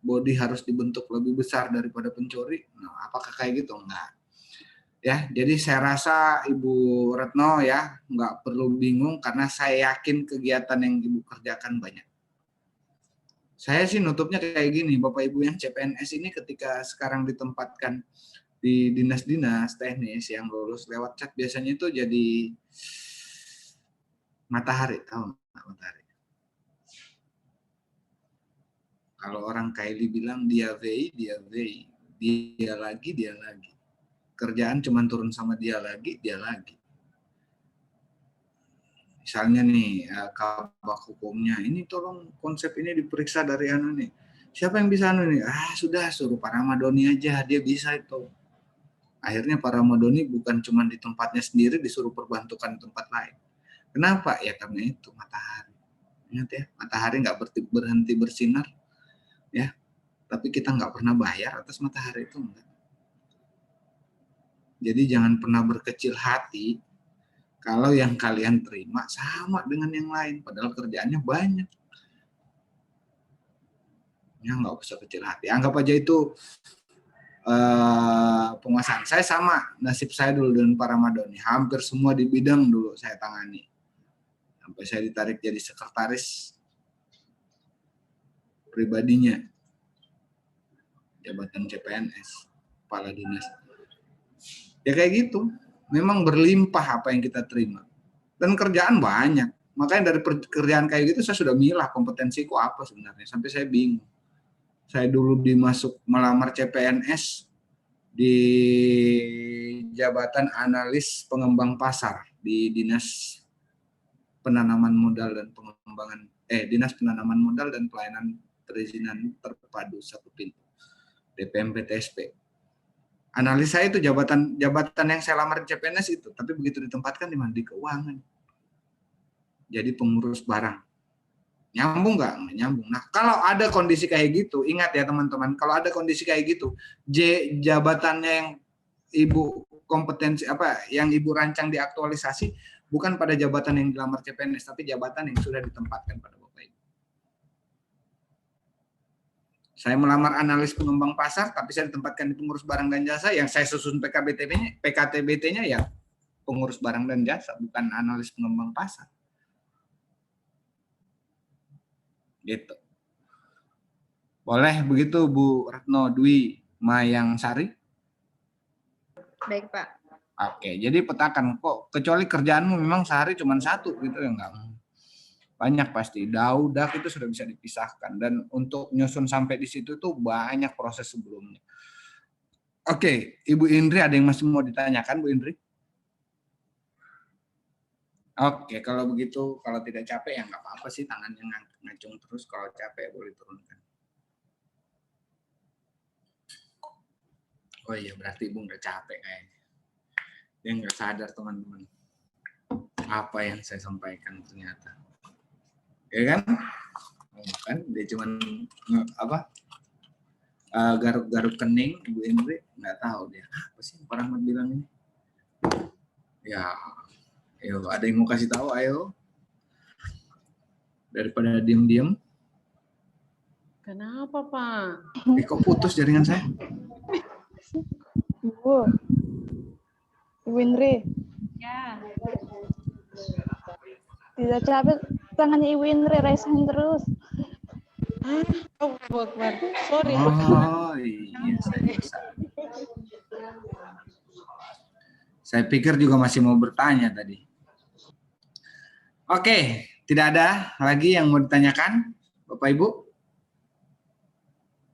body harus dibentuk lebih besar daripada pencuri. Nah, apakah kayak gitu? Enggak. Ya, jadi saya rasa Ibu Retno ya nggak perlu bingung karena saya yakin kegiatan yang Ibu kerjakan banyak. Saya sih nutupnya kayak gini, Bapak Ibu yang CPNS ini ketika sekarang ditempatkan di dinas-dinas teknis yang lulus lewat chat biasanya itu jadi matahari, tahu nggak matahari? Kalau orang Kylie bilang dia lagi. Kerjaan cuma turun sama dia lagi. Misalnya nih, kabak hukumnya, ini tolong konsep ini diperiksa dari anu nih. Siapa yang bisa anu nih? Sudah, suruh Pak Ramadhani aja, dia bisa itu. Akhirnya Pak Ramadhani bukan cuma di tempatnya sendiri, disuruh perbantukan di tempat lain. Kenapa? Ya karena itu matahari. Ingat ya, matahari nggak berhenti bersinar, ya. Tapi kita nggak pernah bayar atas matahari itu, enggak. Jadi jangan pernah berkecil hati kalau yang kalian terima sama dengan yang lain, padahal kerjaannya banyak. Ya nggak usah kecil hati. Anggap aja itu penguasaan. Saya sama nasib saya dulu dengan Pak Ramadhani. Hampir semua di bidang dulu saya tangani. Sampai saya ditarik jadi sekretaris pribadinya. Jabatan CPNS, kepala dinas. Ya kayak gitu. Memang berlimpah apa yang kita terima. Dan kerjaan banyak. Makanya dari pekerjaan kayak gitu saya sudah milah kompetensiku apa sebenarnya. Sampai saya bingung. Saya dulu melamar CPNS di jabatan analis pengembang pasar di Dinas Penanaman Modal dan Pengembangan Dinas Penanaman Modal dan Pelayanan Perizinan Terpadu Satu Pintu, DPMPTSP. Analis saya itu jabatan yang saya lamar di CPNS itu, tapi begitu ditempatkan di Mandi Keuangan. Jadi pengurus barang. Nyambung nggak? Nggak nyambung. Nah, kalau ada kondisi kayak gitu, ingat ya teman-teman, kalau ada kondisi kayak gitu, jabatannya yang Ibu kompetensi yang Ibu rancang diaktualisasi bukan pada jabatan yang dilamar CPNS, tapi jabatan yang sudah ditempatkan pada Bapak Ibu. Saya melamar analis pengembang pasar, tapi saya ditempatkan di pengurus barang dan jasa, yang saya susun PKTBT-nya ya pengurus barang dan jasa, bukan analis pengembang pasar. Gitu. Boleh begitu Bu Retno Dwi Mayang Sari? Baik, Pak. Oke, jadi petakan kok kecuali kerjaanmu memang sehari cuma satu gitu ya, enggak banyak pasti. Daudak itu sudah bisa dipisahkan, dan untuk nyusun sampai di situ tuh banyak proses sebelumnya. Oke, Ibu Indri ada yang masih mau ditanyakan, Bu Indri? Oke, kalau begitu, kalau tidak capek ya nggak apa-apa sih, tangannya ngacung terus. Kalau capek boleh turunkan. Oh iya, berarti Ibu nggak capek kayaknya. Dia nggak sadar teman-teman apa yang saya sampaikan ternyata. Ya kan? Kan dia cuman garuk-garuk kening. Ibu Indri nggak tahu dia apa sih Pak Rahmat bilang ini. Ya, ayo ada yang mau kasih tahu, ayo. Daripada diam-diam. Kenapa, Pak? Kok putus jaringan saya? Ibu Indri. Ya. Tidak capek tangannya Ibu Indri, raisin terus. Sorry. Oh iya, saya bisa. Saya pikir juga masih mau bertanya tadi. Oke, tidak ada lagi yang mau ditanyakan, Bapak Ibu?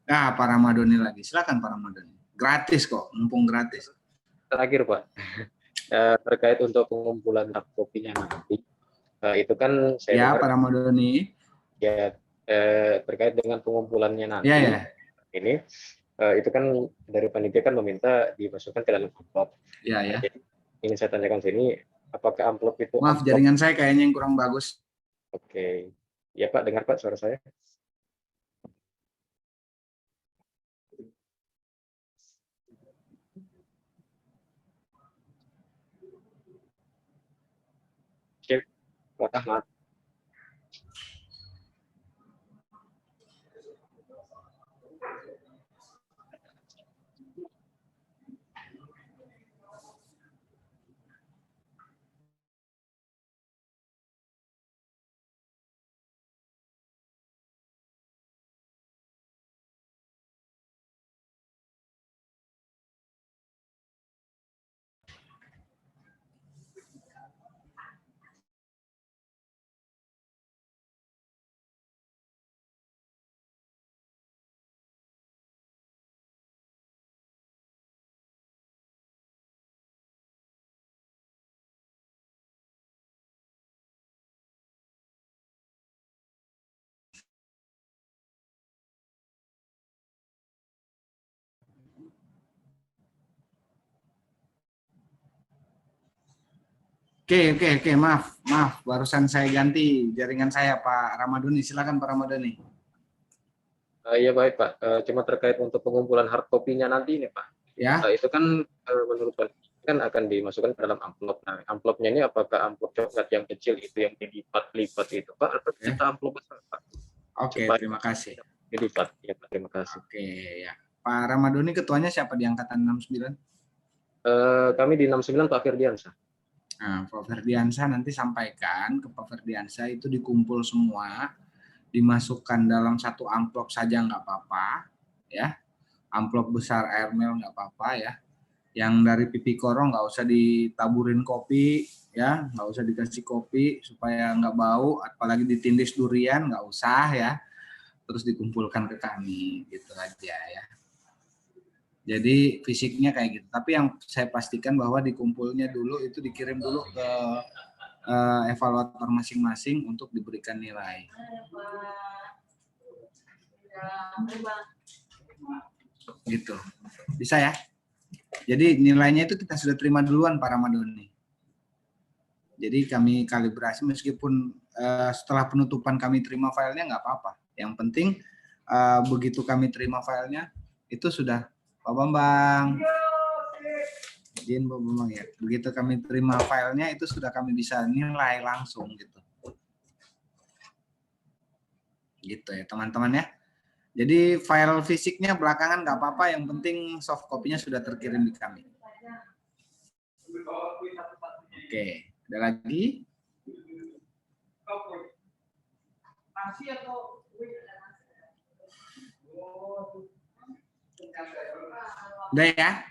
Pak Ramadhani lagi. Silakan Pak Ramadhani. Gratis kok, mumpung gratis. Terakhir Pak, terkait untuk pengumpulan hard copy-nya nanti, itu kan saya ya Pak Ramadhani. Ya, terkait dengan pengumpulannya nanti, ini itu kan dari panitia kan meminta dimasukkan ke dalam amplop. Ya. Jadi, ingin saya tanyakan sini, apakah amplop itu? Maaf, jaringan saya kayaknya yang kurang bagus. Oke, ya Pak, dengar Pak suara saya. Oke, maaf. Oke, maaf, barusan saya ganti jaringan saya, Pak Ramadhani. Silakan Pak Ramadhani. Iya baik Pak, cuma terkait untuk pengumpulan hard copy-nya nanti ini Pak. Ya. Itu kan menurut Pak kan akan dimasukkan ke dalam amplop. Nah, amplopnya ini apakah amplop coklat yang kecil itu yang dilipat-lipat itu Pak, atau kita amplop besar Pak? Oke, terima kasih. Dilipat, ya Pak, terima kasih. Oke, ya. Pak Ramadhani ketuanya siapa di angkatan 69? Kami di 69 Pak Firdiansyah. Nah, Pak Ferdiansyah nanti sampaikan ke Pak Ferdiansyah itu dikumpul semua, dimasukkan dalam satu amplop saja nggak apa-apa, ya. Amplop besar airmail nggak apa-apa ya. Yang dari pipi korong nggak usah ditaburin kopi, ya, nggak usah dikasih kopi supaya nggak bau, apalagi ditindis durian nggak usah ya. Terus dikumpulkan ke kami, gitu aja ya. Jadi fisiknya kayak gitu. Tapi yang saya pastikan bahwa dikumpulnya dulu itu dikirim dulu ke evaluator masing-masing untuk diberikan nilai. Gitu. Bisa ya? Jadi nilainya itu kita sudah terima duluan Pak Ramadhani. Jadi kami kalibrasi meskipun setelah penutupan kami terima filenya nggak apa-apa. Yang penting begitu kami terima filenya itu sudah Pak Bambang, izin Pak Bambang ya. Begitu kami terima filenya itu sudah kami bisa nilai langsung gitu. Gitu ya teman-teman ya. Jadi file fisiknya belakangan nggak apa-apa, yang penting soft copy-nya sudah terkirim di kami. Oke, ada lagi? Udah ya?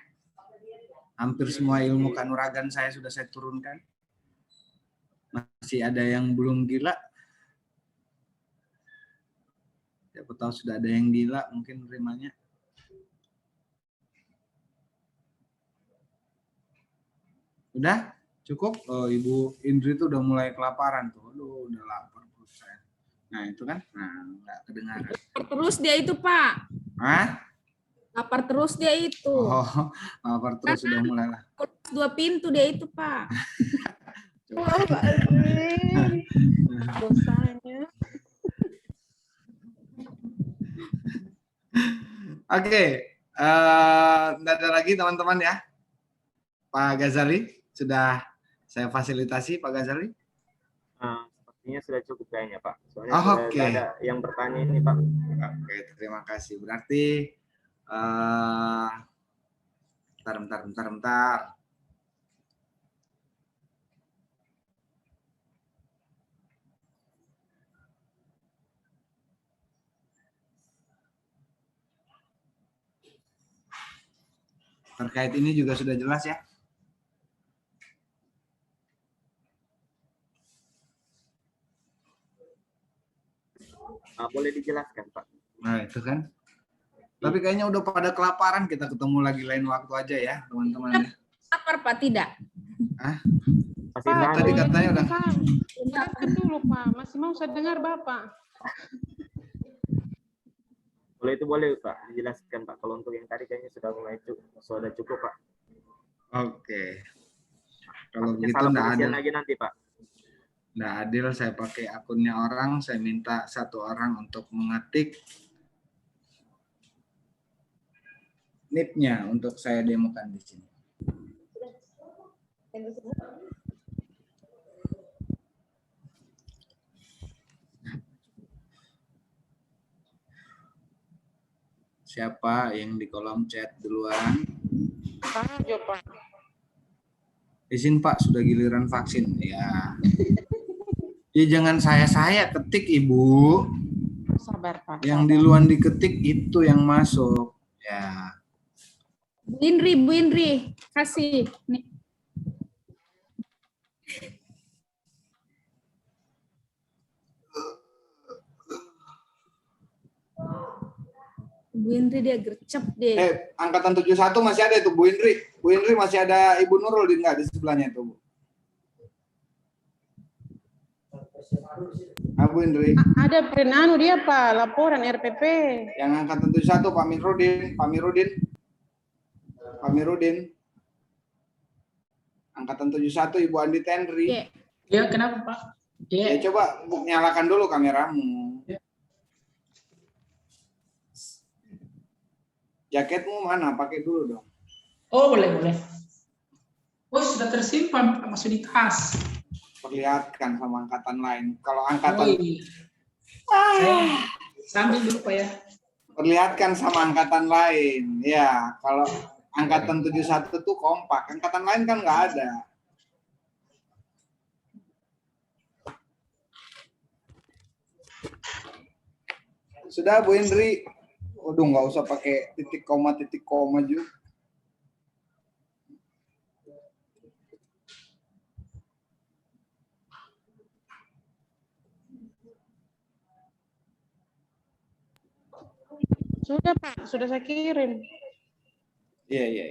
Hampir semua ilmu kanuragan saya sudah saya turunkan. Masih ada yang belum gila. Siapa tahu sudah ada yang gila mungkin nerimanya. Udah? Cukup? Oh, Ibu Indri itu udah mulai kelaparan tuh. Aduh, udah lapar perut saya. Nah, itu kan? Nah, nggak kedengaran. Terus dia itu, Pak. Hah? Lapar terus dia itu. Oh, lapar terus sudah mulai lah. 2 pintu dia itu, Pak. Oh, Pak Azri. Dosanya. Oke, tidak ada lagi teman-teman ya. Pak Ghazali, sudah saya fasilitasi Pak Ghazali. Sepertinya sudah cukup kayaknya Pak. Soalnya Oke. ada yang bertanya ini Pak. Oke, terima kasih. Berarti, bentar. Terkait ini juga sudah jelas ya. Boleh dijelaskan Pak? Nah itu kan. Tapi kayaknya udah pada kelaparan, kita ketemu lagi lain waktu aja ya teman-teman. Lapar Pak, tidak? Pak, tadi katanya udah. Dengarkan dulu Pak, masih mau saya dengar Bapak. Boleh itu boleh Pak, dijelaskan Pak. Kalau untuk yang tadi kayaknya sudah mulai sudah cukup Pak. Oke. Kalau Maksudnya begitu salah enggak adil pengisian lagi nanti Pak. Enggak adil, saya pakai akunnya orang, saya minta 1 orang untuk mengetik NIP-nya untuk saya demokan di sini. Siapa yang di kolom chat duluan? Ayo Pak. Izin Pak, sudah giliran vaksin. Ya. Ya jangan saya ketik Ibu. Sabar Pak. Yang duluan diketik itu yang masuk. Ya. Bu Indri, kasih. Nih. Bu Indri dia gercep deh. Angkatan 71 masih ada itu Bu Indri. Bu Indri masih ada Ibu Nurul di sebelahnya itu, Bu. Bu Indri. Ada prenanu dia Pak, laporan RPP. Yang angkatan 71 Pak Mirudin. Angkatan 71 Ibu Andi Tenri. Iya, kenapa Pak? Ya coba nyalakan dulu kameramu. Jaketmu mana? Pakai dulu dong. Oh, boleh. Oh, sudah tersimpan Pak, masuk di tas. Perlihatkan sama angkatan lain. Kalau angkatan Saya sambil dulu Pak ya. Perlihatkan sama angkatan lain. Ya, kalau angkatan 71 tuh kompak. Angkatan lain kan nggak ada. Sudah Bu Indri. Waduh, nggak usah pakai titik koma juga. Sudah Pak, sudah saya kirim. Iya.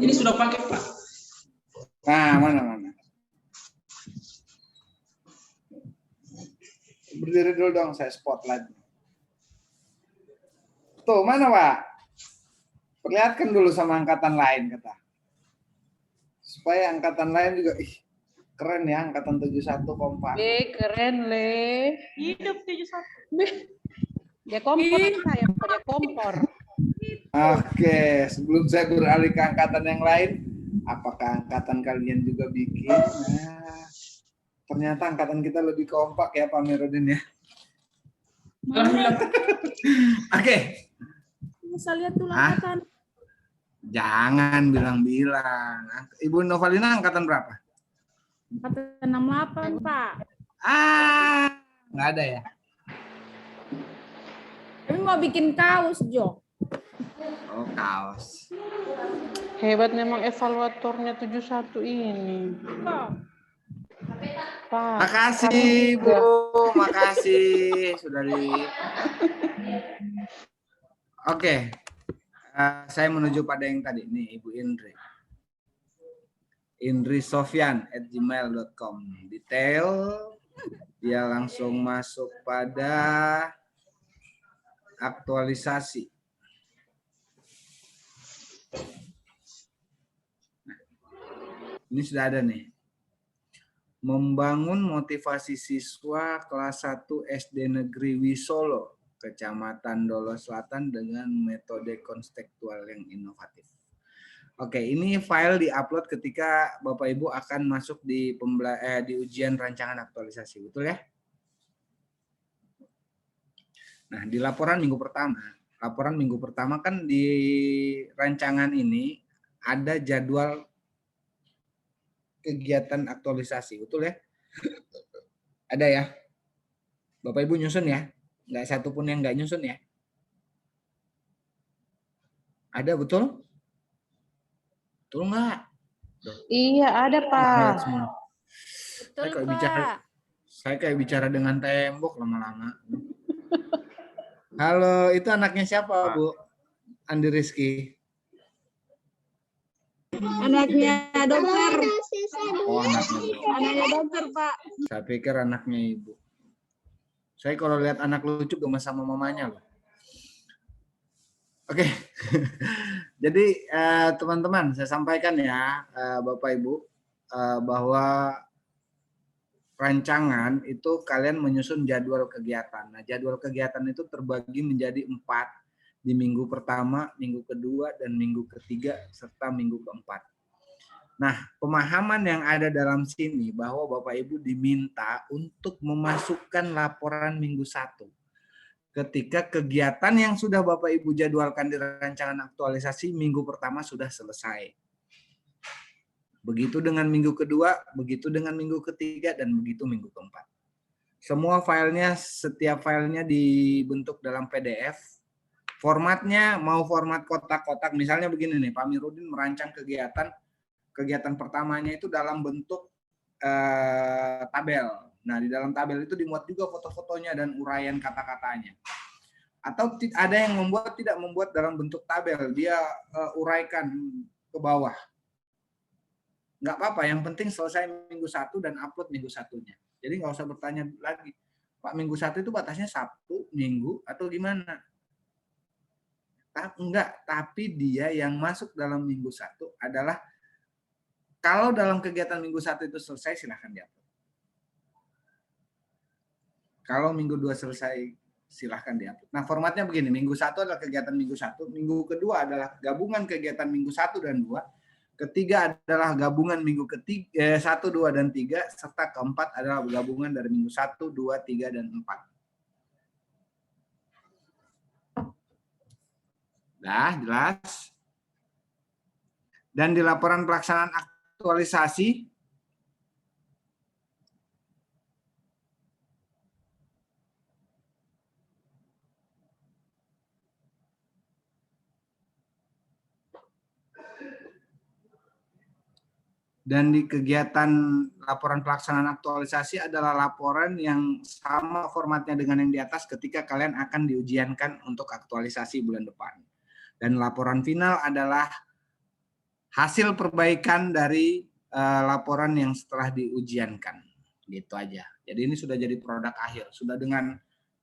Ini sudah pakai Pak. Nah, mana? Berdiri dulu dong, saya spotlight. Tuh, mana Pak? Perlihatkan dulu sama angkatan lain, kata. Supaya angkatan lain juga, keren ya, angkatan 71 kompak. Keren, Le. Hidup 71. Dia kompor, saya dia kompor. Oke, sebelum saya beralih ke angkatan yang lain, apakah angkatan kalian juga bikin? Nah, ternyata angkatan kita lebih kompak ya Pak Mirudin ya. Oke. Bisa lihat tuh angkatan. Jangan bilang-bilang. Ibu Novalina angkatan berapa? Angkatan 68, Pak. Nggak ada ya? Tapi mau bikin kaos, Jo. Oh, kaos. Hebat memang evaluatornya 71 ini. Pak. Makasih, Bu. Makasih sudah Oke. Saya menuju pada yang tadi nih, Ibu Indri. indrisofyan@gmail.com. Detail dia langsung masuk pada aktualisasi. Ini sudah ada nih. Membangun motivasi siswa kelas 1 SD Negeri Wisolo, Kecamatan Dolo Selatan dengan metode konstekstual yang inovatif. Oke, ini file diupload ketika Bapak Ibu akan masuk di ujian rancangan aktualisasi, betul ya? Nah, di laporan minggu pertama kan di rancangan ini ada jadwal kegiatan aktualisasi, betul ya? Ada ya? Bapak Ibu nyusun ya? Nggak satu pun yang nggak nyusun ya? Ada, betul? Betul nggak? Iya, ada Pak. Betul, Saya kayak bicara dengan tembok lama-lama. Halo, itu anaknya siapa, Bu? Andi Rizky. Anaknya dokter. Oh, Anaknya dokter, Pak. Saya pikir anaknya Ibu. Saya kalau lihat anak lucu gemes sama mamanya loh. Oke. Jadi teman-teman, saya sampaikan ya Bapak Ibu bahwa rancangan itu kalian menyusun jadwal kegiatan. Nah, jadwal kegiatan itu terbagi menjadi 4 di minggu pertama, minggu kedua, dan minggu ketiga, serta minggu keempat. Nah, pemahaman yang ada dalam sini bahwa Bapak Ibu diminta untuk memasukkan laporan minggu 1. Ketika kegiatan yang sudah Bapak Ibu jadwalkan di rancangan aktualisasi minggu pertama sudah selesai. Begitu dengan minggu kedua, begitu dengan minggu ketiga, dan begitu minggu keempat. Semua filenya, setiap filenya dibentuk dalam PDF. Formatnya mau format kotak-kotak, misalnya begini nih, Pak Mirudin merancang kegiatan pertamanya itu dalam bentuk tabel. Nah, di dalam tabel itu dimuat juga foto-fotonya dan uraian kata-katanya. Atau ada yang tidak membuat dalam bentuk tabel, dia uraikan ke bawah. Nggak apa-apa, yang penting selesai minggu 1 dan upload minggu 1-nya. Jadi nggak usah bertanya lagi, Pak, minggu 1 itu batasnya Sabtu, Minggu, atau gimana? Enggak, tapi dia yang masuk dalam minggu 1 adalah kalau dalam kegiatan minggu 1 itu selesai, silahkan diupload. Kalau minggu 2 selesai, silahkan diupload. Nah, formatnya begini, minggu 1 adalah kegiatan minggu 1, minggu kedua adalah gabungan kegiatan minggu 1 dan 2, ketiga adalah gabungan minggu 1, 2, dan 3, serta keempat adalah gabungan dari minggu 1, 2, 3, dan 4. Nah, jelas. Dan di laporan pelaksanaan aktualisasi, dan di kegiatan laporan pelaksanaan aktualisasi adalah laporan yang sama formatnya dengan yang di atas ketika kalian akan diujiankan untuk aktualisasi bulan depan. Dan laporan final adalah hasil perbaikan dari laporan yang setelah diujiankan. Gitu aja. Jadi ini sudah jadi produk akhir. Sudah dengan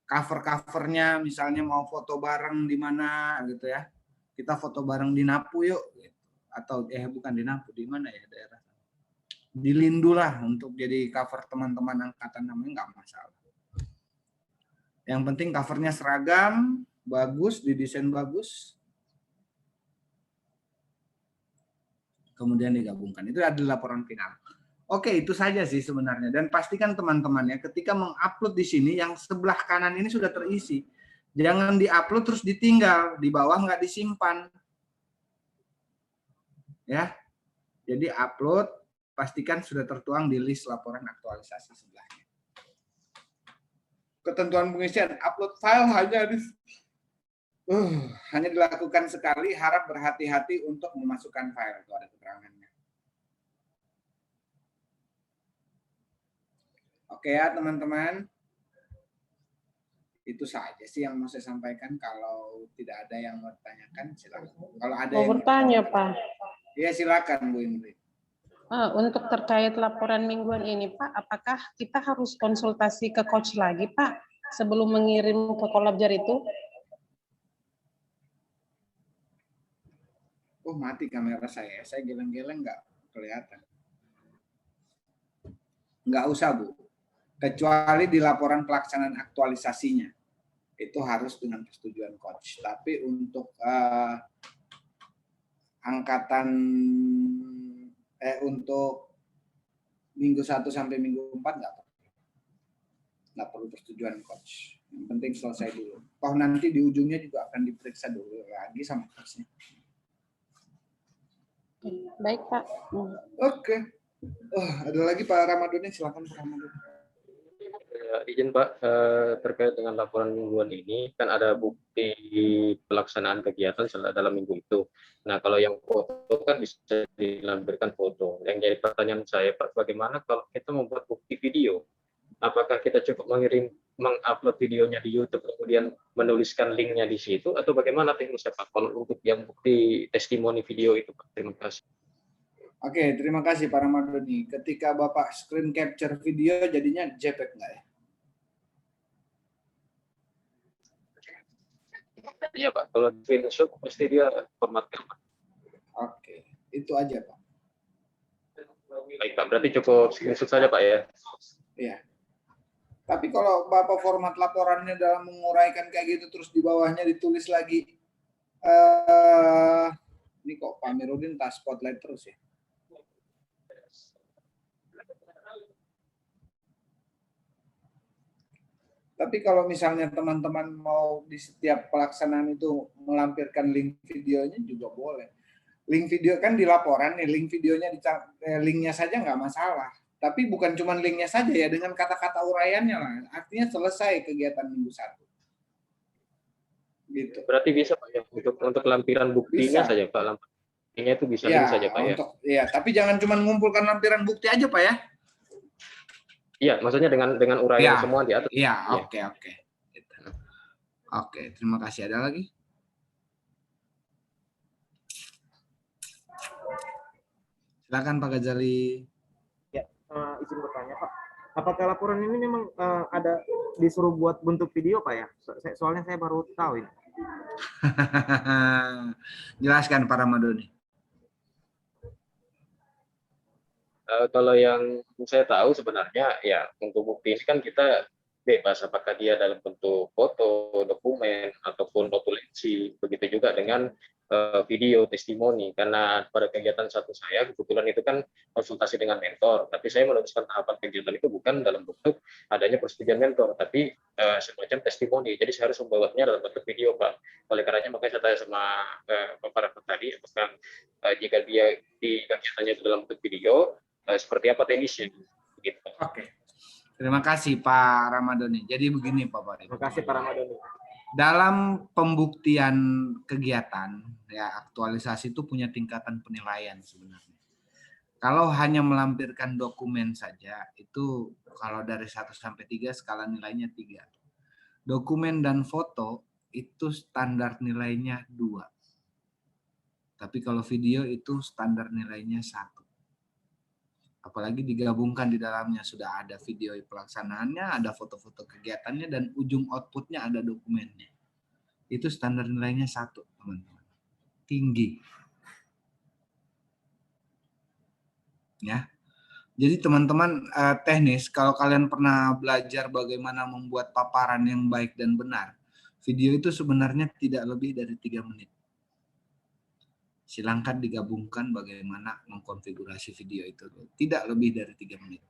cover-covernya, misalnya mau foto bareng di mana gitu ya. Kita foto bareng di Napu yuk. Gitu. Atau bukan di Napu, di mana ya daerah. Di Lindu lah untuk jadi cover teman-teman angkatan, namanya nggak masalah. Yang penting covernya seragam, bagus, didesain bagus. Kemudian digabungkan. Itu adalah laporan final. Oke, itu saja sih sebenarnya. Dan pastikan teman-teman ya, ketika mengupload di sini, yang sebelah kanan ini sudah terisi. Jangan diupload terus ditinggal. Di bawah nggak disimpan. Ya. Jadi upload, pastikan sudah tertuang di list laporan aktualisasi sebelahnya. Ketentuan pengisian, upload file hanya dilakukan sekali, harap berhati-hati untuk memasukkan file, itu ada keterangannya. Oke ya teman-teman, itu saja sih yang mau saya sampaikan. Kalau tidak ada yang mau ditanyakan, silakan. Kalau ada mau yang bertanya, Pak. Ya silakan Bu Indri. Untuk terkait laporan mingguan ini, Pak, apakah kita harus konsultasi ke coach lagi, Pak, sebelum mengirim ke Kolabjar itu? Oh, mati kamera saya geleng-geleng nggak kelihatan. Nggak usah, Bu. Kecuali di laporan pelaksanaan aktualisasinya. Itu harus dengan persetujuan coach. Tapi untuk untuk minggu 1 sampai minggu 4 nggak perlu persetujuan coach. Yang penting selesai dulu. Toh nanti di ujungnya juga akan diperiksa dulu lagi sama coachnya. Baik, Pak. Oke. Ada lagi Pak Ramadhani, silakan Pak Ramadhani. Izin Pak, terkait dengan laporan mingguan ini, kan ada bukti pelaksanaan kegiatan dalam minggu itu. Nah, kalau yang foto kan bisa dilampirkan foto. Yang jadi pertanyaan saya, Pak, bagaimana kalau kita membuat bukti video? Apakah kita cukup mengupload videonya di YouTube, kemudian menuliskan linknya di situ, atau bagaimana teknisnya Pak? Kalau untuk yang bukti testimoni video itu, Pak. Terima kasih. Oke, terima kasih Pak Ramadhani. Ketika Bapak screen capture video, jadinya JPEG nggak ya? Iya Pak, kalau screenshot pasti dia formatnya Pak. Oke, itu aja Pak. Baik Pak, berarti cukup screenshot saja Pak ya? Iya. Tapi kalau Bapak format laporannya dalam menguraikan kayak gitu, terus di bawahnya ditulis lagi, ini kok Pak Amiruddin tas spotlight terus ya? Tapi kalau misalnya teman-teman mau di setiap pelaksanaan itu melampirkan link videonya juga boleh. Link video kan di laporan nih, link videonya linknya saja nggak masalah. Tapi bukan cuma linknya saja ya, dengan kata-kata uraiannya lah. Artinya selesai kegiatan minggu 1. Gitu. Berarti bisa Pak ya, untuk lampiran buktinya bisa saja Pak. Lampirannya itu bisa ya, link saja Pak ya. Ya, tapi jangan cuma mengumpulkan lampiran bukti aja Pak ya. Iya, maksudnya dengan uraian Ya, semua di atas. iya, Iya. oke. Gitu. Oke, terima kasih. Ada lagi? Silakan Pak Ghazali. Ya, izin bertanya Pak. Apakah laporan ini memang ada disuruh buat bentuk video Pak ya? Soalnya saya baru tahu ini. Jelaskan Pak Ramadhani. Kalau yang saya tahu sebenarnya ya untuk bukti ini kan kita bebas apakah dia dalam bentuk foto, dokumen ataupun notulensi, begitu juga dengan video testimoni. Karena pada kegiatan satu saya kebetulan itu kan konsultasi dengan mentor, tapi saya meneruskan tahapan kegiatan itu bukan dalam bentuk adanya persetujuan mentor, tapi semacam testimoni. Jadi saya harus membuatnya dalam bentuk video, Pak. Oleh karenanya makanya saya tanya sama Pak Rahmat tadi, apakah jika dia di kegiatannya itu dalam bentuk video, seperti apa teknisnya? Gitu. Oke. Terima kasih Pak Ramadhani. Jadi begini Pak Farid. Terima kasih Pak Ramadhani. Dalam pembuktian kegiatan, ya aktualisasi itu punya tingkatan penilaian sebenarnya. Kalau hanya melampirkan dokumen saja, itu kalau dari 1 sampai 3 skala nilainya 3. Dokumen dan foto itu standar nilainya 2. Tapi kalau video itu standar nilainya 1. Apalagi digabungkan di dalamnya sudah ada video pelaksanaannya, ada foto-foto kegiatannya, dan ujung outputnya ada dokumennya. Itu standar nilainya 1, teman-teman. Tinggi. Ya. Jadi teman-teman teknis, kalau kalian pernah belajar bagaimana membuat paparan yang baik dan benar, video itu sebenarnya tidak lebih dari 3 menit. Silahkan digabungkan bagaimana mengkonfigurasi video itu. Tidak lebih dari 3 menit.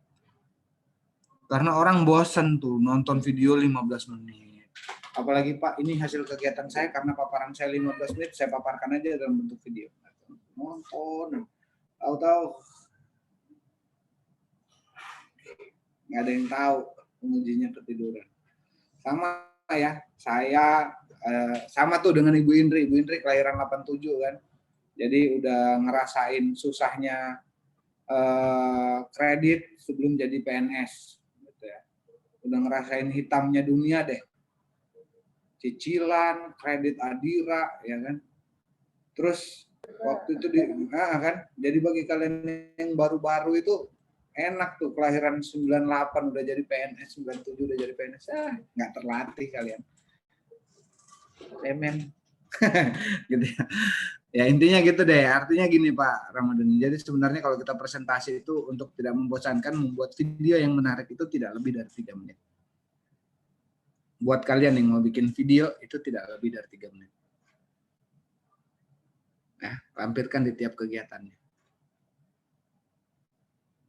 Karena orang bosan tuh nonton video 15 menit. Apalagi Pak, ini hasil kegiatan saya karena paparan saya 15 menit, saya paparkan aja dalam bentuk video. Nonton, tahu-tahu nggak ada yang tahu, pengujinya ketiduran. Sama ya, saya sama tuh dengan Ibu Indri. Ibu Indri kelahiran 87 kan. Jadi udah ngerasain susahnya kredit sebelum jadi PNS, gitu ya. Udah ngerasain hitamnya dunia deh, cicilan, kredit Adira, ya kan. Terus waktu itu kan, jadi bagi kalian yang baru-baru itu enak tuh, kelahiran 98 udah jadi PNS, 97 udah jadi PNS, nggak terlatih kalian, cemen. Gitu ya. Ya intinya gitu deh, artinya gini Pak Ramadhani. Jadi sebenarnya kalau kita presentasi itu untuk tidak membosankan, membuat video yang menarik itu tidak lebih dari 3 menit. Buat kalian yang mau bikin video itu tidak lebih dari 3 menit. Nah, lampirkan di tiap kegiatannya.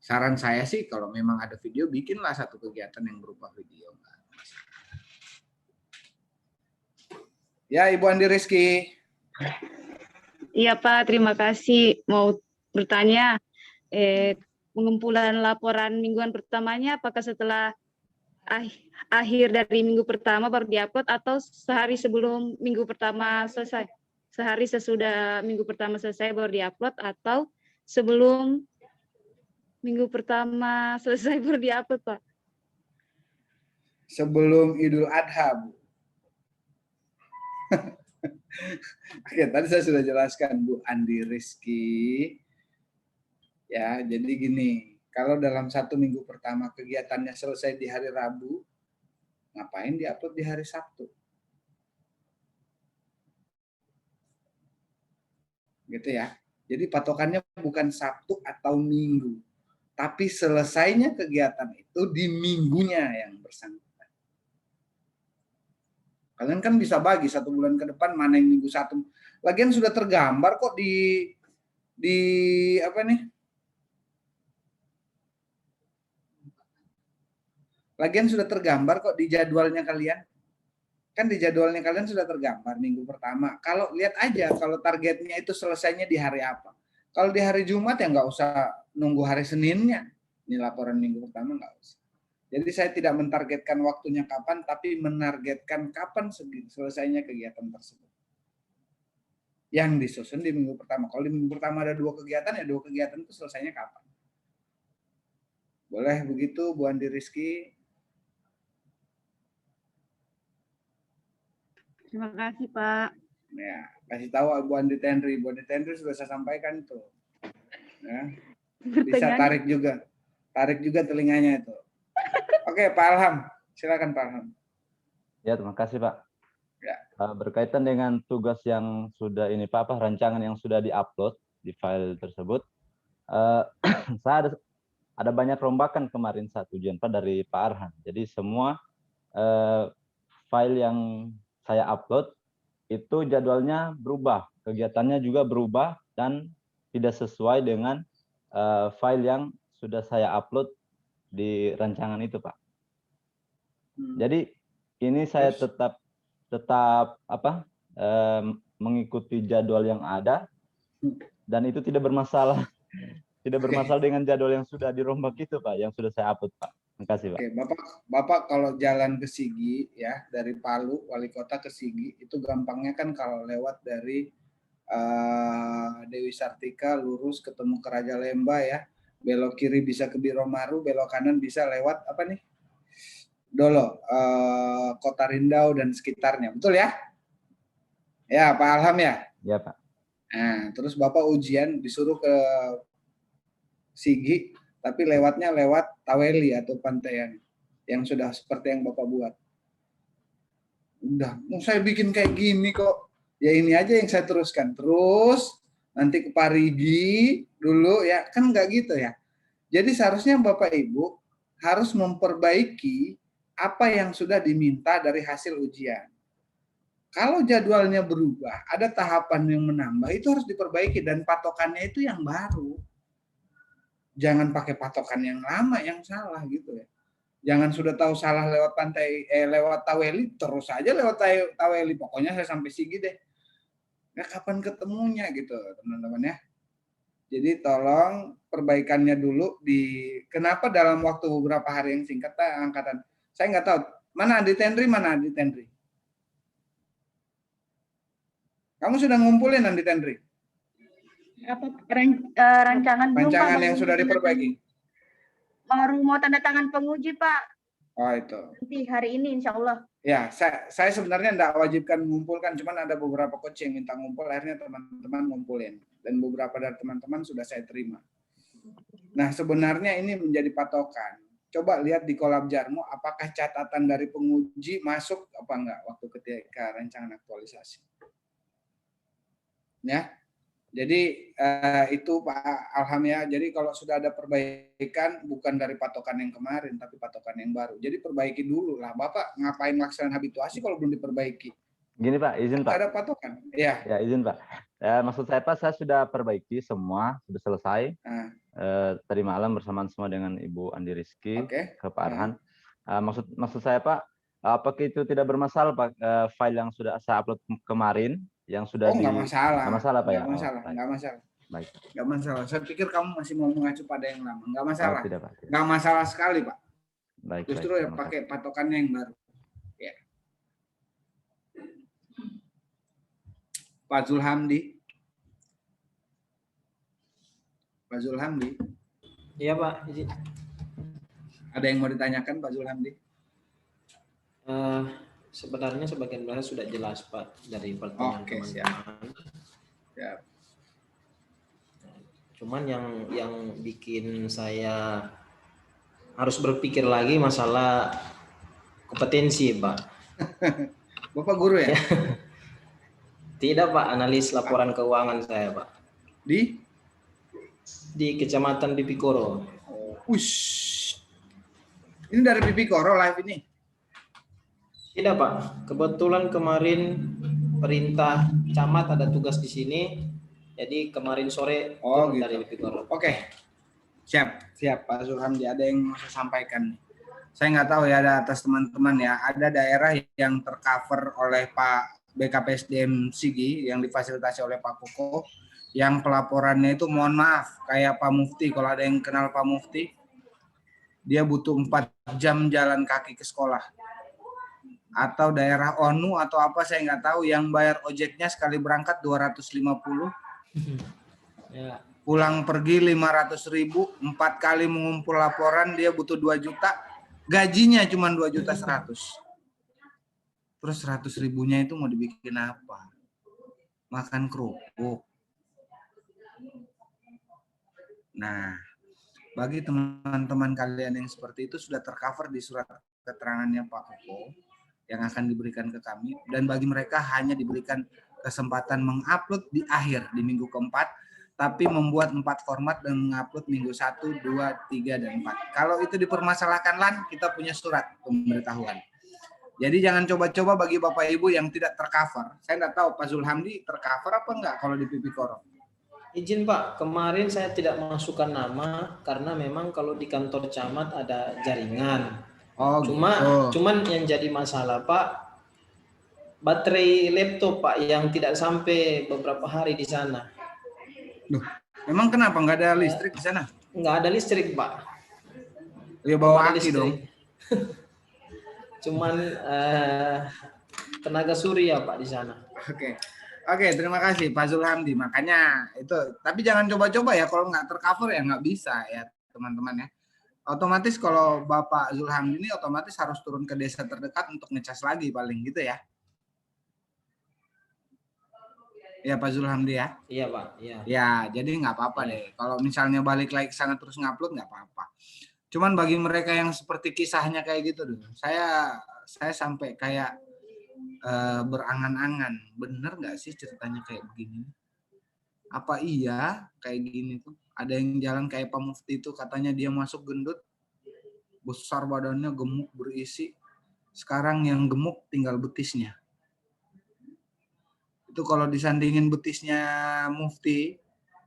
Saran saya sih kalau memang ada video, bikinlah satu kegiatan yang berupa video. Ya Ibu Andi Rizky. Iya Pak, terima kasih. Mau bertanya, pengumpulan laporan mingguan pertamanya apakah setelah akhir dari minggu pertama baru diupload atau sehari sebelum minggu pertama selesai? Sehari sesudah minggu pertama selesai baru diupload atau sebelum minggu pertama selesai baru diupload Pak? Sebelum Idul Adha, Bu. Oke, tadi saya sudah jelaskan Bu Andi Rizky. Ya, jadi gini, kalau dalam 1 minggu pertama kegiatannya selesai di hari Rabu, ngapain diupload di hari Sabtu? Gitu ya. Jadi patokannya bukan Sabtu atau Minggu, tapi selesainya kegiatan itu di minggunya yang bersangkutan. Kalian kan bisa bagi 1 bulan ke depan mana yang minggu 1. Lagian sudah tergambar kok di apa nih? Lagian sudah tergambar kok di jadwalnya kalian. Kan di jadwalnya kalian sudah tergambar minggu pertama. Kalau lihat aja kalau targetnya itu selesainya di hari apa. Kalau di hari Jumat ya nggak usah nunggu hari Seninnya. Ini laporan minggu pertama nggak usah. Jadi saya tidak mentargetkan waktunya kapan, tapi menargetkan kapan selesainya kegiatan tersebut. Yang disusun di minggu pertama. Kalau di minggu pertama ada 2 kegiatan, ya 2 kegiatan itu selesainya kapan. Boleh begitu, Bu Andi Rizky? Terima kasih, Pak. Ya, kasih tahu Bu Andi Tenri. Bu Andi Tenri sudah saya sampaikan tuh. Ya. Bisa tarik juga telinganya itu. Oke, Pak Alham, silakan Pak Alham. Ya, terima kasih Pak. Ya. Berkaitan dengan tugas yang sudah ini Pak, rancangan yang sudah diupload di file tersebut, saya ada banyak rombakan kemarin saat ujian Pak dari Pak Arhan. Jadi semua file yang saya upload itu jadwalnya berubah, kegiatannya juga berubah dan tidak sesuai dengan file yang sudah saya upload di rancangan itu, Pak. Jadi ini saya tetap mengikuti jadwal yang ada dan itu tidak bermasalah. Tidak bermasalah dengan jadwal yang sudah dirombak itu, Pak, yang sudah saya upload, Pak. Terima kasih, Pak. Oke, Bapak kalau jalan ke Sigi ya, dari Palu wali kota ke Sigi itu gampangnya kan kalau lewat dari Dewi Sartika lurus ketemu ke Raja Lemba ya, belok kiri bisa ke Biromaru, belok kanan bisa lewat apa nih? Dolo, Kota Rindau dan sekitarnya, betul ya? Ya, Pak Alham ya? Ya, Pak. Nah, terus Bapak ujian disuruh ke Sigi, tapi lewatnya lewat Taweli atau Pantean yang sudah seperti yang Bapak buat. Udah, mau saya bikin kayak gini kok. Ya ini aja yang saya teruskan. Terus nanti ke Parigi dulu ya, kan nggak gitu ya. Jadi seharusnya Bapak Ibu harus memperbaiki apa yang sudah diminta dari hasil ujian. Kalau jadwalnya berubah, ada tahapan yang menambah, itu harus diperbaiki dan patokannya itu yang baru. Jangan pakai patokan yang lama yang salah gitu ya. Jangan sudah tahu salah lewat lewat Taweli terus aja lewat Taweli. Pokoknya saya sampai Sigi deh. Ya kapan ketemunya gitu, teman-teman ya. Jadi tolong perbaikannya dulu kenapa dalam waktu beberapa hari yang singkat angkatan. Saya nggak tahu mana Andi Tenri. Kamu sudah ngumpulin Andi Tenri? Apa rancangan belum, Pak? Rancangan yang sudah diperbaiki. Baru mau tanda tangan penguji, Pak. Oh itu. Nanti hari ini insya Allah. Ya, saya sebenarnya tidak wajibkan mengumpulkan, cuman ada beberapa coach yang minta ngumpul, akhirnya teman-teman ngumpulin. Dan beberapa dari teman-teman sudah saya terima. Nah, sebenarnya ini menjadi patokan. Coba lihat di kolab Jarmo, apakah catatan dari penguji masuk apa enggak waktu ketika rancangan aktualisasi. Ya, jadi itu Pak Alham ya. Jadi kalau sudah ada perbaikan bukan dari patokan yang kemarin tapi patokan yang baru. Jadi perbaiki dulu lah. Bapak ngapain laksanaan habituasi kalau belum diperbaiki? Gini Pak, izin Pak. Ada patokan. Iya. Ya izin Pak. Maksud saya Pak, saya sudah perbaiki semua, sudah selesai. Tadi malam bersamaan semua dengan Ibu Andi Rizky ke Pak Arhan. Maksud saya Pak, apakah itu tidak bermasalah Pak, file yang sudah saya upload kemarin? Yang sudah nggak masalah. Nggak masalah Pak ya? Nggak masalah. Baik. Nggak masalah. Saya pikir kamu masih mau mengacu pada yang lama. Nggak masalah. Oh, tidak, Pak. Tidak. Nggak masalah sekali Pak. Baik. Justru ya pakai patokannya yang baru. Ya. Pak Zulhamdi. Pak Zulhamdi. Iya Pak. Izin. Ada yang mau ditanyakan Pak Zulhamdi? Sebenarnya sebagian besar sudah jelas Pak dari pertanyaan teman-teman. Siap. Cuman yang bikin saya harus berpikir lagi masalah kompetensi Pak. Bapak guru ya? Tidak Pak, analis laporan keuangan saya Pak. Di Kecamatan Pipikoro. Ush. Ini dari Pipikoro live ini? Tidak Pak, kebetulan kemarin perintah camat ada tugas di sini, jadi kemarin sore gitu. Dari Pipikoro. Oke, siap Pak Zulhamdi. Ada yang mau saya sampaikan. Saya nggak tahu ya, ada atas teman-teman ya. Ada daerah yang tercover oleh Pak BKPSDM Sigi yang difasilitasi oleh Pak Koko, yang pelaporannya itu mohon maaf kayak Pak Mufti. Kalau ada yang kenal Pak Mufti, dia butuh 4 jam jalan kaki ke sekolah. Atau daerah ONU atau apa saya nggak tahu, yang bayar ojeknya sekali berangkat 250. Ya. pulang pergi 500.000, 4 kali mengumpul laporan dia butuh 2 juta, gajinya cuma 2.100.000. Terus 100.000-nya itu mau dibikin apa? Makan kerupuk. Nah, bagi teman-teman kalian yang seperti itu sudah tercover di surat keterangannya Pak Koko yang akan diberikan ke kami, dan bagi mereka hanya diberikan kesempatan mengupload di akhir di minggu keempat, tapi membuat 4 format dan mengupload minggu 1, 2, 3, dan 4. Kalau itu dipermasalahkan Lan, kita punya surat pemberitahuan. Jadi jangan coba-coba bagi Bapak Ibu yang tidak tercover. Saya nggak tahu Pak Zulhamdi tercover apa enggak kalau di PP Koro. Izin Pak, kemarin saya tidak masukkan nama karena memang kalau di kantor camat ada jaringan. Oh, cuman yang jadi masalah Pak, baterai laptop Pak yang tidak sampai beberapa hari di sana. Loh, memang kenapa nggak ada listrik di sana? Nggak ada listrik Pak. Ya bawa aki dong. Cuman tenaga surya Pak di sana. Oke, terima kasih Pak Zulhamdi. Makanya itu, tapi jangan coba-coba ya, kalau nggak tercover ya nggak bisa ya teman-teman ya. Otomatis kalau Bapak Zulhamdi ini otomatis harus turun ke desa terdekat untuk ngecas lagi paling gitu ya. Ya Pak Zulhamdi ya. Iya Pak. Iya. Ya, jadi nggak apa-apa deh. Kalau misalnya balik lagi ke sana terus ngupload nggak apa-apa. Cuman bagi mereka yang seperti kisahnya kayak gitu dulu, saya sampai kayak berangan-angan, bener nggak sih ceritanya kayak begini? Apa iya kayak gini tuh? Ada yang jalan kayak Pak Mufti itu, katanya dia masuk gendut, besar badannya, gemuk, berisi. Sekarang yang gemuk tinggal betisnya. Itu kalau disandingin betisnya Mufti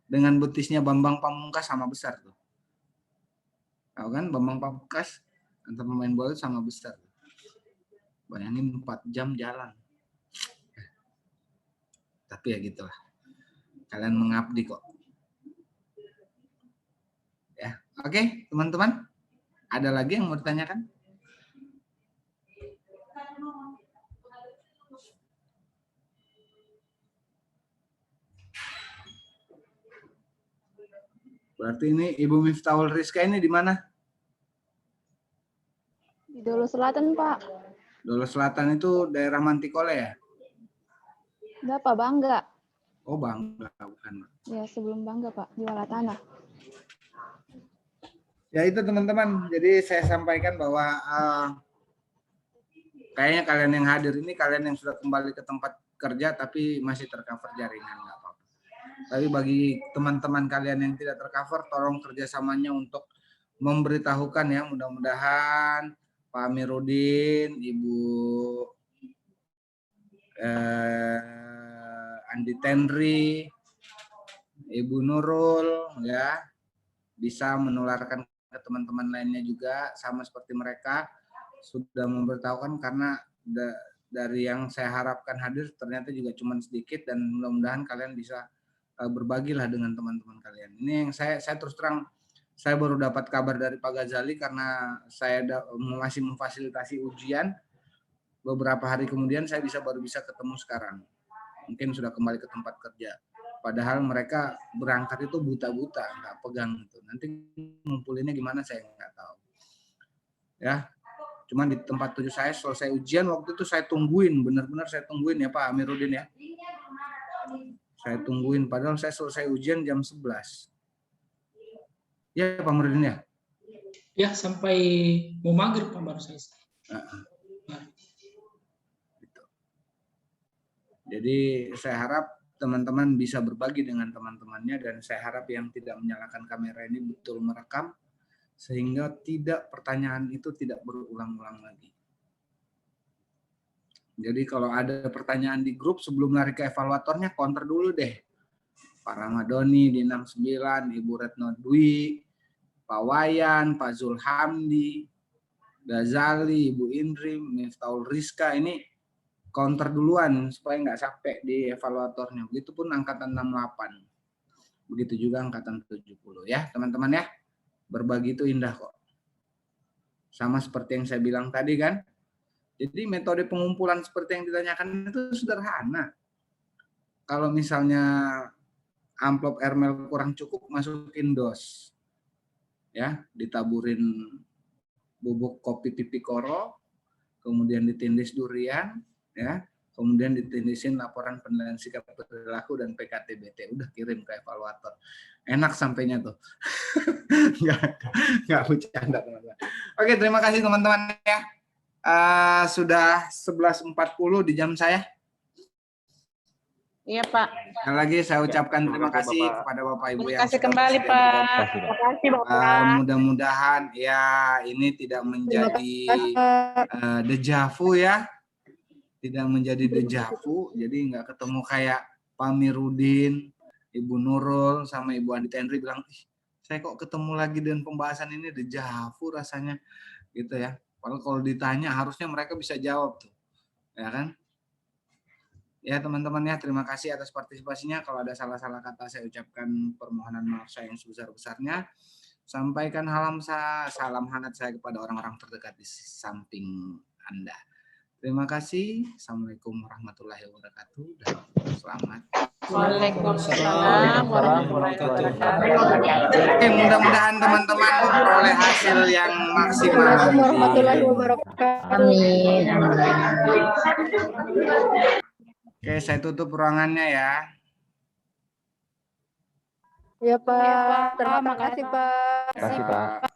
dengan betisnya Bambang Pamungkas sama besar tuh. Tahu kan Bambang Pamungkas antar pemain bola sama besar. Bayangin 4 jam jalan. Tapi ya gitulah. Kalian mengabdi kok. Ya, oke, teman-teman. Ada lagi yang mau ditanyakan? Berarti ini Ibu Miftahul Rizka ini di mana? Di Dolo Selatan, Pak. Dolo Selatan itu daerah Mantikole ya? Enggak, Pak, Bangga. Oh, Bangga, bukan. Ya, sebelum Bangga, Pak, di Walatana. Ya itu teman-teman, jadi saya sampaikan bahwa kayaknya kalian yang hadir ini, kalian yang sudah kembali ke tempat kerja tapi masih tercover jaringan, nggak apa-apa. Tapi bagi teman-teman kalian yang tidak tercover, tolong kerjasamanya untuk memberitahukan ya, mudah-mudahan Pak Amiruddin, Ibu Andi Tenri, Ibu Nurul ya bisa menularkan ke teman-teman lainnya juga, sama seperti mereka sudah memberitahukan, karena dari yang saya harapkan hadir ternyata juga cuma sedikit, dan mudah-mudahan kalian bisa berbagilah dengan teman-teman kalian. Ini yang saya terus terang, saya baru dapat kabar dari Pak Ghazali karena saya masih memfasilitasi ujian. Beberapa hari kemudian saya baru bisa ketemu sekarang. Mungkin sudah kembali ke tempat kerja. Padahal mereka berangkat itu buta-buta, nggak pegang itu. Nanti ngumpulinnya gimana saya nggak tahu. Ya, cuman di tempat tujuh saya selesai ujian waktu itu saya tungguin, benar-benar saya tungguin ya Pak Amiruddin ya. Saya tungguin, padahal saya selesai ujian jam 11. Ya Pak Amiruddin ya? Ya, sampai mau maghrib Pak baru saya. Jadi saya harap teman-teman bisa berbagi dengan teman-temannya, dan saya harap yang tidak menyalakan kamera ini betul merekam sehingga pertanyaan itu tidak berulang-ulang lagi. Jadi kalau ada pertanyaan di grup sebelum lari ke evaluatornya, counter dulu deh. Pak Ramadhani di 69, Ibu Retno Dwi, Pak Wayan, Pak Zulhamdi, Ghazali, Ibu Indri, Miftahul Rizka, ini counter duluan supaya nggak capek di evaluatornya. Begitupun angkatan 68. Begitu juga angkatan 70 ya, teman-teman ya. Berbagi itu indah kok. Sama seperti yang saya bilang tadi kan. Jadi metode pengumpulan seperti yang ditanyakan itu sederhana. Kalau misalnya amplop airmail kurang cukup, masukin dos. Ya, ditaburin bubuk kopi pipi koro, kemudian ditindis durian, ya, kemudian ditindisin laporan penilaian sikap perilaku dan PKTBT. Udah kirim ke evaluator. Enak sampainya tuh. Nggak bercanda teman-teman. Oke, terima kasih teman-teman ya. Sudah 11.40 di jam saya. Iya Pak. Sekali lagi saya ucapkan terima kasih kepada Bapak Ibu yang Terima kasih sudah kembali bersedia Pak. bergabung. Terima kasih Bapak. Mudah-mudahan ya ini tidak menjadi dejavu ya, tidak menjadi dejavu. Jadi nggak ketemu kayak Pak Mirudin, Ibu Nurul sama Ibu Andi Tenri bilang, saya kok ketemu lagi dengan pembahasan ini dejavu rasanya, gitu ya. Padahal kalau ditanya harusnya mereka bisa jawab tuh, ya kan? Ya teman-teman ya, terima kasih atas partisipasinya. Kalau ada salah-salah kata saya ucapkan permohonan maaf saya yang sebesar-besarnya. Sampaikan salam hangat saya kepada orang-orang terdekat di samping Anda. Terima kasih. Assalamualaikum warahmatullahi wabarakatuh. Dan selamat. Waalaikumsalam warahmatullahi wabarakatuh. Oke, mudah-mudahan teman-teman memperoleh hasil yang maksimal. Warahmatullahi wabarakatuh. Amin. Oke, saya tutup ruangannya ya. Ya Pak, terima kasih Pak. Terima kasih Pak.